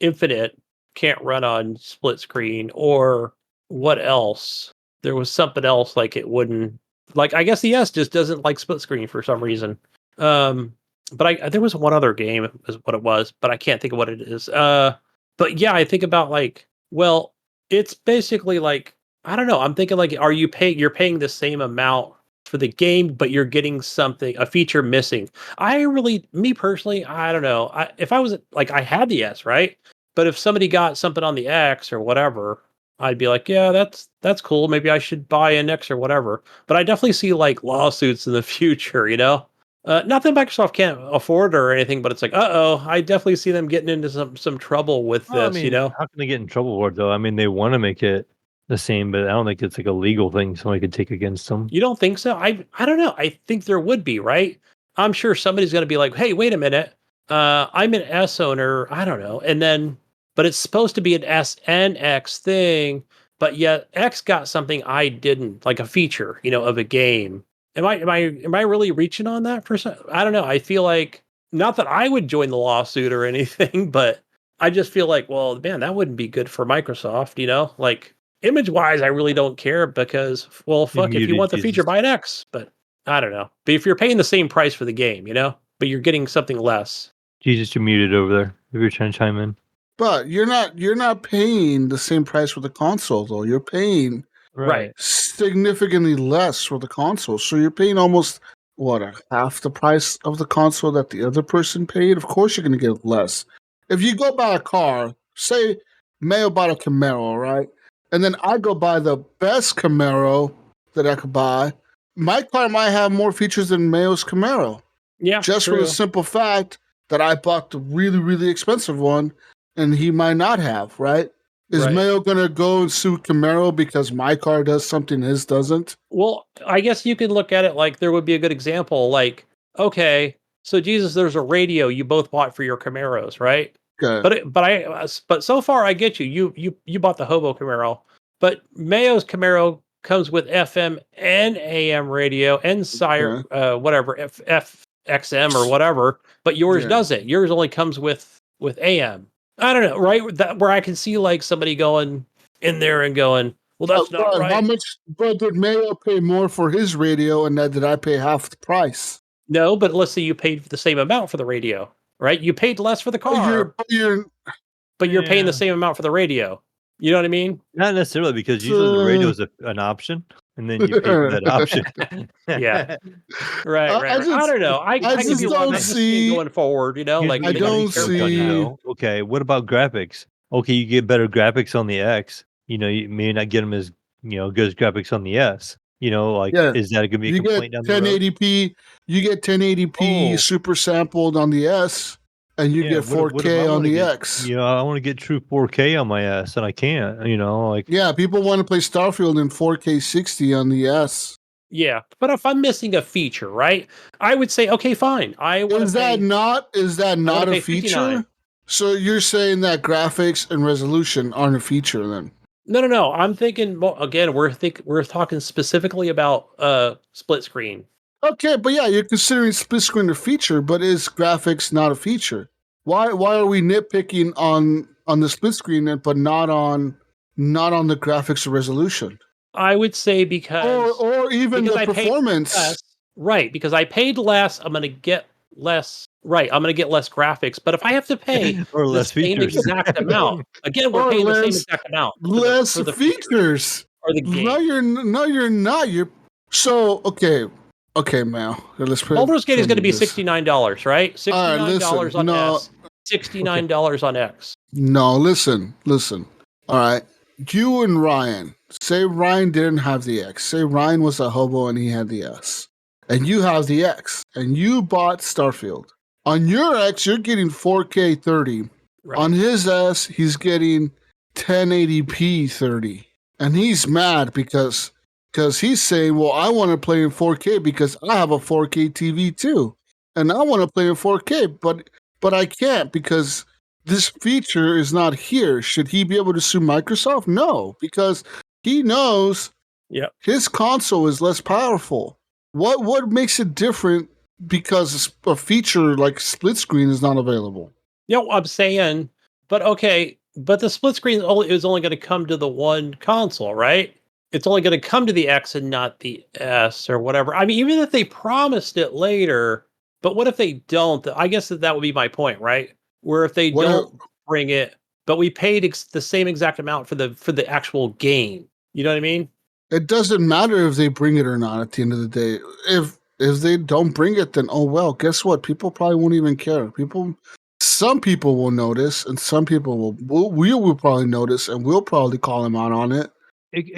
Infinite can't run on split screen, or what else? There was something else like it wouldn't. Like I guess the S just doesn't like split screen for some reason. But there was one other game is what it was, but I can't think of what it is. But yeah, I think about like, well, it's basically like I don't know. I'm thinking like, you're paying the same amount for the game, but you're getting a feature missing. Me personally, I don't know. If I was like, I had the S, right? But if somebody got something on the X or whatever, I'd be like, yeah, that's cool. Maybe I should buy an X or whatever. But I definitely see like lawsuits in the future, Not that Microsoft can't afford it or anything, but it's like, I definitely see them getting into some trouble with Well, this, how can they get in trouble for it though? I mean, they want to make it the same, but I don't think it's like a legal thing somebody could take against them. You don't think so? I don't know. I think there would be, right? I'm sure somebody's going to be like, hey, wait a minute. I'm an S owner. I don't know. But it's supposed to be an S and X thing, but yet X got something I didn't, like a feature, of a game. Am I really reaching on that for some? I don't know. I feel like not that I would join the lawsuit or anything, but I just feel like, well, man, that wouldn't be good for Microsoft, Like image wise, I really don't care because, well, fuck, if you want the feature, buy an X. But I don't know. But if you're paying the same price for the game, but you're getting something less. Jesus, you're muted over there. If you're trying to chime in. But you're not paying the same price for the console though. You're paying Right. significantly less for the console. So you're paying almost half the price of the console that the other person paid. Of course you're gonna get less. If you go buy a car, say Mayo bought a Camaro, right? And then I go buy the best Camaro that I could buy, my car might have more features than Mayo's Camaro. Yeah. Just for the simple fact that I bought the really, really expensive one, and he might not have, right? Is Mayo going to go and sue Camaro because my car does something his doesn't? Well, I guess you could look at it like there would be a good example. Like, okay, so Jesus, there's a radio you both bought for your Camaros, right? Okay. But so far I get you. You bought the Hobo Camaro, but Mayo's Camaro comes with FM and AM radio and sire whatever FXM or whatever, but yours doesn't. Yours only comes with AM. I don't know, right? Where I can see like somebody going in there and going, well, that's not right. How much? But did Mayo pay more for his radio, and did I pay half the price? No, but let's say you paid the same amount for the radio, right? You paid less for the car, but you're paying the same amount for the radio. You know what I mean? Not necessarily, because usually the radio is an option, and then you pay for that option. Yeah, right. I don't know. I just don't see going forward. You know, like I don't see. Okay, what about graphics? Okay, you get better graphics on the X. You know, you may not get them as good as graphics on the S. You know, like is that going to be a complaint down the road? 1080p. You get 1080p super sampled on the S. And you get 4K on the X. Yeah, I want to get true 4K on my S, and I can't. People want to play Starfield in 4K 60 on the S. Yeah, but if I'm missing a feature, right? I would say, okay, fine. Is that not a feature? $59. So you're saying that graphics and resolution aren't a feature then? No. I'm thinking. Well, again, we're talking specifically about split screen. Okay, but you're considering split screen a feature, but is graphics not a feature? Why are we nitpicking on the split screen but not on the graphics or resolution? I would say because or even the performance. Right, because I paid less, I'm going to get less. Right, I'm going to get less graphics, but if I have to pay or less the same features. exact amount, again, we're paying the same exact amount. Less features. Or the game. No, you're not. Okay, Mal. Baldur's Gate is going to be $69, right? $69 on S, $69 on X. No, listen. All right. You and Ryan. Say Ryan didn't have the X. Say Ryan was a hobo and he had the S. And you have the X. And you bought Starfield. On your X, you're getting 4K 30. Right. On his S, he's getting 1080p 30. And he's mad because he's saying, well, I want to play in 4K because I have a 4K TV too. And I want to play in 4K, but I can't because this feature is not here. Should he be able to sue Microsoft? No, because he knows his console is less powerful. What makes it different because a feature like split screen is not available? I'm saying, but the split screen is only going to come to the one console, right? It's only going to come to the X and not the S or whatever. I mean, even if they promised it later, but what if they don't? I guess that would be my point, right? Where if they don't bring it, but we paid the same exact amount for the actual game. You know what I mean? It doesn't matter if they bring it or not at the end of the day. If they don't bring it, then oh well, guess what? People probably won't even care. Some people will notice, and some people we will probably notice, and we'll probably call them out on it.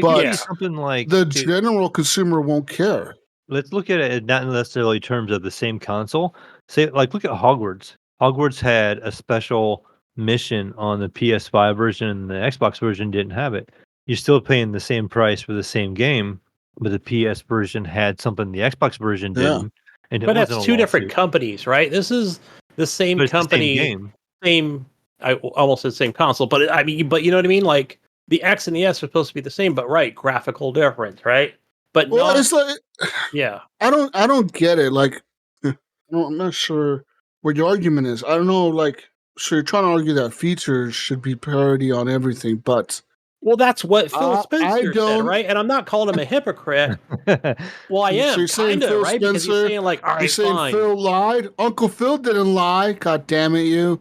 But something like the general consumer won't care. Let's look at it not necessarily in terms of the same console. Say, like, look at Hogwarts. Hogwarts had a special mission on the PS5 version, and the Xbox version didn't have it. You're still paying the same price for the same game, but the PS version had something the Xbox version didn't. And but that's two different companies, right? This is the same company, the same game. I almost said same console, but you know what I mean? Like, the X and the S are supposed to be the same, but graphical difference, right? But it's like, I don't get it. Like, I'm not sure what your argument is. I don't know. Like, so you're trying to argue that features should be parity on everything, but that's what Phil Spencer said, right? And I'm not calling him a hypocrite. Well, I am kind of, right? Because he's saying like, all right, you're saying fine. Phil lied. Uncle Phil didn't lie. God damn it, you.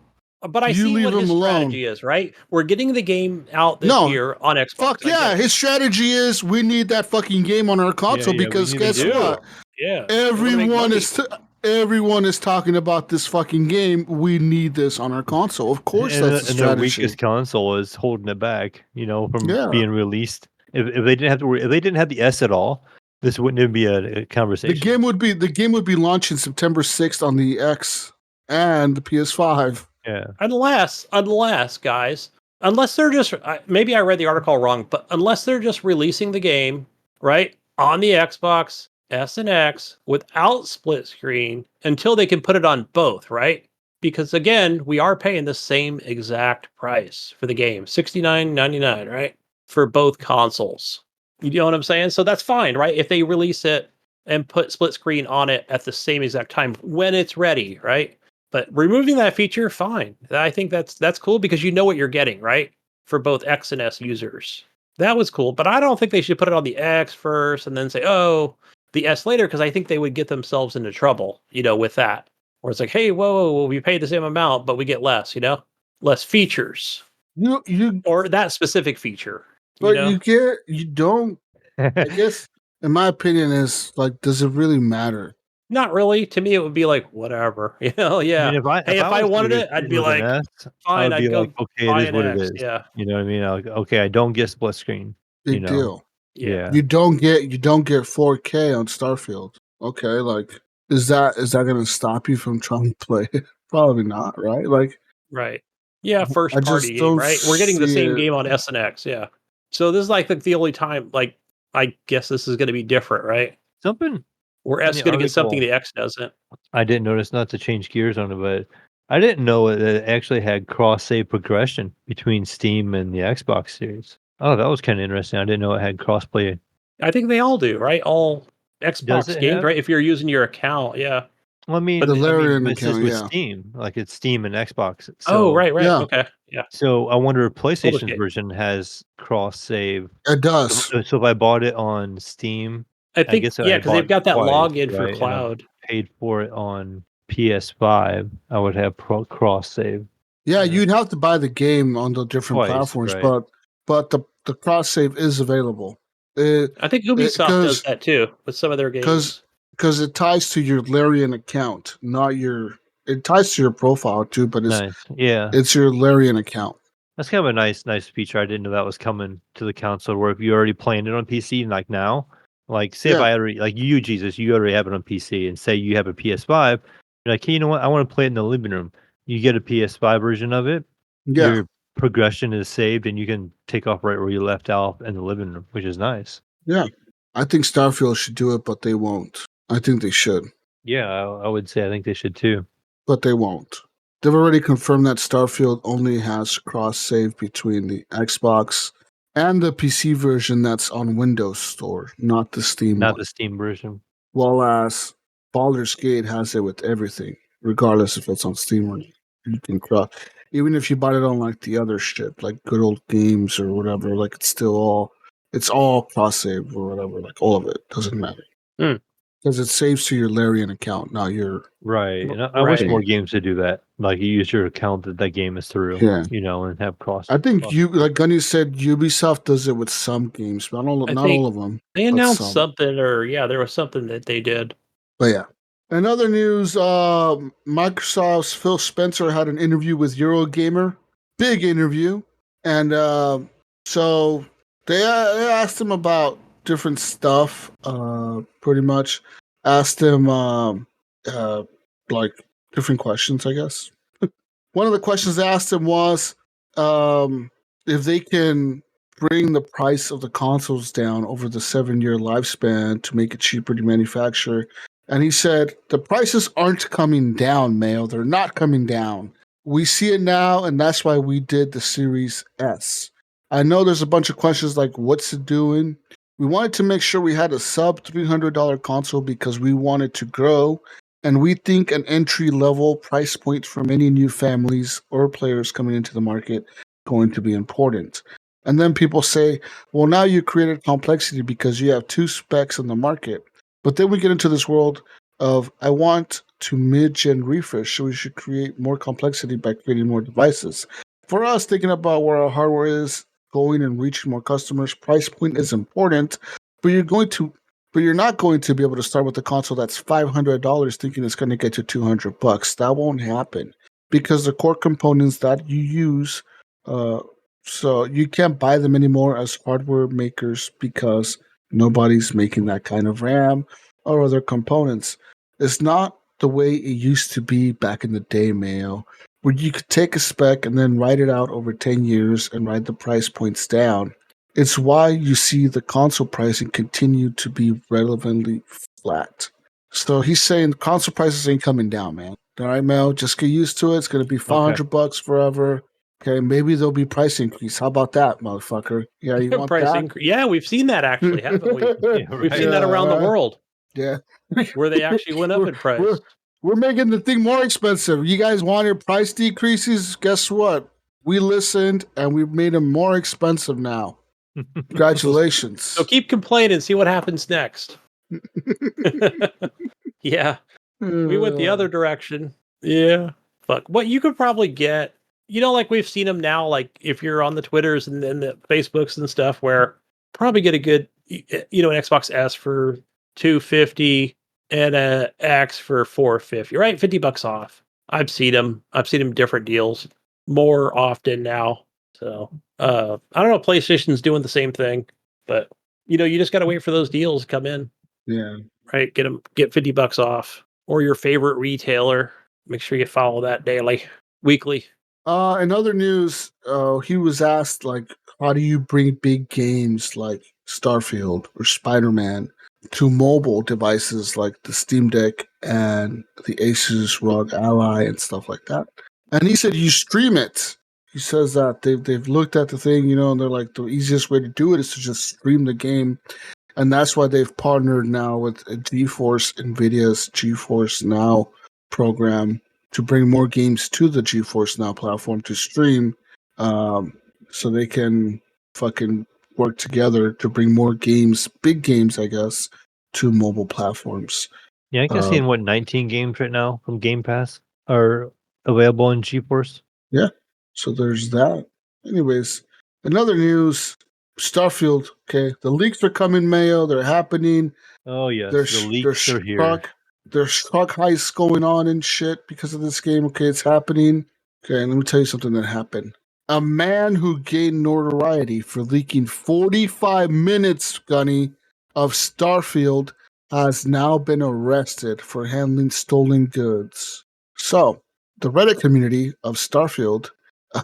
But I see what his strategy is, right? We're getting the game out this year on Xbox. Fuck yeah, his strategy is we need that fucking game on our console because guess what? Yeah, everyone is talking about this fucking game. We need this on our console. Of course, that's the strategy. And their weakest console is holding it back, from being released. If they didn't have the S at all, this wouldn't even be a conversation. The game would be launched in September 6th on the X. and the PS5. Yeah. Unless guys, unless they're just maybe I read the article wrong, but unless they're just releasing the game right on the Xbox S and X without split screen until they can put it on both, right? Because again, we are paying the same exact price for the game, $69.99, right? For both consoles. You know what I'm saying? So that's fine, right? If they release it and put split screen on it at the same exact time when it's ready, right? But removing that feature, fine. I think that's cool because you know what you're getting, right? For both X and S users. That was cool, but I don't think they should put it on the X first and then say, "Oh, the S later," because I think they would get themselves into trouble, with that. Where it's like, "Hey, whoa, we pay the same amount, but we get less, less features You or that specific feature." but you don't. I guess, in my opinion, is like, does it really matter? Not really. To me, it would be like whatever, I yeah. mean, Hey, if I was wanted it, I'd negotiating be with an like, S, I fine, would be I'd like, go okay, it buy is an what it X. is. Yeah, You know what I mean? Like, okay, I don't get split screen. Big deal. yeah. Yeah. You don't get 4K on Starfield. Okay, like, is that going to stop you from trying to play it? Probably not, right? Like, Right. Yeah, first I party just game, don't right? We're getting the see same it. game on S and X, yeah. So this is like the only time, like, I guess this is going to be different, right? Something Where in S is the going to get something article the X doesn't. I didn't notice, not to change gears on it, but I didn't know that it actually had cross save progression between Steam and the Xbox Series. Oh, that was kind of interesting. I didn't know it had cross play. I think they all do, right? All Does Xbox it games, have? right? If you're using your account, yeah. Well, The Larian but it's just account, with yeah. Steam, like it's Steam and Xbox. Oh, So, right. Yeah, Okay, yeah. I wonder if Public PlayStation's game. version has cross save. it does. So if I bought it on Steam, I I think, guess yeah, I because they've bought got that twice, login for right? And I cloud. paid for it on PS5, I would have cross save. Yeah, you'd have to buy the game on the different Twice, platforms, right? but the cross save is available. It I think Ubisoft does because that too with some of their because games. because it ties to your Larian account, not your. It ties to your profile too, but Nice. Yeah. it's your Larian account. That's kind of a nice feature. I didn't know that was coming to the console where if you're already playing it on PC, like now, like say if Yeah, I already like you, Jesus, you already have it on PC and say you have a PS5, you're like, hey, you know what? I want to play it in the living room. You get a PS5 version of it, yeah, your progression is saved and you can take off right where you left off in the living room, which is nice. yeah. I think Starfield should do it, but they won't. I think they should, Yeah, I would say I think they should too. but they won't. They've already confirmed that Starfield only has cross save between the Xbox and the PC version that's on Windows Store, not the Steam Not one. the Steam version. While as Baldur's Gate has it with everything, regardless if it's on Steam or you can cross. Even if you bought it on like the other shit, like Good Old Games or whatever, like it's all cross save or whatever. Like all of it doesn't matter Hmm. because it saves to your Larian account, not your. Right. And I wish Right. more games to do that. Like you use your account that game is through, Yeah, and have I think cross. you like Gunny said, Ubisoft does it with some games, but I not all think of them, they but announced some. something, or yeah, there was something that they did. But yeah. In other news, Microsoft's Phil Spencer had an interview with Eurogamer. Big interview. And so they asked him about different stuff, pretty much. Asked him, like, different questions, I guess. One of the questions they asked him was if they can bring the price of the consoles down over the 7-year lifespan to make it cheaper to manufacture. And he said, the prices aren't coming down, Mayo. They're not coming down. We see it now, and that's why we did the Series S. I know there's a bunch of questions like, what's it doing? We wanted to make sure we had a sub $300 console because we wanted to grow. And we think an entry-level price point for many new families or players coming into the market going to be important. And then people say, well, now you created complexity because you have two specs in the market. But then we get into this world of, I want to mid-gen refresh, so we should create more complexity by creating more devices. For us, thinking about where our hardware is going and reaching more customers, price point is important, but you're not going to be able to start with a console that's $500 thinking it's going to get you $200. That won't happen because the core components that you use, so you can't buy them anymore as hardware makers because nobody's making that kind of RAM or other components. It's not the way it used to be back in the day, Mayo, where you could take a spec and then write it out over 10 years and write the price points down. It's why you see the console pricing continue to be relevantly flat. So he's saying console prices ain't coming down, man. All right, Mel, just get used to it. It's going to be $500 forever. Okay, maybe there'll be price increase. How about that, motherfucker? Yeah, you want price that? increase. Yeah, we've seen that actually, haven't we? Yeah, We've seen that around the world Yeah. where they actually went up in price. We're making the thing more expensive. You guys wanted price decreases? Guess what? We listened and we made them more expensive now. Congratulations. So keep complaining, see what happens next. Yeah. We went the other direction. Yeah. Fuck. What you could probably get, like we've seen them now, like if you're on the Twitters and then the Facebooks and stuff, where probably get a good, an Xbox S for $250 and a X for $450, right? $50 off. I've seen them different deals more often now. So I don't know. PlayStation's doing the same thing, but you just got to wait for those deals to come in. Yeah. Right. Get $50 off, or your favorite retailer. Make sure you follow that daily, weekly. In other news, he was asked, like, how do you bring big games like Starfield or Spider-Man to mobile devices like the Steam Deck and the Asus ROG Ally and stuff like that? And he said you stream it. He says that they've looked at the thing, and they're like, the easiest way to do it is to just stream the game. And that's why they've partnered now with GeForce, NVIDIA's GeForce Now program to bring more games to the GeForce Now platform to stream, so they can fucking work together to bring more games, big games, I guess, to mobile platforms. Yeah, I can see 19 games right now from Game Pass are available in GeForce. Yeah, so there's that. Anyways, another news, Starfield, okay, the leaks are coming, Mayo, they're happening. Oh, yes, the leaks are here. There's truck heists going on and shit because of this game. Okay, it's happening. Okay, and let me tell you something that happened. A man who gained notoriety for leaking 45 minutes, Gunny, of Starfield has now been arrested for handling stolen goods. So, the Reddit community of Starfield,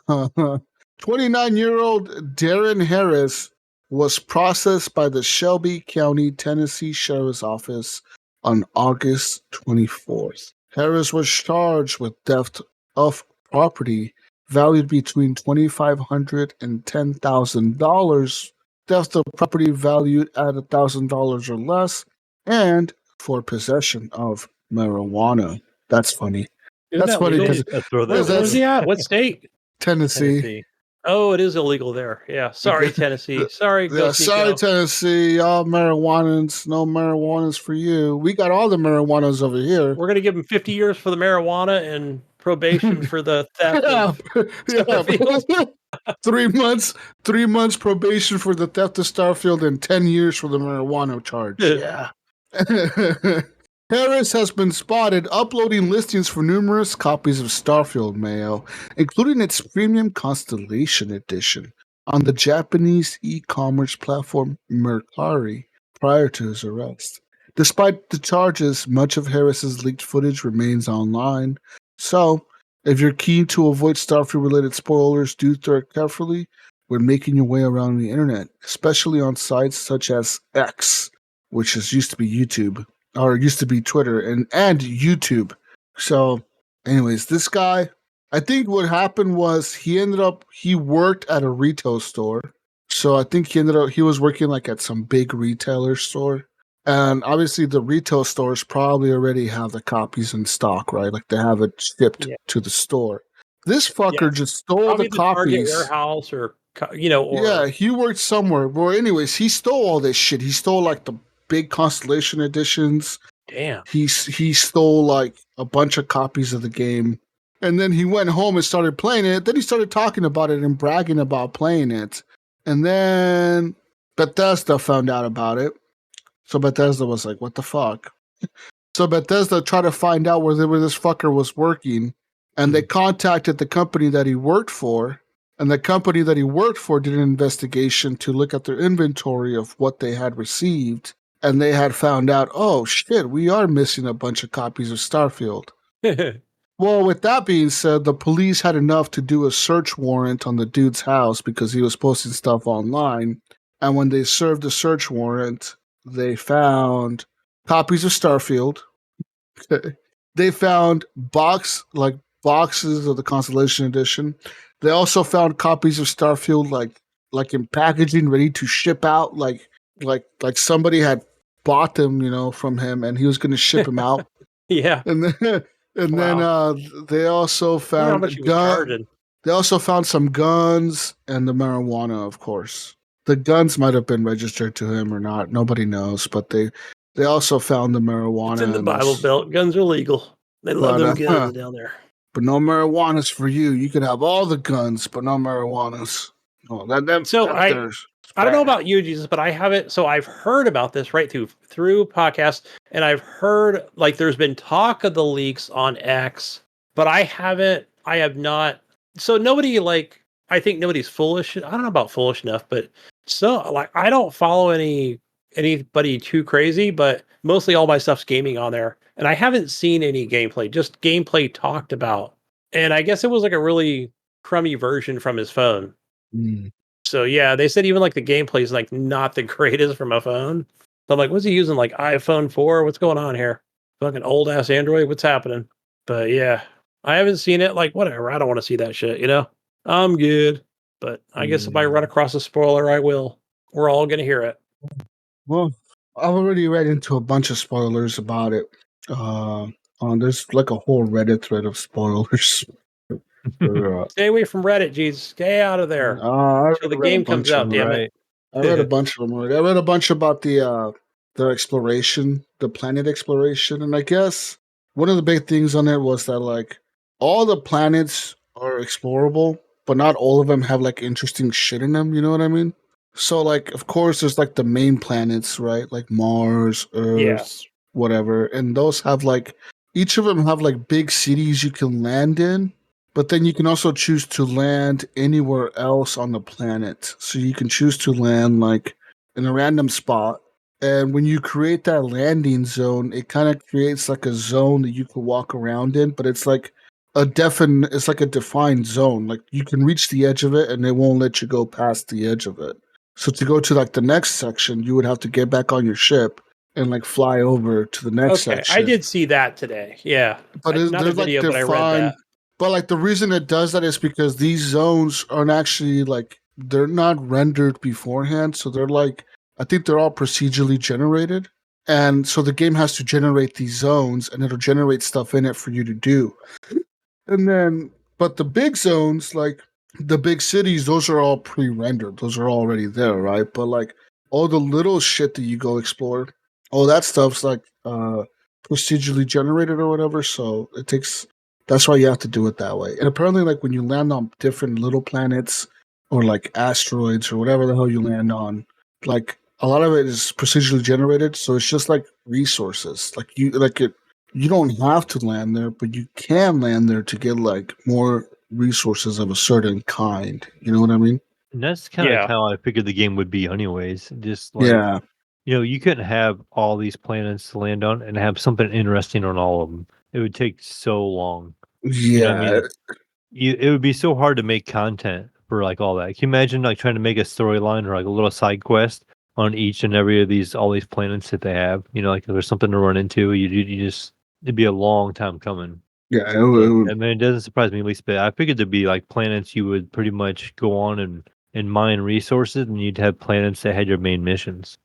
29-year-old Darren Harris was processed by the Shelby County, Tennessee Sheriff's Office on August 24th. Harris was charged with theft of property valued between $2,500 and $10,000, theft of property valued at $1,000 or less, and for possession of marijuana. That's funny. That's funny because where's he at? What state? Tennessee. Oh, it is illegal there. Yeah. Sorry, Tennessee. Sorry, Tennessee. All marijuanas. No marijuanas for you. We got all the marijuanas over here. We're gonna give him 50 years for the marijuana and probation for the theft. Yeah. 3 months. 3 months probation for the theft of Starfield and 10 years for the marijuana charge. Yeah. Harris has been spotted uploading listings for numerous copies of Starfield, Mayo, including its premium Constellation Edition, on the Japanese e-commerce platform Mercari prior to his arrest. Despite the charges, much of Harris's leaked footage remains online, so if you're keen to avoid Starfield-related spoilers, do tread carefully when making your way around the internet, especially on sites such as X, which used to be YouTube. Or it used to be Twitter and YouTube. So, anyways, this guy, I think what happened was he worked at a retail store. So I think he was working like at some big retailer store. And obviously the retail stores probably already have the copies in stock, right? Like they have it shipped to the store. This fucker just stole probably the copies. Target warehouse or. Yeah, he worked somewhere. Well, anyways, he stole all this shit. He stole like the big Constellation editions. Damn. He stole like a bunch of copies of the game. And then he went home and started playing it. Then he started talking about it and bragging about playing it. And then Bethesda found out about it. So Bethesda was like, what the fuck? So Bethesda tried to find out where this fucker was working. And they contacted the company that he worked for. And the company that he worked for did an investigation to look at their inventory of what they had received. and they had found out, oh shit, we are missing a bunch of copies of Starfield. Well, with that being said, the police had enough to do a search warrant on the dude's house because he was posting stuff online. And when they served the search warrant, they found copies of Starfield. They found boxes of the Constellation Edition. They also found copies of Starfield like in packaging, ready to ship out. Like somebody had bought them, from him, and he was going to ship them out. Yeah. And then they also I wonder how found much he was charging. They also found some guns and the marijuana, of course. The guns might have been registered to him or not. Nobody knows, but they also found the marijuana. It's in the Bible Belt. Guns are legal. They love them guns down there. But no marijuanas for you. You can have all the guns, but no marijuanas. Oh, I don't know about you, Jesus, but I haven't. So I've heard about this right through podcasts, and I've heard like there's been talk of the leaks on X, but I have not. So nobody I think nobody's foolish. I don't know about foolish enough, but so I don't follow anybody too crazy, but mostly all my stuff's gaming on there, and I haven't seen any gameplay. Just gameplay talked about, and I guess it was like a really crummy version from his phone. Mm. So yeah, they said even like the gameplay is like not the greatest from a phone. So I'm like, what's he using? Like iPhone 4? What's going on here? Fucking old ass Android? What's happening? But yeah, I haven't seen it. Like whatever. I don't want to see that shit. I'm good. But I guess if I run across a spoiler, I will. We're all gonna hear it. Well, I've already read into a bunch of spoilers about it. There's like a whole Reddit thread of spoilers. Stay away from Reddit, Jesus. Stay out of there. Until the game comes out, damn it. I read a bunch of them already. I read a bunch about the exploration, the planet exploration, and I guess one of the big things on it was that like all the planets are explorable, but not all of them have like interesting shit in them. You know what I mean? So like, of course, there's like the main planets, right? Like Mars, Earth, whatever, and those have like each of them have like big cities you can land in. But then you can also choose to land anywhere else on the planet. So you can choose to land like in a random spot. And when you create that landing zone, it kind of creates like a zone that you can walk around in, but it's like it's like a defined zone. Like you can reach the edge of it and they won't let you go past the edge of it. So to go to like the next section, you would have to get back on your ship and like fly over to the next section. I did see that today. Yeah. But not a video, but I read that. But like the reason it does that is because these zones aren't actually like they're not rendered beforehand. So they're like I think they're all procedurally generated. And so the game has to generate these zones and it'll generate stuff in it for you to do. And then but the big zones, like the big cities, those are all pre-rendered. Those are already there, right? But like all the little shit that you go explore, all that stuff's like procedurally generated or whatever. So that's why you have to do it that way. And apparently, like when you land on different little planets or like asteroids or whatever the hell you land on, like a lot of it is procedurally generated. So it's just like resources. Like you don't have to land there, but you can land there to get like more resources of a certain kind. You know what I mean? And that's kind of how I figured the game would be, anyways. Just like you couldn't have all these planets to land on and have something interesting on all of them. It would take so long. Yeah, you know what I mean? It would be so hard to make content for like all that. Can you imagine like trying to make a storyline or like a little side quest on each and every of all these planets that they have? Like if there's something to run into, it'd be a long time coming. Yeah, I mean, it doesn't surprise me at least, but I figured there'd be like planets you would pretty much go on and mine resources, and you'd have planets that had your main missions.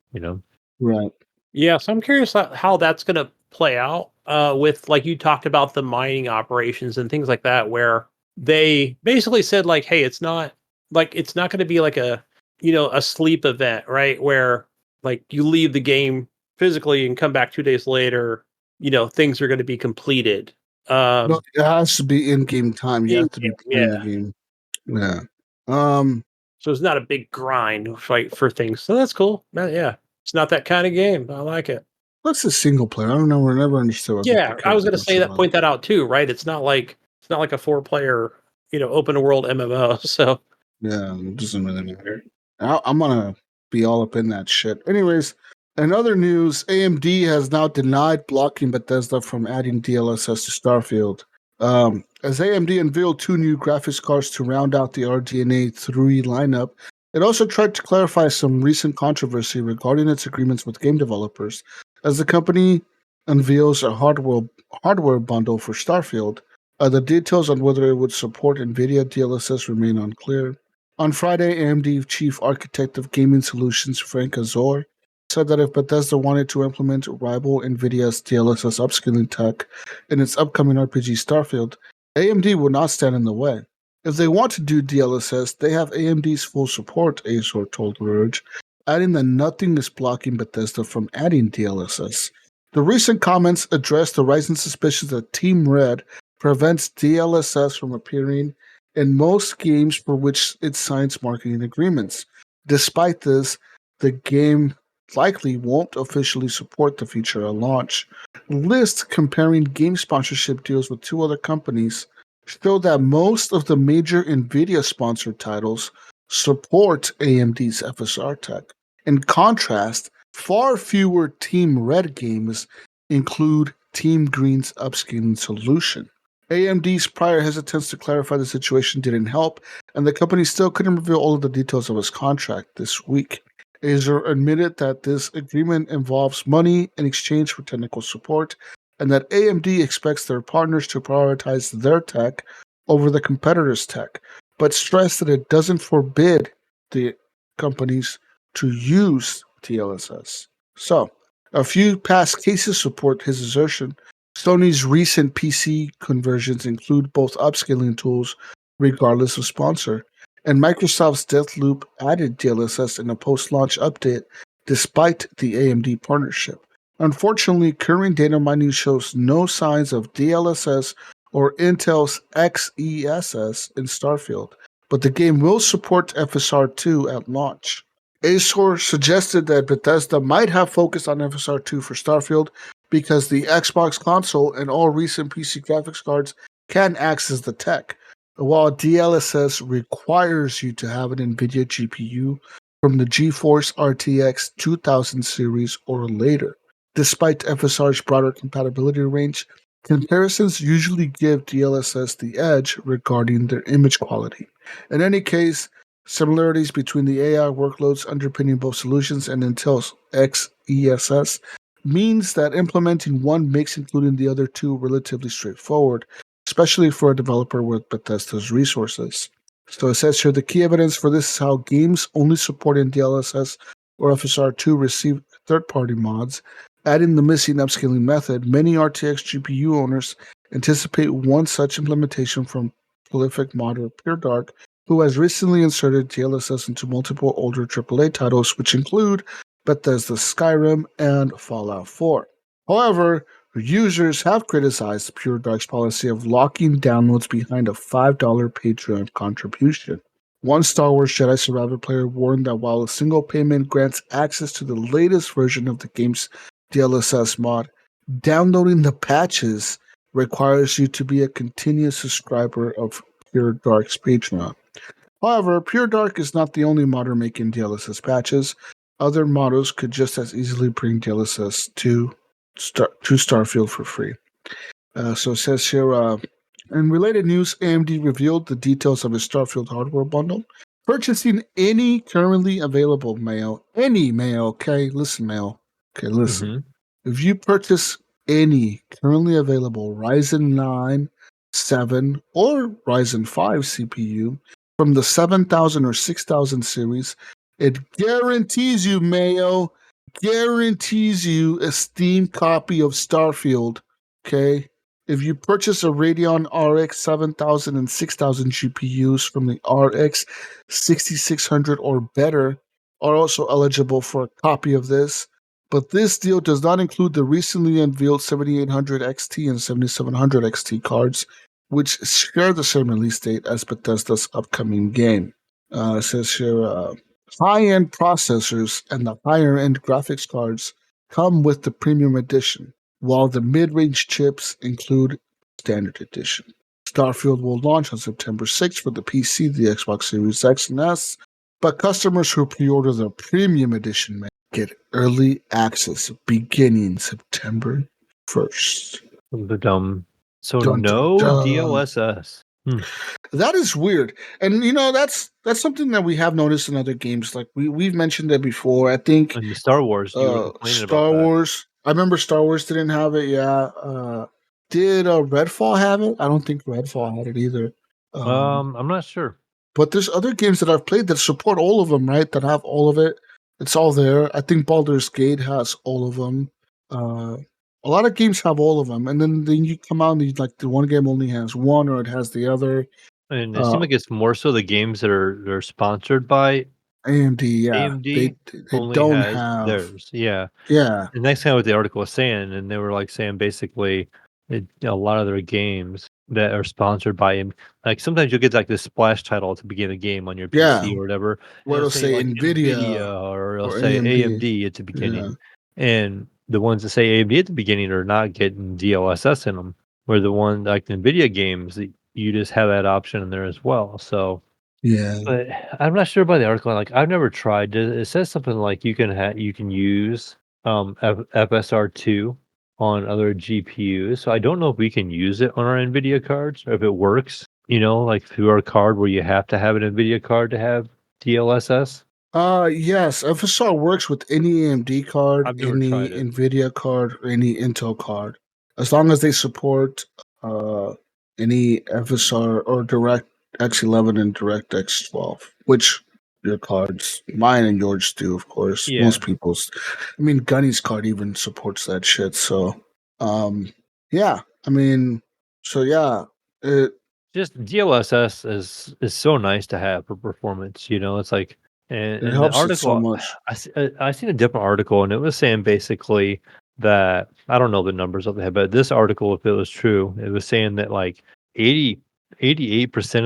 Right. Yeah, so I'm curious how that's going to play out with, like you talked about the mining operations and things like that, where they basically said like, hey, it's not going to be like a sleep event, right? Where like you leave the game physically and come back 2 days later, things are going to be completed. No, it has to be in-game time. You have to be playing the game. Yeah. So it's not a big grind fight for things. So that's cool. Yeah. It's not that kind of game. I like it. What's a single player? I don't know. We're never understood. Yeah, I was going to point that out too, right? It's not like a 4-player, open world MMO. So yeah, it doesn't really matter. I'm gonna be all up in that shit. Anyways, In other news, AMD has now denied blocking Bethesda from adding DLSS to Starfield. As AMD unveiled 2 new graphics cards to round out the RDNA 3 lineup, it also tried to clarify some recent controversy regarding its agreements with game developers, as the company unveils a hardware bundle for Starfield. The details on whether it would support NVIDIA DLSS remain unclear. On Friday, AMD Chief Architect of Gaming Solutions Frank Azor said that if Bethesda wanted to implement rival NVIDIA's DLSS upscaling tech in its upcoming RPG Starfield, AMD would not stand in the way. If they want to do DLSS, they have AMD's full support, Azor told Verge, adding that nothing is blocking Bethesda from adding DLSS. The recent comments address the rising suspicions that Team Red prevents DLSS from appearing in most games for which it signs marketing agreements. Despite this, the game likely won't officially support the feature at launch. Lists comparing game sponsorship deals with 2 other companies show that most of the major NVIDIA-sponsored titles support AMD's FSR tech. In contrast, far fewer Team Red games include Team Green's upscaling solution. AMD's prior hesitance to clarify the situation didn't help, and the company still couldn't reveal all of the details of its contract this week. Azure admitted that this agreement involves money in exchange for technical support, and that AMD expects their partners to prioritize their tech over the competitor's tech, but stressed that it doesn't forbid the companies to use DLSS. So, a few past cases support his assertion. Sony's recent PC conversions include both upscaling tools, regardless of sponsor, and Microsoft's Deathloop added DLSS in a post-launch update despite the AMD partnership. Unfortunately, current data mining shows no signs of DLSS or Intel's XESS in Starfield, but the game will support FSR2 at launch. Azor suggested that Bethesda might have focused on FSR2 for Starfield because the Xbox console and all recent PC graphics cards can access the tech, while DLSS requires you to have an NVIDIA GPU from the GeForce RTX 2000 series or later. Despite FSR's broader compatibility range, comparisons usually give DLSS the edge regarding their image quality. In any case, similarities between the AI workloads underpinning both solutions and Intel's XESS means that implementing one makes including the other two relatively straightforward, especially for a developer with Bethesda's resources. So it says here the key evidence for this is how games only supporting DLSS or FSR2 receive third-party mods. Adding the missing upscaling method, many RTX GPU owners anticipate one such implementation from prolific modder Pure Dark, who has recently inserted DLSS into multiple older AAA titles, which include Bethesda's Skyrim and Fallout 4. However, users have criticized Pure Dark's policy of locking downloads behind a $5 Patreon contribution. One Star Wars Jedi Survivor player warned that while a single payment grants access to the latest version of the game's DLSS mod, downloading the patches requires you to be a continuous subscriber of Pure Dark's Patreon. However, Pure Dark is not the only modder making DLSS patches. Other modders could just as easily bring DLSS to Starfield for free. So it says here, in related news, AMD revealed the details of its Starfield hardware bundle. Purchasing any currently available Mayo, okay, listen, Mayo, okay, listen. Mm-hmm. If you purchase any currently available Ryzen 9, 7, or Ryzen 5 CPU from the 7000 or 6000 series, it guarantees you, Mayo, guarantees you a Steam copy of Starfield, okay? If you purchase a Radeon RX 7000 and 6000 GPUs from the RX 6600 or better, are also eligible for a copy of this. But this deal does not include the recently unveiled 7800 XT and 7700 XT cards, which share the same release date as Bethesda's upcoming game. It says here, high-end processors and the higher-end graphics cards come with the premium edition, while the mid-range chips include standard edition. Starfield will launch on September 6th for the PC, the Xbox Series X and S, but customers who pre-order the premium edition get early access beginning September 1st. So Dun, dun, no dun. DLSS. That is weird, and that's something that we have noticed in other games. Like we've mentioned that before. I think And the Star Wars, you were complaining about Star that. Wars. I remember Star Wars didn't have it. Yeah. Did Redfall have it? I don't think Redfall had it either. I'm not sure. But there's other games that I've played that support all of them, right? That have all of it. It's all there. I think Baldur's Gate has all of them. A lot of games have all of them, and then you come out and like the one game only has one, or it has the other. And it seems like it's more so the games that are sponsored by AMD, yeah, AMD they only don't has have, theirs. Yeah. yeah, And that's kind of what the article was saying, and they were like saying basically a lot of their games that are sponsored by him. Like sometimes you'll get like this splash title at the beginning of the game on your yeah. PC or whatever, and Where it'll it'll say say like Nvidia Nvidia or it'll or say AMD, AMD at the yeah, beginning. And the ones that say AMD at the beginning are not getting DLSS in them. Where the one like the Nvidia games, you just have that option in there as well. So yeah. but I'm not sure about the article. Like I've never tried. It says something like you can use FSR2 on other GPUs. So I don't know if we can use it on our NVIDIA cards or if it works. Like through our card where you have to have an NVIDIA card to have DLSS. Yes, FSR works with any AMD card, I've never any tried it. Nvidia card, or any Intel card, as long as they support any FSR or Direct X11 and Direct X12, which your cards, mine and yours do, of course. Yeah. Most people's, I mean, Gunny's card even supports that shit. So, yeah, I mean, so yeah, it, Just DLSS is so nice to have for performance. It's like it and the helps it so article much. I seen a different article and it was saying basically that I don't know the numbers of the head, but this article, if it was true, it was saying that like 88%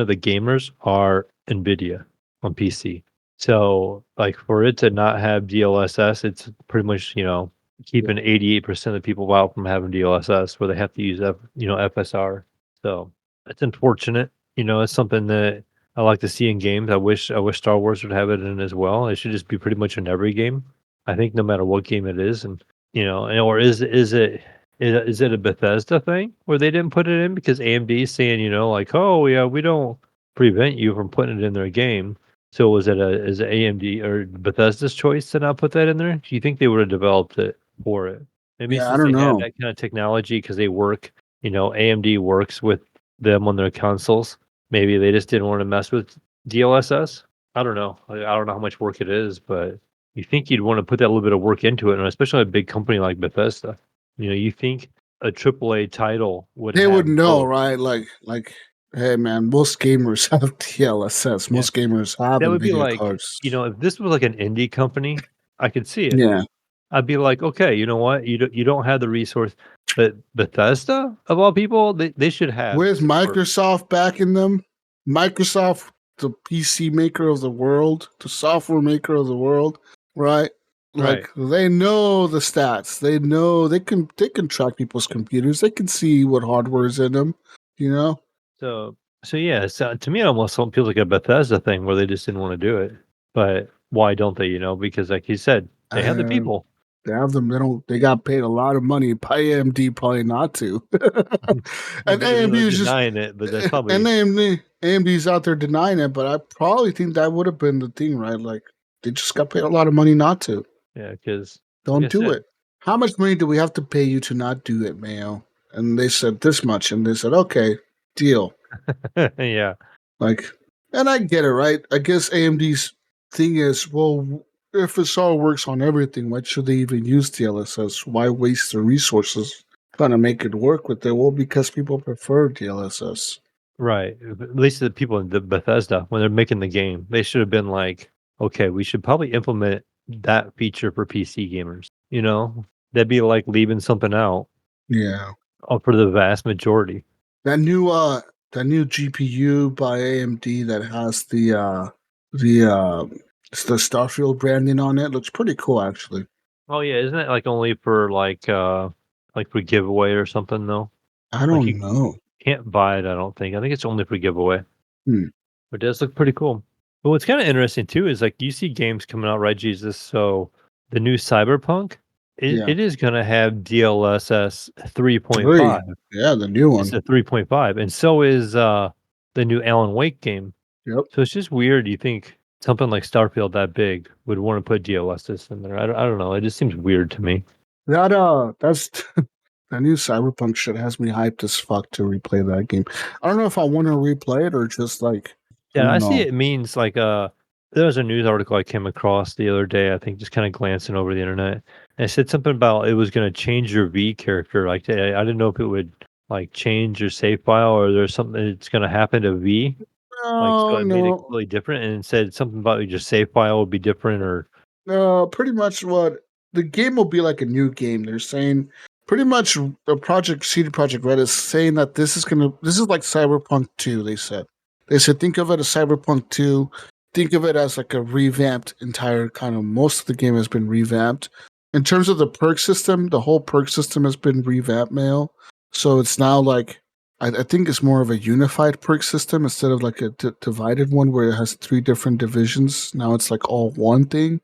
of the gamers are NVIDIA on PC. So like for it to not have DLSS, it's pretty much keeping 88% of the people out from having DLSS where they have to use FSR. So it's unfortunate. It's something that I like to see in games. I wish Star Wars would have it in as well. It should just be pretty much in every game. I think no matter what game it is, or is it a Bethesda thing where they didn't put it in because AMD is saying like, oh yeah, we don't prevent you from putting it in their game. So is it AMD or Bethesda's choice to not put that in there? Do you think they would have developed it for it? Maybe Yeah, I since don't they have know. that kind of technology because they work, AMD works with them on their consoles. Maybe they just didn't want to mess with DLSS. I don't know. I don't know how much work it is, but you think you'd want to put that little bit of work into it, and especially a big company like Bethesda. You think a AAA title would They have would know, both. right? Like, hey man, most gamers have DLSS. Yeah, Most gamers have that would be NVIDIA like, cards. if this was like an indie company, I could see it. Yeah, I'd be like, okay, you know what? You don't have the resource, but Bethesda of all people, they should have with support. Microsoft backing them, Microsoft, the PC maker of the world, the software maker of the world, right? Right. Like they know the stats. They know they can track people's computers. They can see what hardware is in them. You know. So yeah, so to me, it almost feels like a Bethesda thing where they just didn't want to do it. But why don't they? Because like you said, they have the Uh, people. They have them. They don't. They got paid a lot of money by AMD, probably not to. Well, And they're AMD is just, denying it, but that's and probably AMD's out there denying it. But I probably think that would have been the thing, right? Like they just got paid a lot of money not to. yeah. Because like Don't I do said, it. How much money do we have to pay you to not do it, Mayo? And they said this much, and they said, okay, deal. yeah, Like, and I get it, right? I guess AMD's thing is, well, if it all works on everything, why should they even use DLSS? Why waste the resources trying to make it work with it? Well, because people prefer DLSS. right. At least the people in the Bethesda when they're making the game, they should have been like, okay, we should probably implement that feature for PC gamers. That'd be like leaving something out Yeah. for the vast majority. That new GPU by AMD that has the Starfield branding on it looks pretty cool actually. Oh yeah, isn't it like only for like for giveaway or something though? I Like you don't know. can't buy it, I don't think. I think it's only for giveaway. Hmm. But it does look pretty cool. But what's kind of interesting too is like you see games coming out, right, Jesus? So the new Cyberpunk, Yeah. it is going to have DLSS 3.5. 3. Yeah, the new one. It's a 3.5, and so is the new Alan Wake game. Yep. So it's just weird. You think something like Starfield that big would want to put DLSS in there? I don't know. It just seems weird to me. That's that new Cyberpunk shit has me hyped as fuck to replay that game. I don't know if I want to replay it or just like Yeah, I don't see know. it means like there was a news article I came across the other day, I think just kind of glancing over the internet. And it said something about it was going to change your V character. Like I didn't know if it would like change your save file or there's something that's going to happen to V. Like so No, it made it no. completely different and it said something about your save file would be different or Pretty much what the game will be like a new game. They're saying pretty much CD Project Red is saying that this is like Cyberpunk 2, they said. They said think of it as Cyberpunk 2. Think of it as like a revamped entire kind of most of the game has been revamped. In terms of the perk system, the whole perk system has been revamped, Mail. So it's now like I think it's more of a unified perk system instead of like a divided one where it has 3 different divisions. Now it's like all one thing.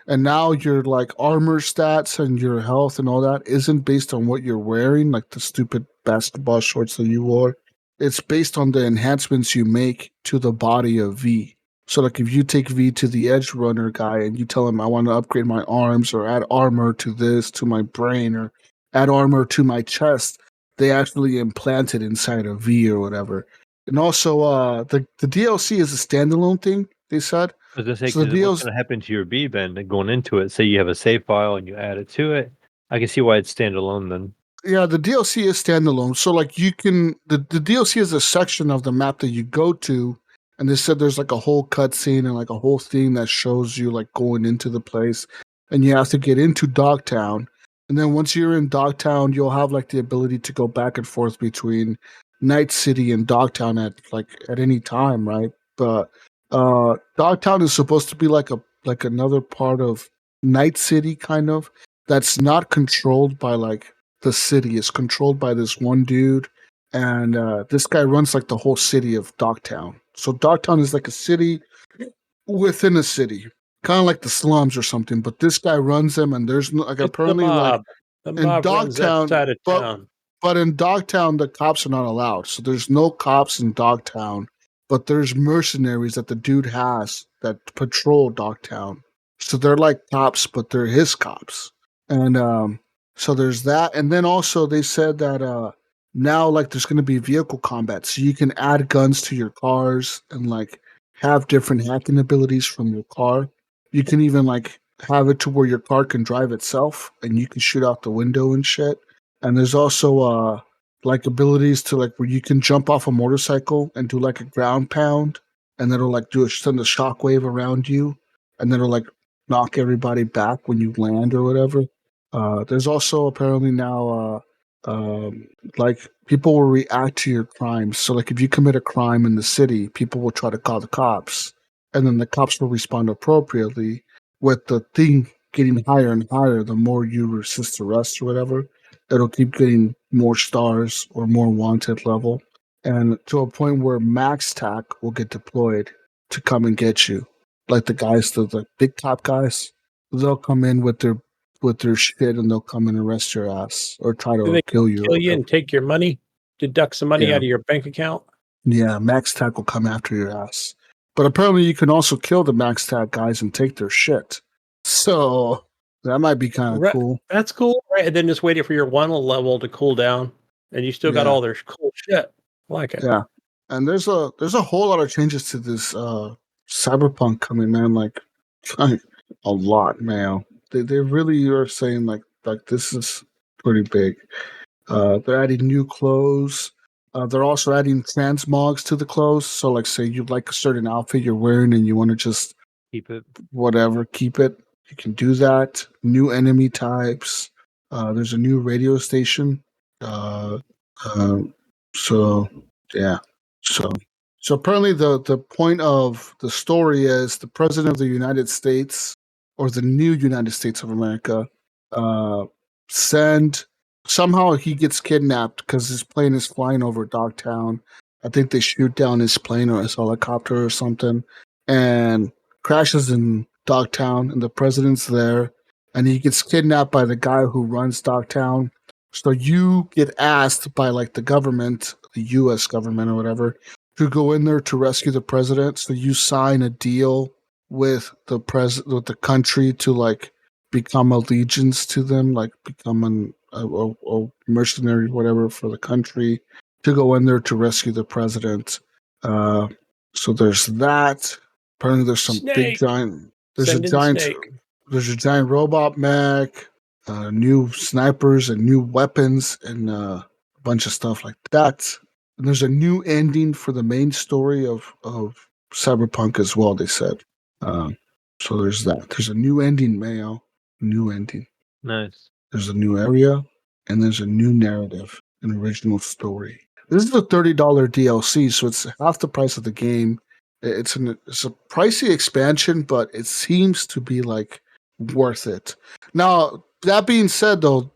And now your like armor stats and your health and all that isn't based on what you're wearing, like the stupid basketball shorts that you wore. It's based on the enhancements you make to the body of V. So like if you take V to the edge runner guy and you tell him I want to upgrade my arms or add armor to this, to my brain, or add armor to my chest, they actually implant it inside of V or whatever. And also the DLC is a standalone thing, they said. I was gonna say So the because what's DLC gonna happen to your V then going into it? Say you have a save file and you add it to it. I can see why it's standalone then. Yeah, the DLC is standalone. So like you can the DLC is a section of the map that you go to, and they said there's like a whole cutscene and like a whole thing that shows you like going into the place, and you have to get into Dogtown, and then once you're in Dogtown, you'll have like the ability to go back and forth between Night City and Dogtown at any time, right? But Dogtown is supposed to be like another part of Night City, kind of that's not controlled by like the city. Is controlled by this one dude, and this guy runs like the whole city of Dogtown. So Dogtown is like a city within a city, kind of like the slums or something. But this guy runs them, and there's no, like It's the apparently like mob. The in mob runs that Dogtown, side of town. but in Dogtown the cops are not allowed. So there's no cops in Dogtown, but there's mercenaries that the dude has that patrol Dogtown. So they're like cops, but they're his cops, and so there's that, and then also they said that now like there's going to be vehicle combat, so you can add guns to your cars and like have different hacking abilities from your car. You can even like have it to where your car can drive itself, and you can shoot out the window and shit. And there's also like abilities to like where you can jump off a motorcycle and do like a ground pound, and that'll like send a shockwave around you, and that'll like knock everybody back when you land or whatever. There's also apparently now like people will react to your crimes. So like if you commit a crime in the city, people will try to call the cops, and then the cops will respond appropriately. With the thing getting higher and higher, the more you resist arrest or whatever, it'll keep getting more stars or more wanted level, and to a point where max tac will get deployed to come and get you. Like the big cop guys, they'll come in with their shit and they'll come and arrest your ass or try Do to they kill you. kill you and take your money, deduct some money Yeah. out of your bank account? Yeah, max tac will come after your ass. But apparently you can also kill the max tac guys and take their shit. So that might be kind of cool. That's cool, right? And then just waiting for your one level to cool down, and you still got Yeah. all their cool shit. I like it. Yeah. And there's a whole lot of changes to this Cyberpunk coming, man. Like a lot, man. They really are saying like this is pretty big. They're adding new clothes. They're also adding transmogs to the clothes. So like say you like a certain outfit you're wearing and you want to just Keep it. keep it. You can do that. New enemy types. There's a new radio station. So yeah. So apparently the point of the story is the president of the United States or the new United States of America somehow he gets kidnapped because his plane is flying over Dogtown. I think they shoot down his plane or his helicopter or something and crashes in Dogtown, and the president's there, and he gets kidnapped by the guy who runs Dogtown. So you get asked by like the government, the U.S. government or whatever, to go in there to rescue the president. So you sign a deal with with the country to like become allegiance to them, like become a mercenary, whatever, for the country to go in there to rescue the president. So there's that. Apparently, there's some big Snake. giant. There's Send a in giant. Snake. There's a giant robot mech, new snipers and new weapons, and a bunch of stuff like that. And there's a new ending for the main story of Cyberpunk as well. They said. So there's that. There's a new ending, Mayo. New ending. Nice. There's a new area, and there's a new narrative, an original story. This is a $30 DLC, so it's half the price of the game. It's a pricey expansion, but it seems to be like worth it. Now, that being said, though,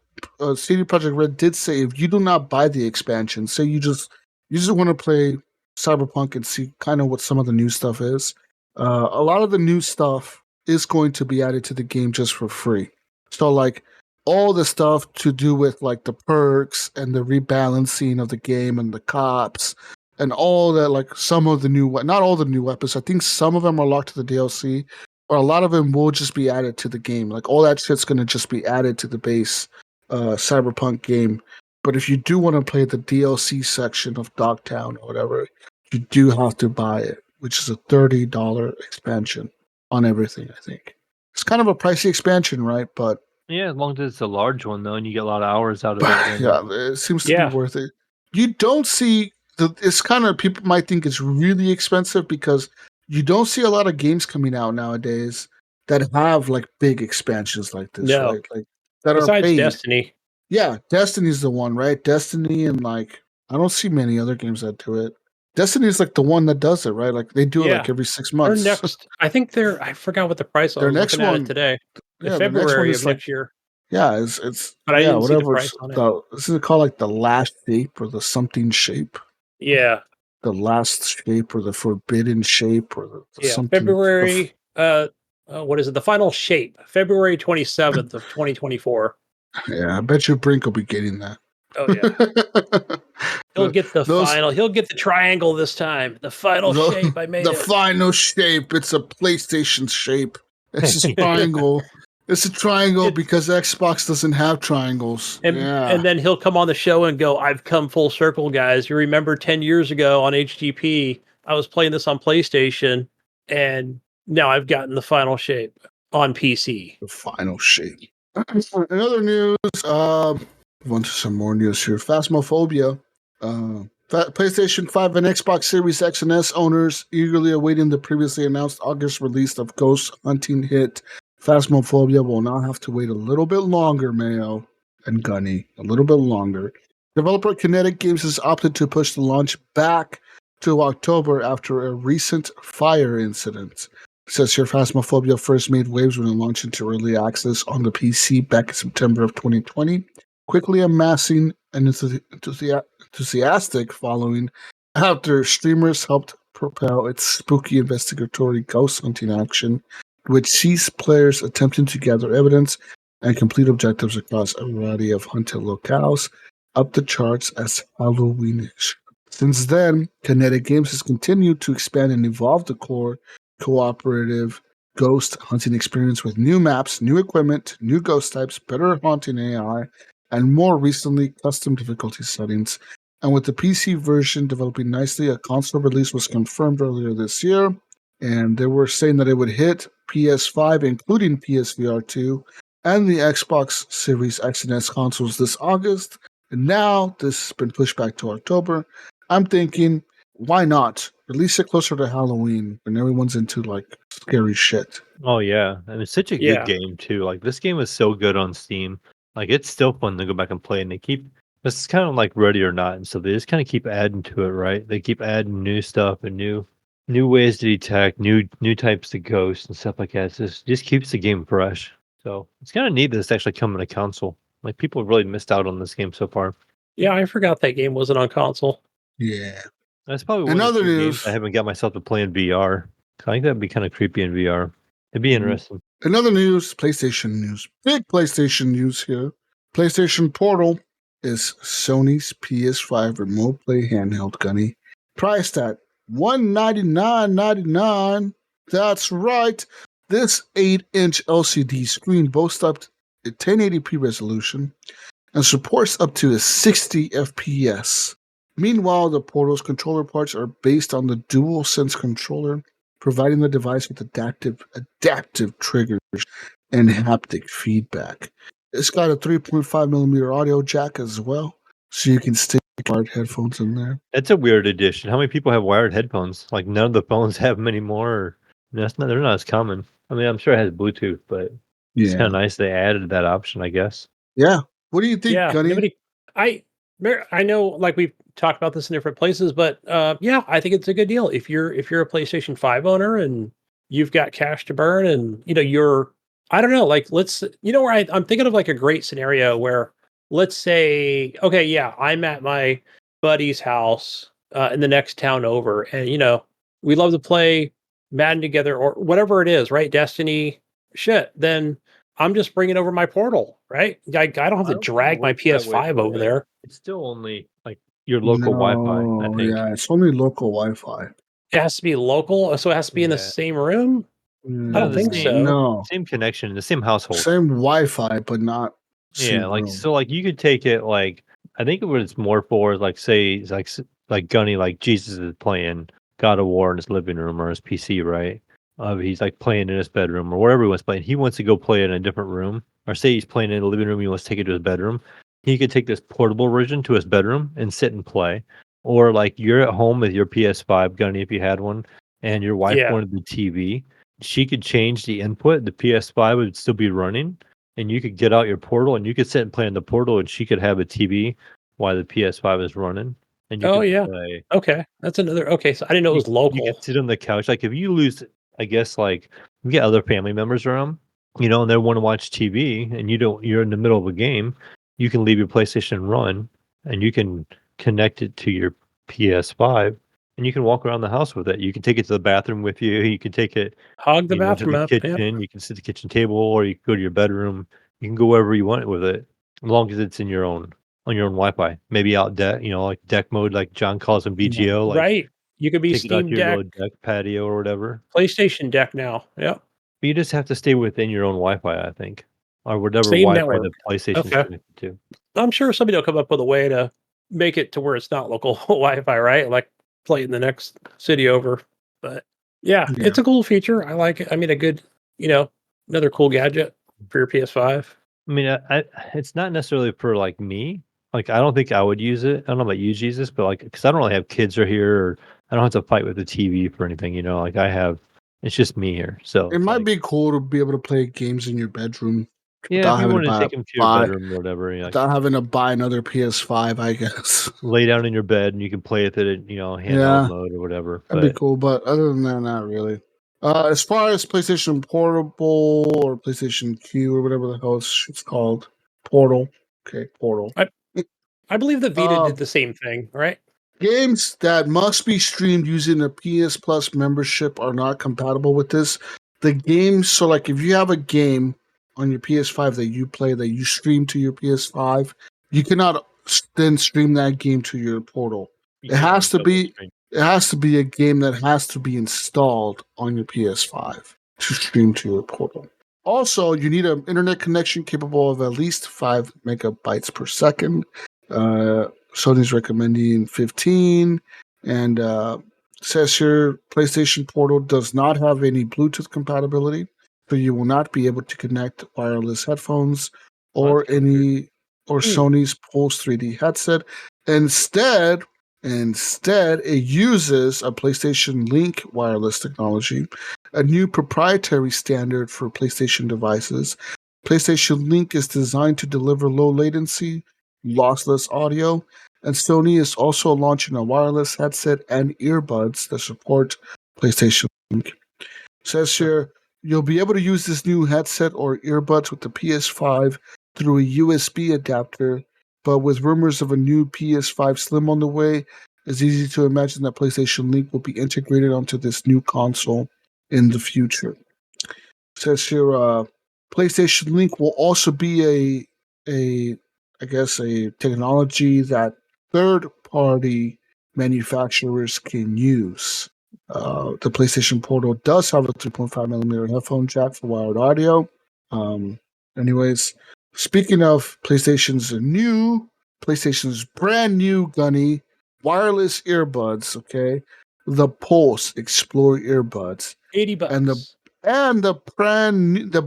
CD Projekt Red did say if you do not buy the expansion, say you just want to play Cyberpunk and see kind of what some of the new stuff is, a lot of the new stuff is going to be added to the game just for free. So, like, all the stuff to do with like the perks and the rebalancing of the game and the cops and all that, like some of the not all the new weapons. I think some of them are locked to the DLC, or a lot of them will just be added to the game. Like all that shit's going to just be added to the base Cyberpunk game. But if you do want to play the DLC section of Dogtown or whatever, you do have to buy it, which is a $30 expansion on everything, I think. It's kind of a pricey expansion, right? But Yeah, as long as it's a large one though, and you get a lot of hours out of it. Then... yeah, it seems to be worth it. You don't see it's kind of, people might think it's really expensive because you don't see a lot of games coming out nowadays that have like big expansions like this, right? Like that Besides are paid. Destiny. Yeah, Destiny's the one, right? Destiny, and like I don't see many other games that do it. Destiny is like the one that does it, right? Like they do it like every 6 months. Their next, I think I forgot what the price was. Their I was next looking at one it today. Yeah, February the next one is of next year. Yeah, it's but I yeah, didn't see the whatever. price on it. Isn't it called like the last shape or the something shape? Yeah. The last shape or the forbidden shape or the something. February. What is it? The final shape, February 27th of 2024. Yeah, I bet you Brink will be getting that. Oh yeah. He'll get the final. He'll get the triangle this time. The final shape I made. The final shape. It's a PlayStation shape. It's a triangle. It's a triangle because Xbox doesn't have triangles. And then he'll come on the show and go, "I've come full circle, guys. You remember 10 years ago on HGP, I was playing this on PlayStation, and now I've gotten the final shape on PC." The final shape. In other news, on to some more news here. Phasmophobia. PlayStation 5 and Xbox Series X and S owners eagerly awaiting the previously announced August release of ghost hunting hit Phasmophobia will now have to wait a little bit longer, Mayo and Gunny. A little bit longer. Developer Kinetic Games has opted to push the launch back to October after a recent fire incident. It says here Phasmophobia first made waves when it launched into early access on the PC back in September of 2020, quickly amassing an enthusiastic following after streamers helped propel its spooky investigatory ghost hunting action, which sees players attempting to gather evidence and complete objectives across a variety of hunted locales, up the charts as Halloweenish. Since then, Kinetic Games has continued to expand and evolve the core cooperative ghost hunting experience with new maps, new equipment, new ghost types, better haunting AI, and more recently, custom difficulty settings. And with the PC version developing nicely, a console release was confirmed earlier this year, and they were saying that it would hit PS5, including PSVR 2, and the Xbox Series X and S consoles this August. And now this has been pushed back to October. I'm thinking, why not release it closer to Halloween when everyone's into like scary shit? Oh yeah, I mean, it's such a good game too. Like this game is so good on Steam. Like it's still fun to go back and play, and they keep. It's kind of like Ready or Not, and so they just kind of keep adding to it, right? They keep adding new stuff and new ways to detect, new types of ghosts and stuff like that. It just keeps the game fresh. So it's kind of neat that it's actually coming to console. Like people have really missed out on this game so far. Yeah, I forgot that game wasn't on console. Yeah. That's probably one of the games I haven't got myself to play in VR. I think that'd be kind of creepy in VR. It'd be interesting. another news, PlayStation news. Big PlayStation news here. PlayStation Portal is Sony's PS5 remote play handheld, Gunny. Priced at $199.99. That's right. This 8-inch LCD screen boasts up a 1080p resolution and supports up to a 60 FPS. Meanwhile, the Portal's controller parts are based on the DualSense controller, providing the device with adaptive triggers and haptic feedback. It's got a 3.5mm audio jack as well, so you can stick wired headphones in there. That's a weird addition. How many people have wired headphones? Like none of the phones have them anymore. Or, they're not as common. I mean, I'm sure it has Bluetooth, but it's kind of nice they added that option, I guess. Yeah. What do you think, Gunny? I know, like we've talked about this in different places, but yeah, I think it's a good deal. If you're a PlayStation 5 owner and you've got cash to burn, and you're, I don't know, like where I'm thinking of like a great scenario where, let's say, okay, yeah, I'm at my buddy's house in the next town over, and we love to play Madden together or whatever it is, right? Destiny, shit. Then I'm just bringing over my Portal, right? I don't have to drag my PS5 over there. It's still only like your local Wi-Fi, I think. Yeah, it's only local Wi-Fi. It has to be local, so it has to be in the same room? I don't think so. No. Same connection in the same household. Same Wi-Fi, but not Yeah, like room. So like you could take it like I think what it's more for is like say like Gunny, like Jesus is playing God of War in his living room or his PC, right? He's like playing in his bedroom or wherever he wants to play. He wants to go play in a different room, or say he's playing in the living room, he wants to take it to his bedroom. He could take this portable version to his bedroom and sit and play. Or like you're at home with your PS5, Gunny, if you had one, and your wife wanted the TV, she could change the input. The PS5 would still be running, and you could get out your Portal and you could sit and play on the Portal, and she could have a TV while the PS5 is running. And you could play. Okay, that's another. Okay, so I didn't know it was local. You could sit on the couch. Like if you lose, I guess like you get other family members around, and they want to watch TV, and you're in the middle of a game, you can leave your PlayStation run, and you can connect it to your PS5, and you can walk around the house with it. You can take it to the bathroom with you. You can take it, hog the bathroom to the up. kitchen. Yeah. You can sit at the kitchen table, or you can go to your bedroom. You can go wherever you want with it, as long as it's in your own Wi-Fi. Maybe out deck, like deck mode, like John calls them VGO. Like right. You could be take it out Steam to your Deck, little deck patio or whatever. PlayStation Deck now. Yeah. But you just have to stay within your own Wi-Fi, I think, or whatever Same Wi-Fi network. the PlayStation's connected to. I'm sure somebody will come up with a way to make it to where it's not local Wi-Fi, right? Like play in the next city over. But yeah, it's a cool feature. I like it. I mean, a good, another cool gadget for your PS5. I mean, it's not necessarily for like me. Like, I don't think I would use it. I don't know about you, Jesus, but like, because I don't really have kids are here, or I don't have to fight with the TV for anything. Like it's just me here. So it might be cool to be able to play games in your bedroom. Yeah, if you want to take them to your bedroom or whatever. Without having to buy another PS5, I guess. Lay down in your bed and you can play with it in, handheld mode or whatever. That'd be cool, but other than that, not really. As far as PlayStation Portable or PlayStation Q or whatever the hell it's called, Portal. Okay, Portal. I believe that Vita did the same thing, right? Games that must be streamed using a PS Plus membership are not compatible with this. The games, so like if you have a game on your PS5 that you play, that you stream to your PS5, you cannot then stream that game to your Portal. It has to be a game that has to be installed on your PS5 to stream to your Portal. Also, you need an internet connection capable of at least 5 megabytes per second. Sony's recommending 15, and says here PlayStation Portal does not have any Bluetooth compatibility, so you will not be able to connect wireless headphones or Sony's Pulse 3D headset. Instead, it uses a PlayStation Link wireless technology, a new proprietary standard for PlayStation devices. PlayStation Link is designed to deliver low latency, lossless audio, and Sony is also launching a wireless headset and earbuds that support PlayStation Link. Says here, you'll be able to use this new headset or earbuds with the PS5 through a USB adapter, but with rumors of a new PS5 Slim on the way, it's easy to imagine that PlayStation Link will be integrated onto this new console in the future. says here, PlayStation Link will also be a technology that third-party manufacturers can use. The PlayStation Portal does have a 3.5 millimeter headphone jack for wired audio. Anyways, speaking of PlayStation's brand new Gunny wireless earbuds, okay, the Pulse Explore earbuds, $80. and the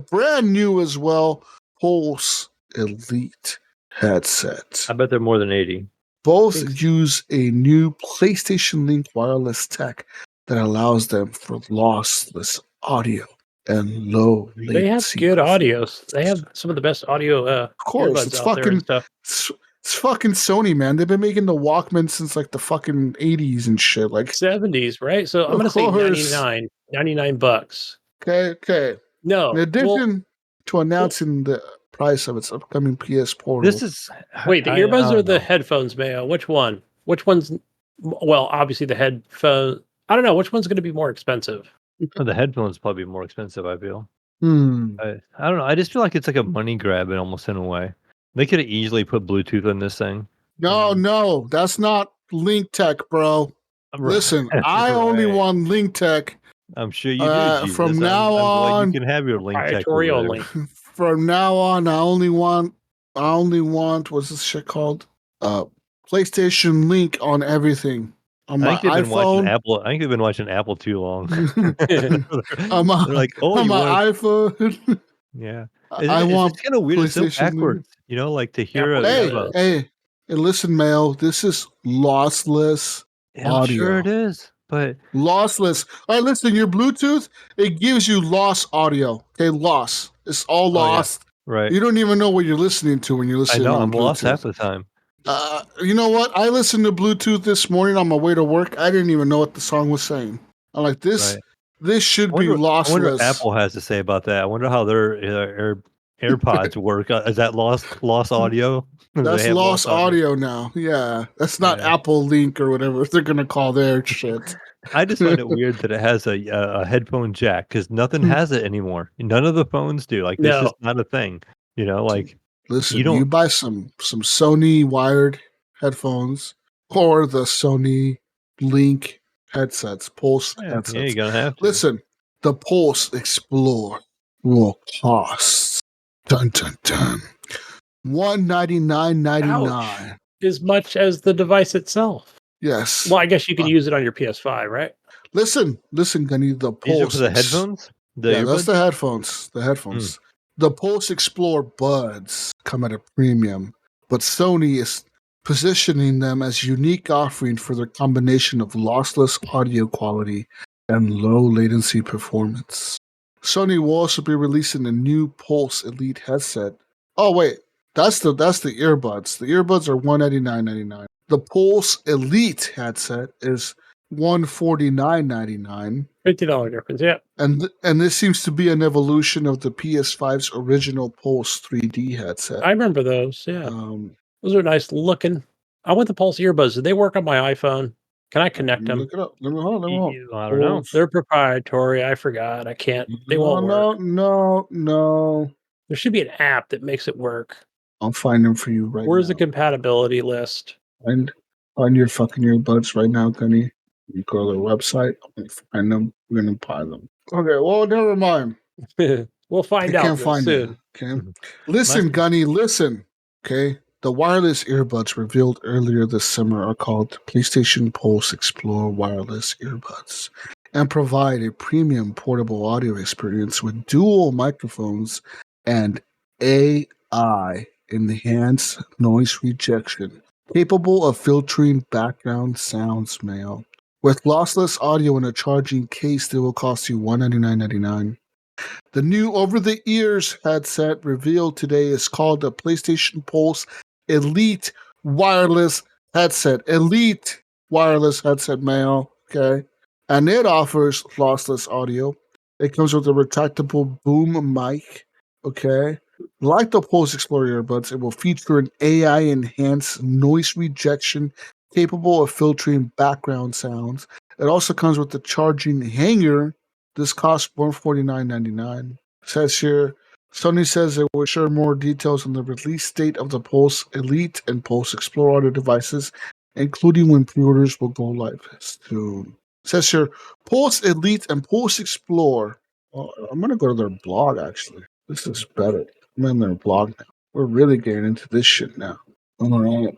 brand new as well Pulse Elite headset. I bet they're more than 80. Both use a new PlayStation Link wireless tech that allows them for lossless audio and low latency. They have good audios. They have some of the best audio of course, earbuds out there and stuff. It's fucking Sony, man. They've been making the Walkman since like the fucking 80s and shit. Like 70s, right? So I'm going to say $99. Okay. No. In addition to announcing the price of its upcoming PS Portal. This is wait, the earbuds or the headphones, Mayo? Which one? Which one's obviously the headphone. I don't know which one's going to be more expensive. The headphones probably more expensive, I feel. I Hmm. don't know. I just feel like it's like a money grab almost in a way. They could have easily put Bluetooth in this thing. No, that's not Link Tech, bro. Listen, I only want Link Tech. I'm sure you do, Jesus. From now I'm glad on, you can have your Link Tech proprietary over only. there. From now on, I only want what's this shit called? PlayStation Link on everything. On my iPhone. I think they've been watching Apple too long. They're like, oh, on my iPhone. Yeah. I want it's kind of weird. It's so PlayStation backwards. You know, like to hear Hey, listen, Mayo. This is lossless audio. I'm sure it is, but lossless. All right, listen. Your Bluetooth, it gives you lost audio. Okay, loss. It's all lost. Yeah. Right. You don't even know what you're listening to when you're listening. I know. On I'm Bluetooth. lost half the time. You know what? I listened to Bluetooth this morning on my way to work. I didn't even know what the song was saying. I'm like, this should be lossless. I wonder what Apple has to say about that. I wonder how their AirPods work. Is that lost audio? That's lost audio now. Yeah, that's not Apple Link or whatever they're gonna call their shit. I just find it weird that it has a headphone jack because nothing has it anymore. None of the phones do. Like this is not a thing. You know, like listen, you buy some Sony wired headphones or the Sony Link headsets, Pulse headsets. Yeah, you're gonna have to. Listen, the Pulse Explore will cost $199.99. As much as the device itself. Yes. Well, I guess you can use it on your PS5, right? Listen, Gunny, the Pulse. These are for the headphones? That's the headphones. The headphones. The Pulse Explore buds come at a premium, but Sony is positioning them as a unique offering for their combination of lossless audio quality and low latency performance. Sony will also be releasing a new Pulse Elite headset. Oh wait, that's the earbuds. The earbuds are $199.99. The Pulse Elite headset is $149.99. $50 difference, yeah. And this seems to be an evolution of the PS5's original Pulse 3D headset. I remember those, yeah. Those are nice looking. I want the Pulse earbuds. Do they work on my iPhone? Can I connect them? Look it up. Let me hold. I don't know. They're proprietary. I forgot. I can't. They won't work. No. There should be an app that makes it work. I'll find them for you right now. Where's the compatibility list? Find your fucking earbuds right now, Gunny. You go to their website. Find them. We're gonna buy them. Okay. Well, never mind. We'll find out. Can't find soon. It. Okay. Listen, Gunny. Listen. Okay. The wireless earbuds revealed earlier this summer are called PlayStation Pulse Explore Wireless Earbuds and provide a premium portable audio experience with dual microphones and AI enhanced noise rejection, capable of filtering background sounds, Mayo. With lossless audio and a charging case, they will cost you $199.99. The new over-the-ears headset revealed today is called the PlayStation Pulse Elite Wireless Headset. Elite Wireless Headset, Mayo. Okay. And it offers lossless audio. It comes with a retractable boom mic. Okay. Like the Pulse Explorer earbuds, it will feature an AI-enhanced noise rejection capable of filtering background sounds. It also comes with the charging hanger. This costs $149.99. Says here, Sony says it will share more details on the release date of the Pulse Elite and Pulse Explorer audio devices, including when pre-orders will go live soon. Says here, Pulse Elite and Pulse Explorer. Oh, I'm going to go to their blog, actually. This is better. I'm in their blog now. We're really getting into this shit now. All right.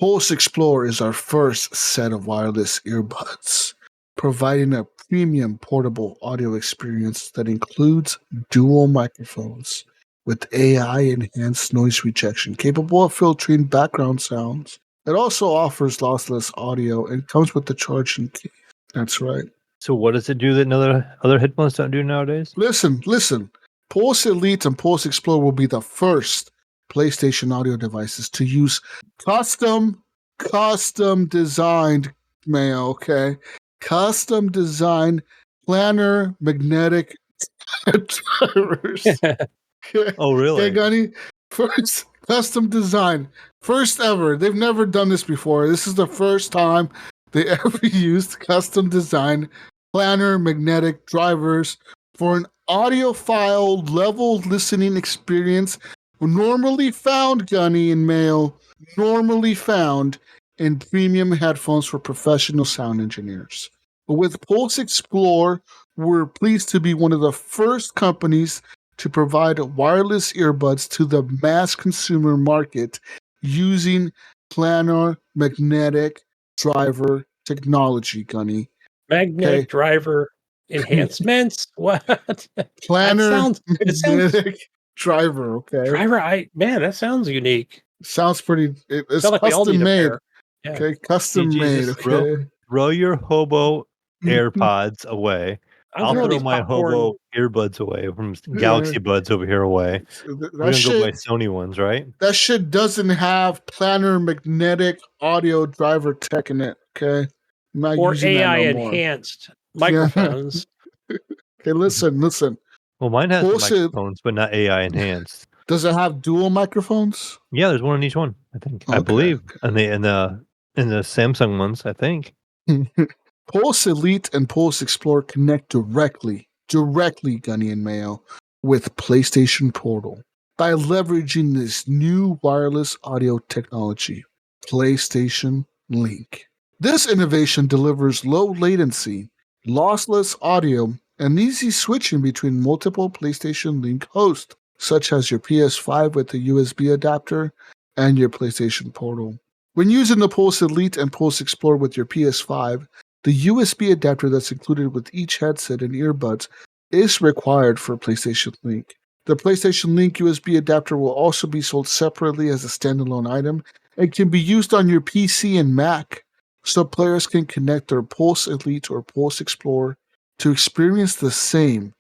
Pulse Explorer is our first set of wireless earbuds, providing a premium portable audio experience that includes dual microphones with AI-enhanced noise rejection, capable of filtering background sounds. It also offers lossless audio and comes with the charging case. That's right. So what does it do that other headphones don't do nowadays? Listen. Pulse Elite and Pulse Explorer will be the first PlayStation audio devices to use custom designed, Mayo, okay? Custom designed planar magnetic drivers. Okay. Oh, really? Okay, Gunny? First custom design. First ever. They've never done this before. This is the first time they ever used custom design planar magnetic drivers for an audiophile level listening experience normally found, Gunny and Mayo, normally found in premium headphones for professional sound engineers. But with Pulse Explorer, we're pleased to be one of the first companies to provide wireless earbuds to the mass consumer market using planar magnetic driver technology, Gunny. Magnetic driver enhancements? What? Planar It sounds magnetic driver, okay? driver. That sounds unique. Sounds pretty. It's Sounds like we all need custom a made. pair. Yeah. Okay, custom made. Jesus, Okay. Throw your hobo AirPods away. I'll throwing throw these my popcorn. hobo earbuds away from Galaxy Buds over here away. We're That gonna go buy shit. Sony ones, right? That shit doesn't have planar magnetic audio driver tech in it. Okay, I'm not Or using AI that no more. enhanced microphones. Okay, listen. Well, mine has the Pulse, microphones, but not AI enhanced. does it have dual microphones? Yeah, there's one on each one. I think. I Okay, believe, and the Samsung ones. I think. Pulse Elite and Pulse Explorer connect directly, Gunny and Mayo, with PlayStation Portal by leveraging this new wireless audio technology, PlayStation Link. This innovation delivers low latency, lossless audio, and easy switching between multiple PlayStation Link hosts, such as your PS5 with the USB adapter and your PlayStation Portal. When using the Pulse Elite and Pulse Explorer with your PS5, the USB adapter that's included with each headset and earbuds is required for PlayStation Link. The PlayStation Link USB adapter will also be sold separately as a standalone item and can be used on your PC and Mac, so players can connect their Pulse Elite or Pulse Explorer to experience the same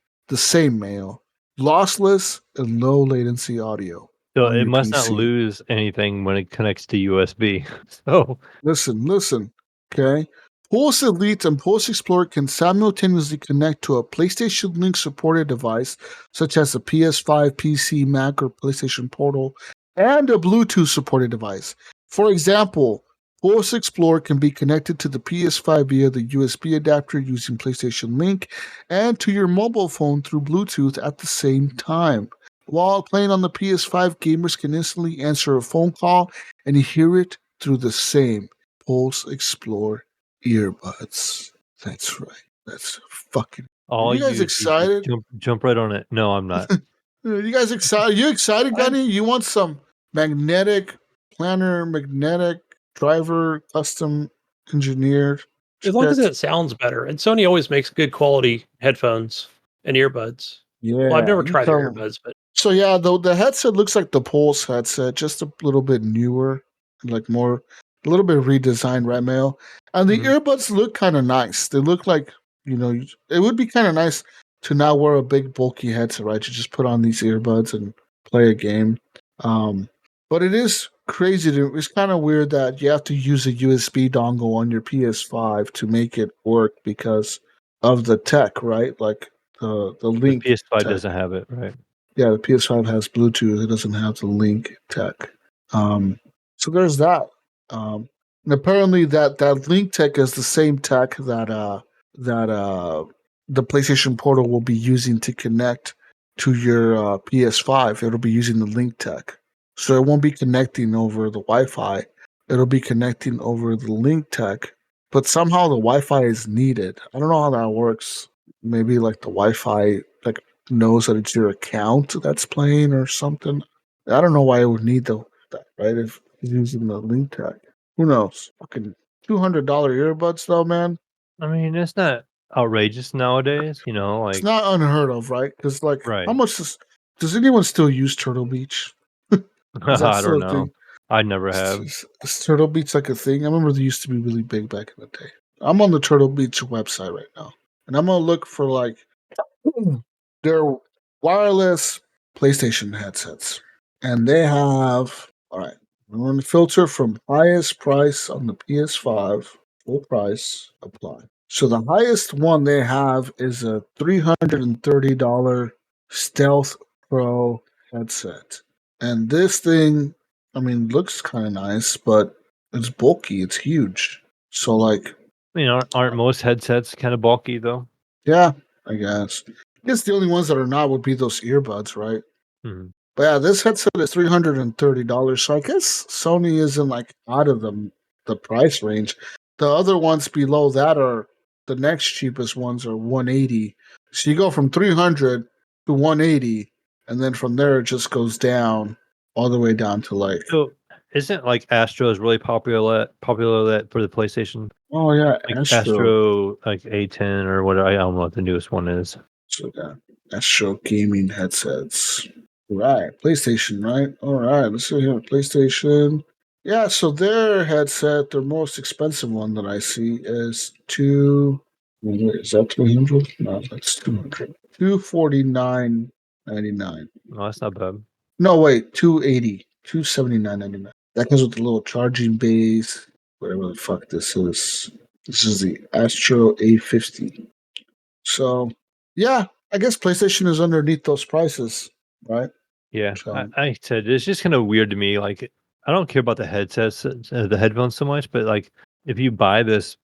Mayo, lossless and low latency So audio. on it your must not PC. lose anything when it connects to USB. So Listen, okay? Pulse Elite and Pulse Explorer can simultaneously connect to a PlayStation Link supported device, such as a PS5, PC, Mac, or PlayStation Portal, and a Bluetooth supported device. For example, Pulse Explorer can be connected to the PS5 via the USB adapter using PlayStation Link and to your mobile phone through Bluetooth at the same time. While playing on the PS5, gamers can instantly answer a phone call and hear it through the same Pulse Explorer earbuds. That's right. That's fucking. all You guys you just excited? jump right on it. No, I'm not. You guys excited? You excited, Gunny? You want some magnetic driver custom engineered? As long as shit? it sounds better. And Sony always makes good quality headphones and earbuds. Yeah. Well, I've never you tried their come- earbuds, but So yeah, the headset looks like the Pulse headset, just a little bit newer, like more, a little bit redesigned, right, Mail? And the Mhm. earbuds look kind of nice. They look like, it would be kind of nice to not wear a big bulky headset, right? You just put on these earbuds and play a game. But it is crazy. It's kind of weird that you have to use a USB dongle on your PS5 to make it work because of the tech, right? Like the The link. PS5 tech. doesn't have it, right? Yeah, the PS5 has Bluetooth. It doesn't have the Link tech. So there's that. And apparently that Link tech is the same tech that the PlayStation Portal will be using to connect to your PS5. It'll be using the Link Tech. So it won't be connecting over the Wi-Fi. It'll be connecting over the Link Tech. But somehow the Wi-Fi is needed. I don't know how that works. Maybe like the Wi-Fi like knows that it's your account that's playing or something. I don't know why it would need that, right? If it's using the Link Tech. Who knows? Fucking $200 earbuds though, man. I mean, it's not outrageous nowadays, you know, It's like not unheard of, right? Because like, how right. much does anyone still use Turtle Beach? Is that I don't still a know. thing? I never have. Is Turtle Beach like a thing? I remember they used to be really big back in the day. I'm on the Turtle Beach website right now, and I'm gonna look for like their wireless PlayStation headsets, and they have all right. I'm going to filter from highest price on the PS5, full price, apply. So the highest one they have is a $330 Stealth Pro headset. And this thing, I mean, looks kind of nice, but it's bulky. It's huge. So, like, I mean, aren't most headsets kind of bulky though? yeah, I guess. I guess the only ones that are not would be those earbuds, right? Mhm. But yeah, this headset is $330. So I guess Sony isn't like out of the price range. The other ones below that are the next cheapest ones are 180. So you go from 300 to 180, and then from there it just goes down all the way down to like, So isn't like Astro's really popular that for the PlayStation? oh yeah, Like Astro. Astro like A10 or whatever. I don't know what the newest one is. So yeah, Astro gaming headsets. Right, PlayStation, right? All right, let's see here. PlayStation. Yeah, so their headset, their most expensive one that I see is wait, is that 300? No, that's 200. 249.99. No, that's not bad. No, wait, 280. 279.99. That comes with the little charging base, whatever the fuck this is. This is the Astro A50. So, yeah, I guess PlayStation is underneath those prices, right? Yeah, So, I said it's just kind of weird to me. Like, I don't care about the headsets, the headphones so much, but like, if you buy this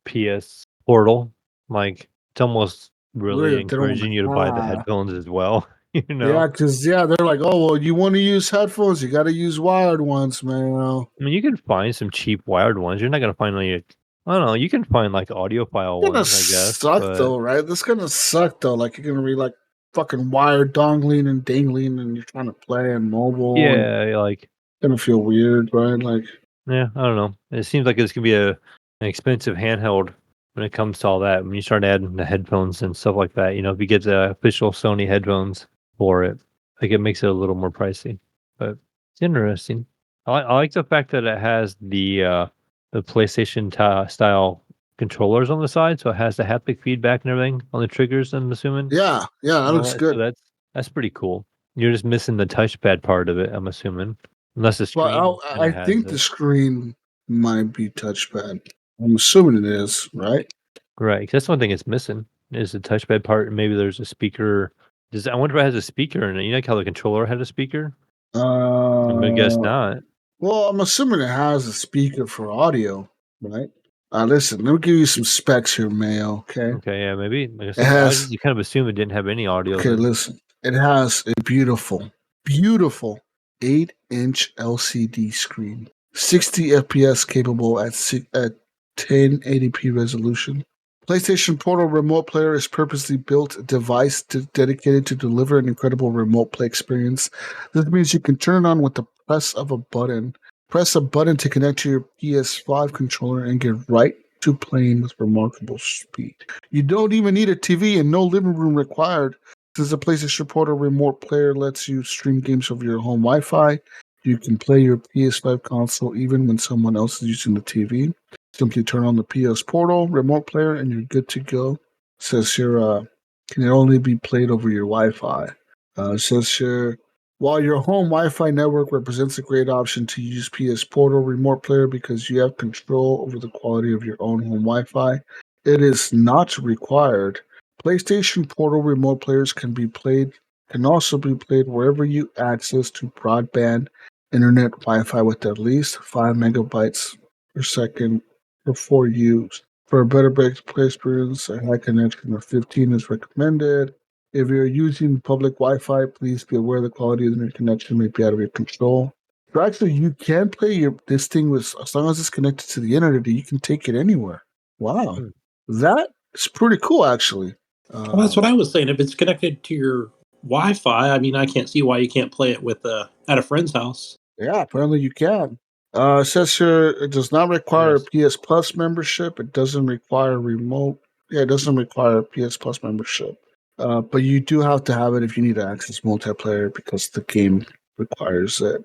PS Portal, like, it's almost really weird. They don't. encouraging you to buy the headphones as well. You know, Yeah, because they're like, oh well, you want to use headphones, you got to use wired ones, man. I mean, you can find some cheap wired ones. You're not gonna find like, I don't know. You can find like audiophile It's gonna ones, I guess, suck but though, right? This gonna suck though. Like you're gonna be like fucking wired dongling and dangling, and you're trying to play and mobile, and yeah, like, it's gonna feel weird, right? Like, yeah, I don't know. It seems like it's gonna be an expensive handheld when it comes to all that. When you start adding the headphones and stuff like that, you know, if you get the official Sony headphones for it, like it makes it a little more pricey. But it's interesting. I like the fact that it has the PlayStation style controllers on the side, so it has the haptic feedback and everything on the triggers. I'm assuming. yeah, that And all looks that. So good. that's pretty cool. You're just missing the touchpad part of it, I'm assuming. Unless the But screen kind I of has think the it. screen might be touchpad. I'm assuming it is, right? Right, 'cause that's one thing it's missing is the touchpad part, and maybe there's a speaker. I wonder if it has a speaker in it. You know, like how the controller had a speaker? I'm gonna guess Uh, not. well, I'm assuming it has a speaker for audio, right? Listen, let me give you some specs here, Mayo. Okay, Okay, yeah, maybe. Like I it said, I has. just kind of assume it didn't have any audio Okay, then. listen, it has a beautiful 8-inch LCD screen, 60 FPS capable at 1080p resolution. PlayStation Portal Remote Player is purposely built device dedicated to deliver an incredible remote play experience. This means you can turn it on with the press of a button. Press a button to connect to your PS5 controller and get right to playing with remarkable speed. You don't even need a TV and no living room required. Since the PlayStation Portal Remote Player lets you stream games over your home Wi-Fi, you can play your PS5 console even when someone else is using the TV. Simply turn on the PS Portal remote player and you're good to go. It says here, can it only be played over your Wi-Fi? It says here, while your home Wi-Fi network represents a great option to use PS Portal remote player because you have control over the quality of your own home Wi-Fi, it is not required. PlayStation Portal remote players can also be played wherever you access to broadband internet Wi-Fi with at least 5 megabytes per second for use. For a better play experience, a high connection of 15 is recommended. If you're using public Wi-Fi, please be aware the quality of the internet connection may be out of your control. So actually, you can play this thing with, as long as it's connected to the internet, you can take it anywhere. Wow, that is pretty cool, actually. Well, that's what I was saying. If it's connected to your Wi-Fi, I mean, I can't see why you can't play it with at a friend's house. Yeah, apparently you can. It says here it does not require Nice. a PS Plus membership. It doesn't require remote. Yeah, it doesn't require a PS Plus membership. But you do have to have it if you need to access multiplayer because the game requires it.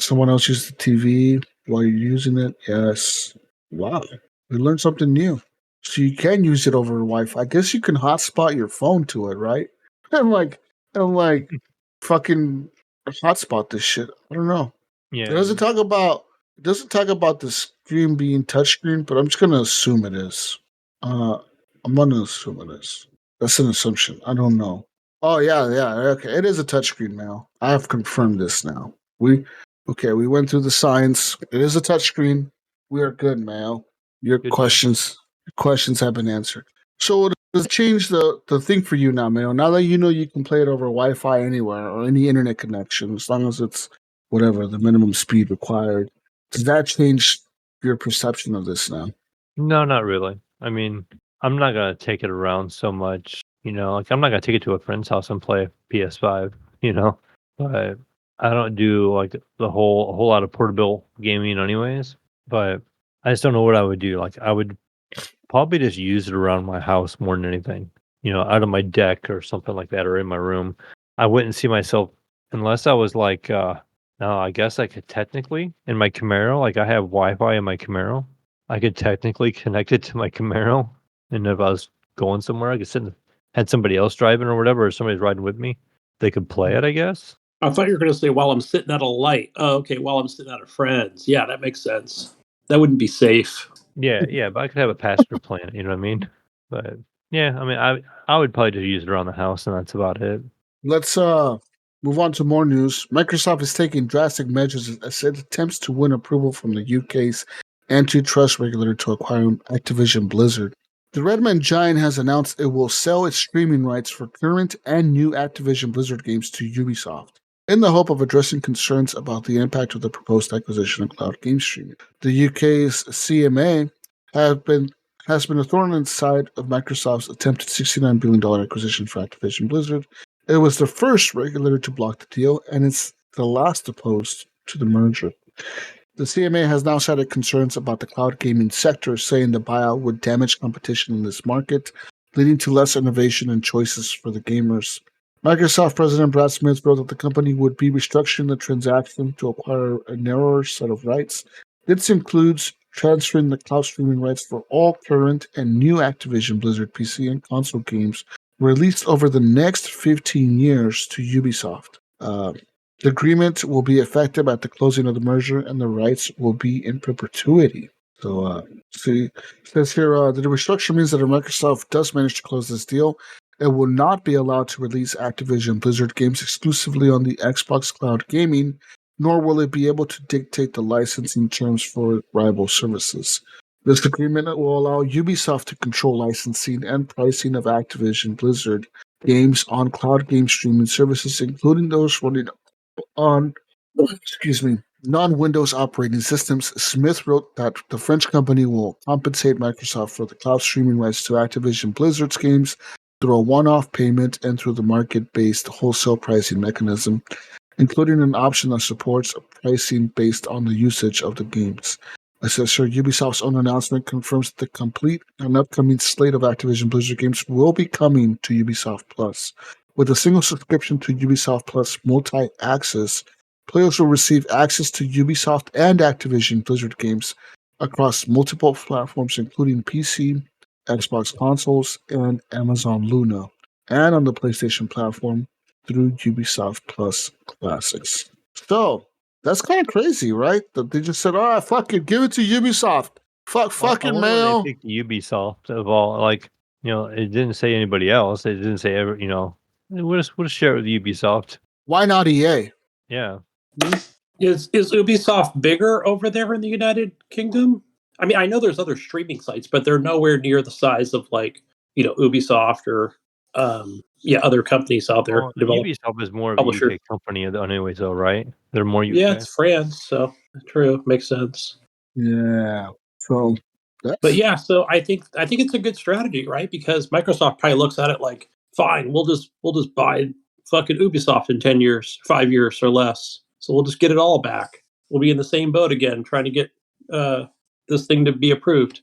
Someone else used the TV while you're using it. Yes. Wow. We learned something new. So you can use it over Wi-Fi. I guess you can hotspot your phone to it, right? And like fucking hotspot this shit. I don't know. Yeah. It doesn't talk about the screen being touchscreen, but I'm just gonna assume it is. I'm gonna assume it is. That's an assumption. I don't know. Oh yeah. Okay, it is a touchscreen now. I have confirmed this now. We went through the science. It is a touchscreen. We are good, Mayo. Your Good questions have been answered. So does it change the thing for you now, Mayo? Now that you know you can play it over Wi-Fi anywhere or any internet connection, as long as it's whatever the minimum speed required, does that change your perception of this now? No, not really. I mean, I'm not gonna take it around so much. Like I'm not gonna take it to a friend's house and play PS5. But I don't do like a whole lot of portable gaming, anyways. But I just don't know what I would do. Like I would probably just use it around my house more than anything. Out of my deck or something like that, or in my room. I wouldn't see myself unless I was like. Now I guess I could technically in my Camaro. Like I have Wi-Fi in my Camaro. I could technically connect it to my Camaro, and if I was going somewhere, I could had somebody else driving or whatever, or somebody's riding with me, they could play it, I guess. I thought you were going to say while I'm sitting at a light. Oh, okay, while I'm sitting at a friend's. Yeah, that makes sense. That wouldn't be safe. Yeah, but I could have a passenger plan, you know what I mean? But yeah, I mean, I would probably just use it around the house, and that's about it. Let's move on to more news. Microsoft is taking drastic measures as it attempts to win approval from the UK's antitrust regulator to acquire Activision Blizzard. The Redman giant has announced it will sell its streaming rights for current and new Activision Blizzard games to Ubisoft, in the hope of addressing concerns about the impact of the proposed acquisition of cloud game streaming. The UK's CMA has been a thorn in the side of Microsoft's attempted $69 billion acquisition for Activision Blizzard. It was the first regulator to block the deal, and it's the last opposed to the merger. The CMA has now cited concerns about the cloud gaming sector, saying the buyout would damage competition in this market, leading to less innovation and choices for the gamers. Microsoft President Brad Smith wrote that the company would be restructuring the transaction to acquire a narrower set of rights. This includes transferring the cloud streaming rights for all current and new Activision Blizzard PC and console games released over the next 15 years to Ubisoft. The agreement will be effective at the closing of the merger, and the rights will be in perpetuity. So, it says here that the restructure means that if Microsoft does manage to close this deal, it will not be allowed to release Activision Blizzard games exclusively on the Xbox Cloud Gaming, nor will it be able to dictate the licensing terms for rival services. This agreement will allow Ubisoft to control licensing and pricing of Activision Blizzard games on cloud game streaming services, including those running on non-Windows operating systems. Smith wrote that the French company will compensate Microsoft for the cloud streaming rights to Activision Blizzard's games through a one-off payment and through the market-based wholesale pricing mechanism, including an option that supports pricing based on the usage of the games. Assessor Ubisoft's own announcement confirms that the complete and upcoming slate of Activision Blizzard games will be coming to Ubisoft Plus. With a single subscription to Ubisoft Plus Multi-Access, players will receive access to Ubisoft and Activision Blizzard games across multiple platforms, including PC, Xbox consoles, and Amazon Luna, and on the PlayStation platform through Ubisoft Plus Classics. So, that's kind of crazy, right? That they just said, all right, fuck it, give it to Ubisoft. I Fucking wonder when Mayo. they picked Ubisoft of all. Like, it didn't say anybody else. It didn't say ever. We'll just share it with Ubisoft. Why not EA? Yeah. Is Ubisoft bigger over there in the United Kingdom? I mean, I know there's other streaming sites, but they're nowhere near the size of like Ubisoft or other companies out there. Well, Ubisoft is more of a Publisher. UK company anyways, though, right? They're more Yeah, UK. it's France, so true, makes sense. Yeah. So But yeah, so I think it's a good strategy, right? Because Microsoft probably looks at it like, fine, we'll just buy fucking Ubisoft in 10 years, 5 years or less. So we'll just get it all back. We'll be in the same boat again, trying to get this thing to be approved.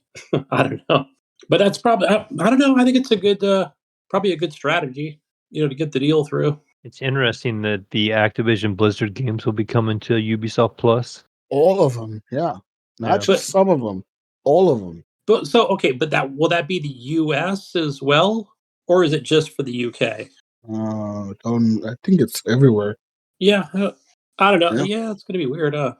I don't know, but that's probably I don't know. I think it's a good, probably a good strategy, to get the deal through. It's interesting that the Activision Blizzard games will be coming to Ubisoft Plus. all of them, yeah, not Yeah. just some of them, all of them. But so okay, but will that be the U.S. as well, or is it just for the U.K.? I think it's everywhere. Yeah, I don't know. Yeah. Yeah, it's gonna be weird, huh?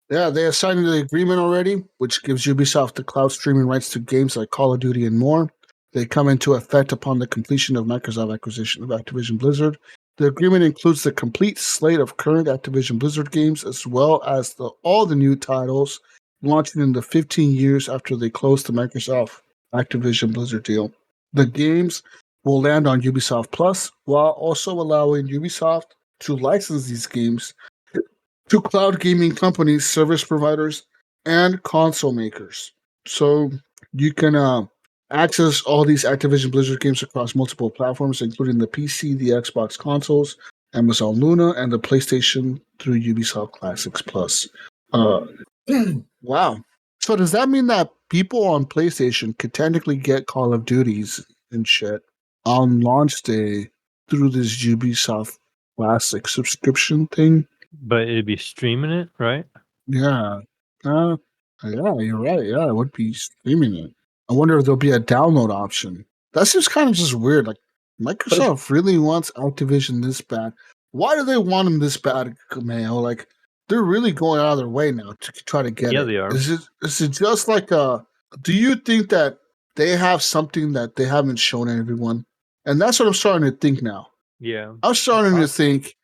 Yeah, they assigned the agreement already, which gives Ubisoft the cloud streaming rights to games like Call of Duty and more. They come into effect upon the completion of Microsoft acquisition of Activision Blizzard. The agreement includes the complete slate of current Activision Blizzard games, as well as all the new titles launching in the 15 years after they closed the Microsoft Activision Blizzard deal. The games will land on Ubisoft Plus, while also allowing Ubisoft to license these games to cloud gaming companies, service providers, and console makers. So you can access all these Activision Blizzard games across multiple platforms, including the PC, the Xbox consoles, Amazon Luna, and the PlayStation through Ubisoft Classics Plus. Wow. So does that mean that people on PlayStation could technically get Call of Duties and shit on launch day through this Ubisoft Classic subscription thing? But it'd be streaming it, right? Yeah. Yeah, you're right. Yeah, I would be streaming it. I wonder if there'll be a download option. That seems kind of just weird. Like, Microsoft really wants Activision this bad. Why do they want them this bad, Mayo? Like, they're really going out of their way now to try to get it. Yeah, they are. Is it just like do you think that they have something that they haven't shown everyone? And that's what I'm starting to think now. Yeah. I'm starting to think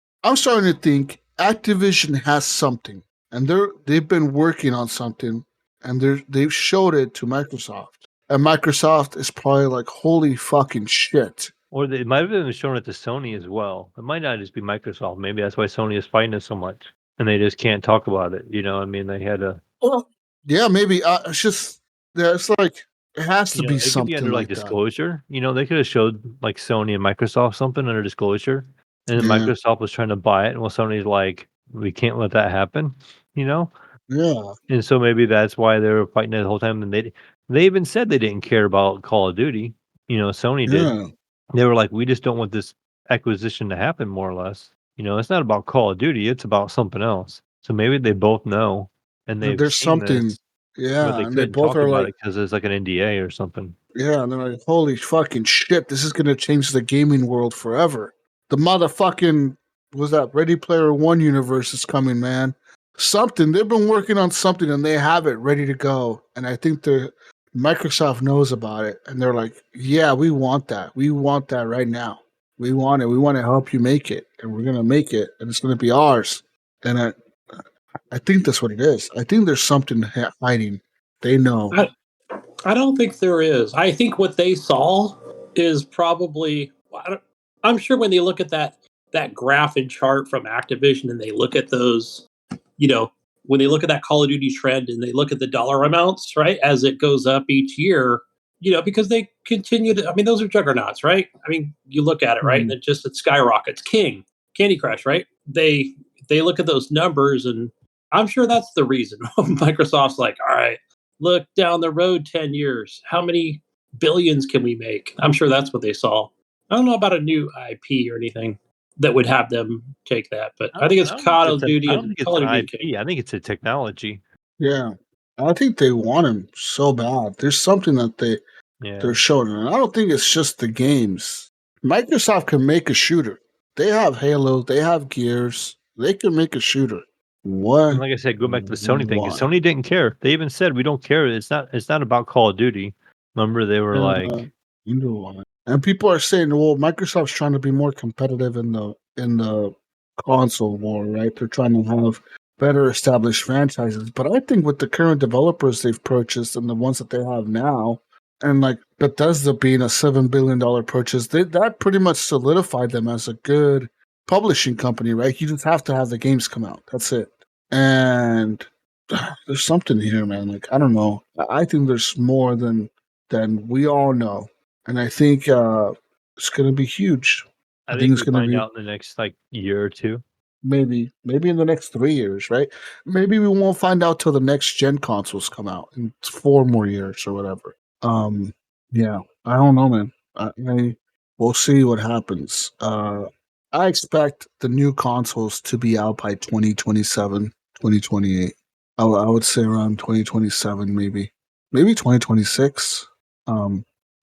Activision has something, and they've been working on something, and they've showed it to Microsoft, and Microsoft is probably like, holy fucking shit. Or they might have been showing it to Sony as well. It might not just be Microsoft. Maybe that's why Sony is fighting it so much, and they just can't talk about it. I mean, they had a. Well, yeah, maybe it's just it's like it has to be It could something be under like disclosure. They could have showed like Sony and Microsoft something under disclosure, and then Yeah. Microsoft was trying to buy it, and well, Sony's like, we can't let that happen. that. Yeah, And so maybe that's why they were fighting it the whole time. And they even said they didn't care about Call of Duty. Sony did. yeah. They were like, we just don't want this acquisition to happen, more or less. It's not about Call of Duty; it's about something else. So maybe they both know, and they've There's seen something. this, Yeah, but they and they couldn't both talk are about like, it because it's like an NDA or something. yeah, and they're like, holy fucking shit, this is gonna change the gaming world forever. The motherfucking was that Ready Player One universe is coming, man. Something they've been working on something and they have it ready to go. And I think Microsoft knows about it, and they're like, yeah, we want that. We want that right now. We want it. We want to help you make it, and we're gonna make it, and it's gonna be ours. And I think that's what it is. I think there's something hiding. They know. I don't think there is. I think what they saw is probably. I'm sure when they look at that graph and chart from Activision, and they look at those, when they look at that Call of Duty trend, and they look at the dollar amounts, right, as it goes up each year, because they continue to. I mean, those are juggernauts, right? I mean, you look at it, right, and it skyrockets. King, Candy Crush, right? They look at those numbers, and I'm sure that's the reason Microsoft's like, all right. Look down the road 10 years. How many billions can we make? I'm sure that's what they saw. I don't know about a new IP or anything that would have them take that, but I think it's Call of Duty I and don't think it's Call of an Duty. IP. I think it's a technology. Yeah, I think they want him so bad. There's something that they're showing, and I don't think it's just the games. Microsoft can make a shooter. They have Halo. They have Gears. They can make a shooter. What? And like I said, go back to the Sony thing. Sony didn't care. They even said, "We don't care. It's not about Call of Duty." Remember, they were like, and people are saying, "Well, Microsoft's trying to be more competitive in the console war, right? They're trying to have better established franchises. But I think with the current developers they've purchased and the ones that they have now, and like Bethesda being a $7 billion purchase, that pretty much solidified them as a good publishing company, right? You just have to have the games come out. That's it. And there's something here, man. Like, I don't know. I think there's more than we all know. And I think it's going to be huge. I think think it's we going to find be out in the next like year or two. maybe in the next 3 years, right? Maybe we won't find out till the next gen consoles come out in 4 more years or whatever. Yeah, I don't know, man. We'll see what happens. I expect the new consoles to be out by 2027, 2028. I would say around 2027, maybe 2026.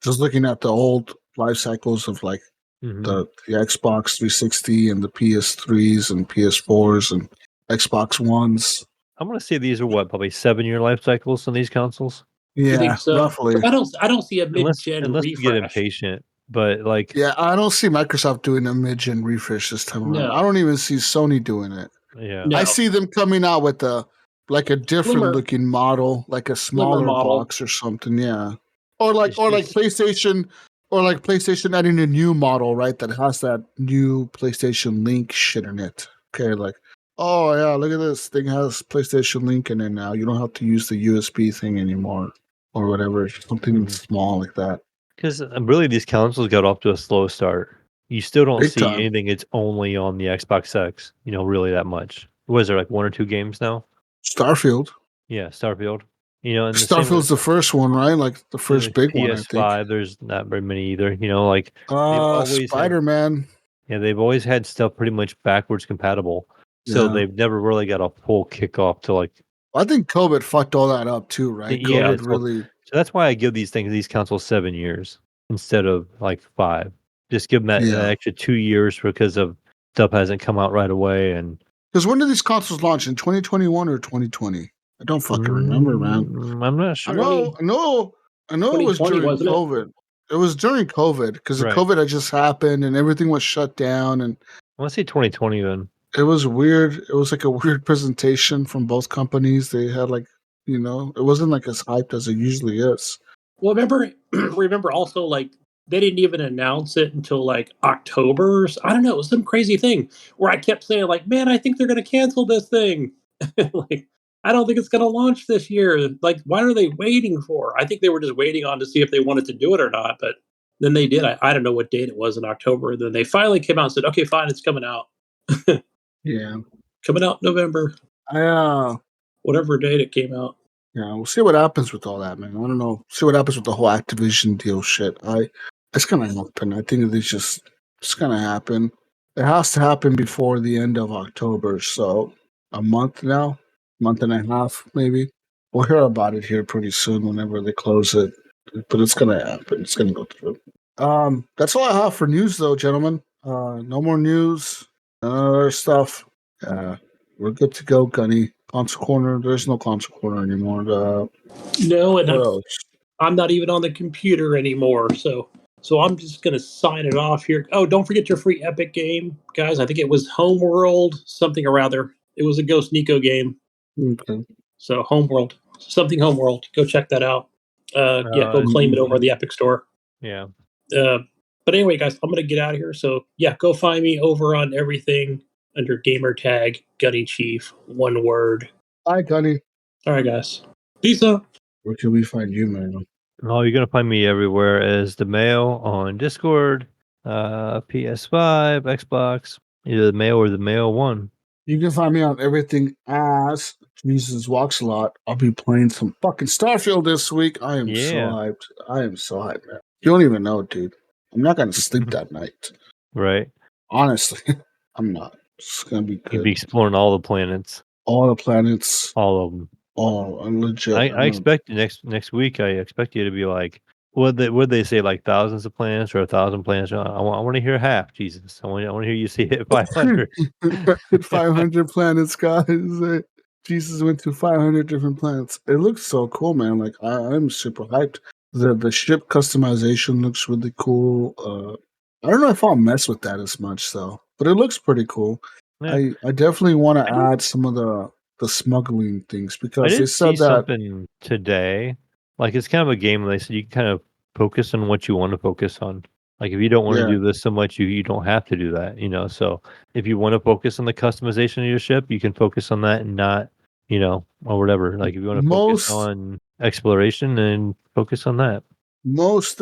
Just looking at the old life cycles of like the Xbox 360 and the PS3s and PS4s and Xbox Ones. I'm gonna say these are what, probably 7-year life cycles on these consoles. You Yeah, think so? roughly. I don't see a Unless mid-gen we get refresh. impatient, but like Yeah, I don't see Microsoft doing a mid-gen refresh this time around. No. I don't even see Sony doing it. yeah, No. I see them coming out with a different Slimmer. looking model, like a smaller model. box or something. Yeah, or like It's just- PlayStation, or like PlayStation adding a new model, right? That has that new PlayStation Link shit in it. Okay, like, oh yeah, look at this thing has PlayStation Link in it now. You don't have to use the USB thing anymore, or whatever. Something small like that. because really these consoles got off to a slow start. You still don't Big see time. anything. It's only on the Xbox X. Really that much. Was there like 1 or 2 games now? Starfield. Yeah, Starfield. And the Starfield's the first one, right? Like the first big one, I think. PS5. There's not very many either. Like they've always Spider-Man. they've always had stuff pretty much backwards compatible. So Yeah. they've never really got a full kickoff to like. I think COVID fucked all that up too, right? Yeah, COVID really. So that's why I give these consoles 7 years instead of like 5. Just give them that extra 2 years because of stuff hasn't come out right away. And Because when did these consoles launch? In 2021 or 2020? I don't fucking remember, man. I'm not sure. I know it was 2020, during wasn't it? COVID. It was during COVID because Right. the COVID had just happened and everything was shut down, and I want to say 2020 then. it was weird. It was like a weird presentation from both companies. They had like, it wasn't like as hyped as it usually is. Well, remember also like they didn't even announce it until like October. I don't know. It was some crazy thing where I kept saying like, man, I think they're going to cancel this thing. Like, I don't think it's going to launch this year. Like, why are they waiting for? I think they were just waiting on to see if they wanted to do it or not. But then they did. I don't know what date it was in October. Then they finally came out and said, okay, fine, it's coming out. Yeah. Coming out November. Whatever date it came out. Yeah, we'll see what happens with all that, man. I don't know. See what happens with the whole Activision deal shit. It's gonna happen. I think it's gonna happen. It has to happen before the end of October. So a month now, month and a half, maybe. We'll hear about it here pretty soon whenever they close it. But it's gonna happen. It's gonna go through. That's all I have for news, though, gentlemen. No more news. None other stuff. We're good to go, Gunny. Console Corner. There's no Console Corner anymore. No, and What else? I'm not even on the computer anymore. So I'm just gonna sign it off here. Oh, don't forget your free Epic game, guys. I think it was Homeworld, something or other. It was a Ghost Nico game. Okay. So Homeworld, Homeworld. Go check that out. Go claim it over the Epic Store. Yeah. But anyway, guys, I'm gonna get out of here. So yeah, go find me over on everything under gamer tag Gunny Chief, one word. Hi, Gunny. All right, guys. Peace out. Where can we find you, man? Oh, you're gonna find me everywhere as the Mayo on Discord, PS5, Xbox, either the Mayo or the Mayo 1. You can find me on everything as Jesus Walks a Lot. I'll be playing some fucking Starfield this week. I am so hyped. Man. You don't even know, dude. I'm not gonna sleep that night. Right. Honestly, I'm not. It's gonna be good. You'll be exploring all the planets. All the planets. All of them. Oh, I'm legit. I expect next week. I expect you to be like, would they say like thousands of planets or 1,000 planets? I want to hear half. Jesus, I want to hear you say hit 500. 500 planets, guys. Jesus went to 500 different planets. It looks so cool, man. Like I'm super hyped. The ship customization looks really cool. I don't know if I'll mess with that as much though, but it looks pretty cool. Yeah. I definitely want to add some of the the smuggling things I because did they see said that. something today. Like it's kind of a game where they said you can kind of focus on what you want to focus on. Like if you don't want to Yeah. do this so much, you don't have to do that, you know. So if you want to focus on the customization of your ship, you can focus on that and not, you know, or whatever. Like if you want to focus on exploration, then focus on that. Most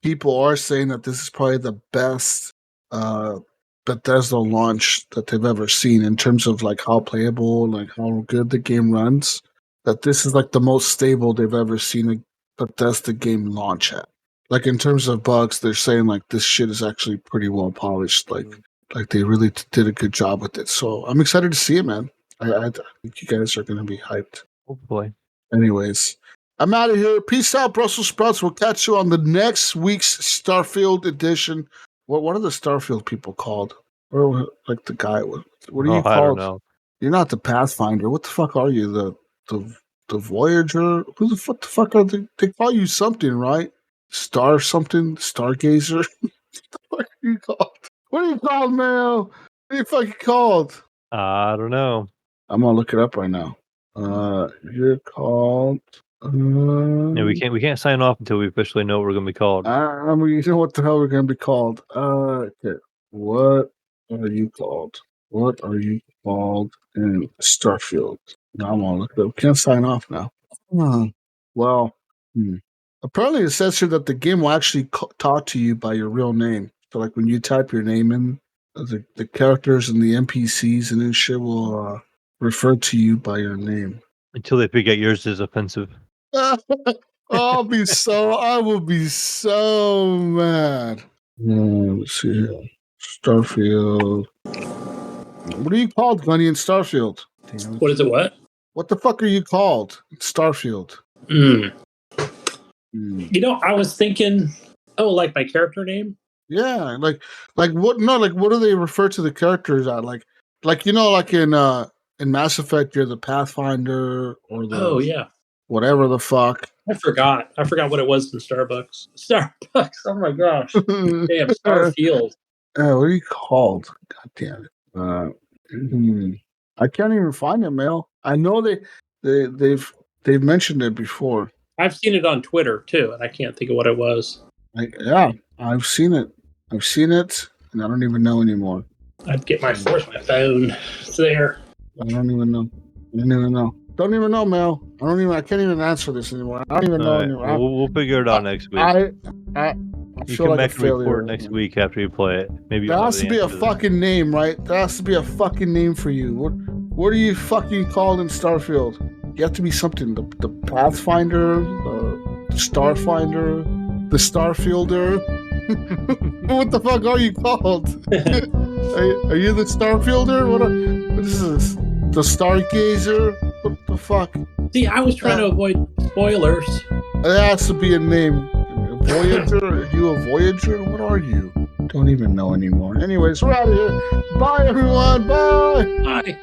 people are saying that this is probably the best Bethesda launch that they've ever seen in terms of like how playable, like how good the game runs. That this is like the most stable they've ever seen a Bethesda game launch at. Like in terms of bugs, they're saying like this shit is actually pretty well polished. Like they really did a good job with it. So I'm excited to see it, man. I think you guys are gonna be hyped. Hopefully. Anyways, I'm out of here. Peace out, Brussels sprouts. We'll catch you on the next week's Starfield edition. What are the Starfield people called? Or like the guy? What are you I don't called? know. You're not the Pathfinder. What the fuck are you? The Voyager? What the fuck are they? They call you something, right? Star something? Stargazer? What are you called? What are you called, Mayo? What are you fucking called? I don't know. I'm gonna look it up right now. You're called. Yeah, we can't sign off until we officially know what we're gonna be called. I mean, you know what the hell we're gonna be called? Okay. What are you called? What are you called in Starfield? Now I'm gonna look it up. We can't sign off now. Well, apparently it says here that the game will actually talk to you by your real name. So, like when you type your name in, the characters and the NPCs and this shit will refer to you by your name. Until they figure out yours is offensive. I will be so mad. Let's see here. Starfield. What are you called, Gunny, in Starfield? What is it? What? What the fuck are you called in Starfield? You know, I was thinking, like my character name? Yeah, like what? No, like what do they refer to the characters at? Like you know, like in Mass Effect, you're the Pathfinder or the Yeah, whatever the fuck. I forgot what it was in Starbucks. Oh my gosh! Damn, Starfield. What are you called? God damn it! I can't even find it, Mel. I know they've mentioned it before. I've seen it on Twitter too, and I can't think of what it was. Yeah, I've seen it, and I don't even know anymore. I'd get my phone. It's there. I don't even know. Don't even know, Mel. I can't even answer this anymore. I don't even know anymore. We'll figure it out next week. I you feel come like back and report next week after you play it. Maybe there has to be a fucking name, right? There has to be a fucking name for you. What are you fucking called in Starfield? You have to be something. The Pathfinder, the Starfinder, the Starfielder. What the fuck are you called? Are you the Starfielder? What is this? The Stargazer? What the fuck? See, I was trying to avoid spoilers. There has to be a name. Voyager? Are you a Voyager? What are you? Don't even know anymore. Anyways, we're out of here. Bye, everyone. Bye. Bye.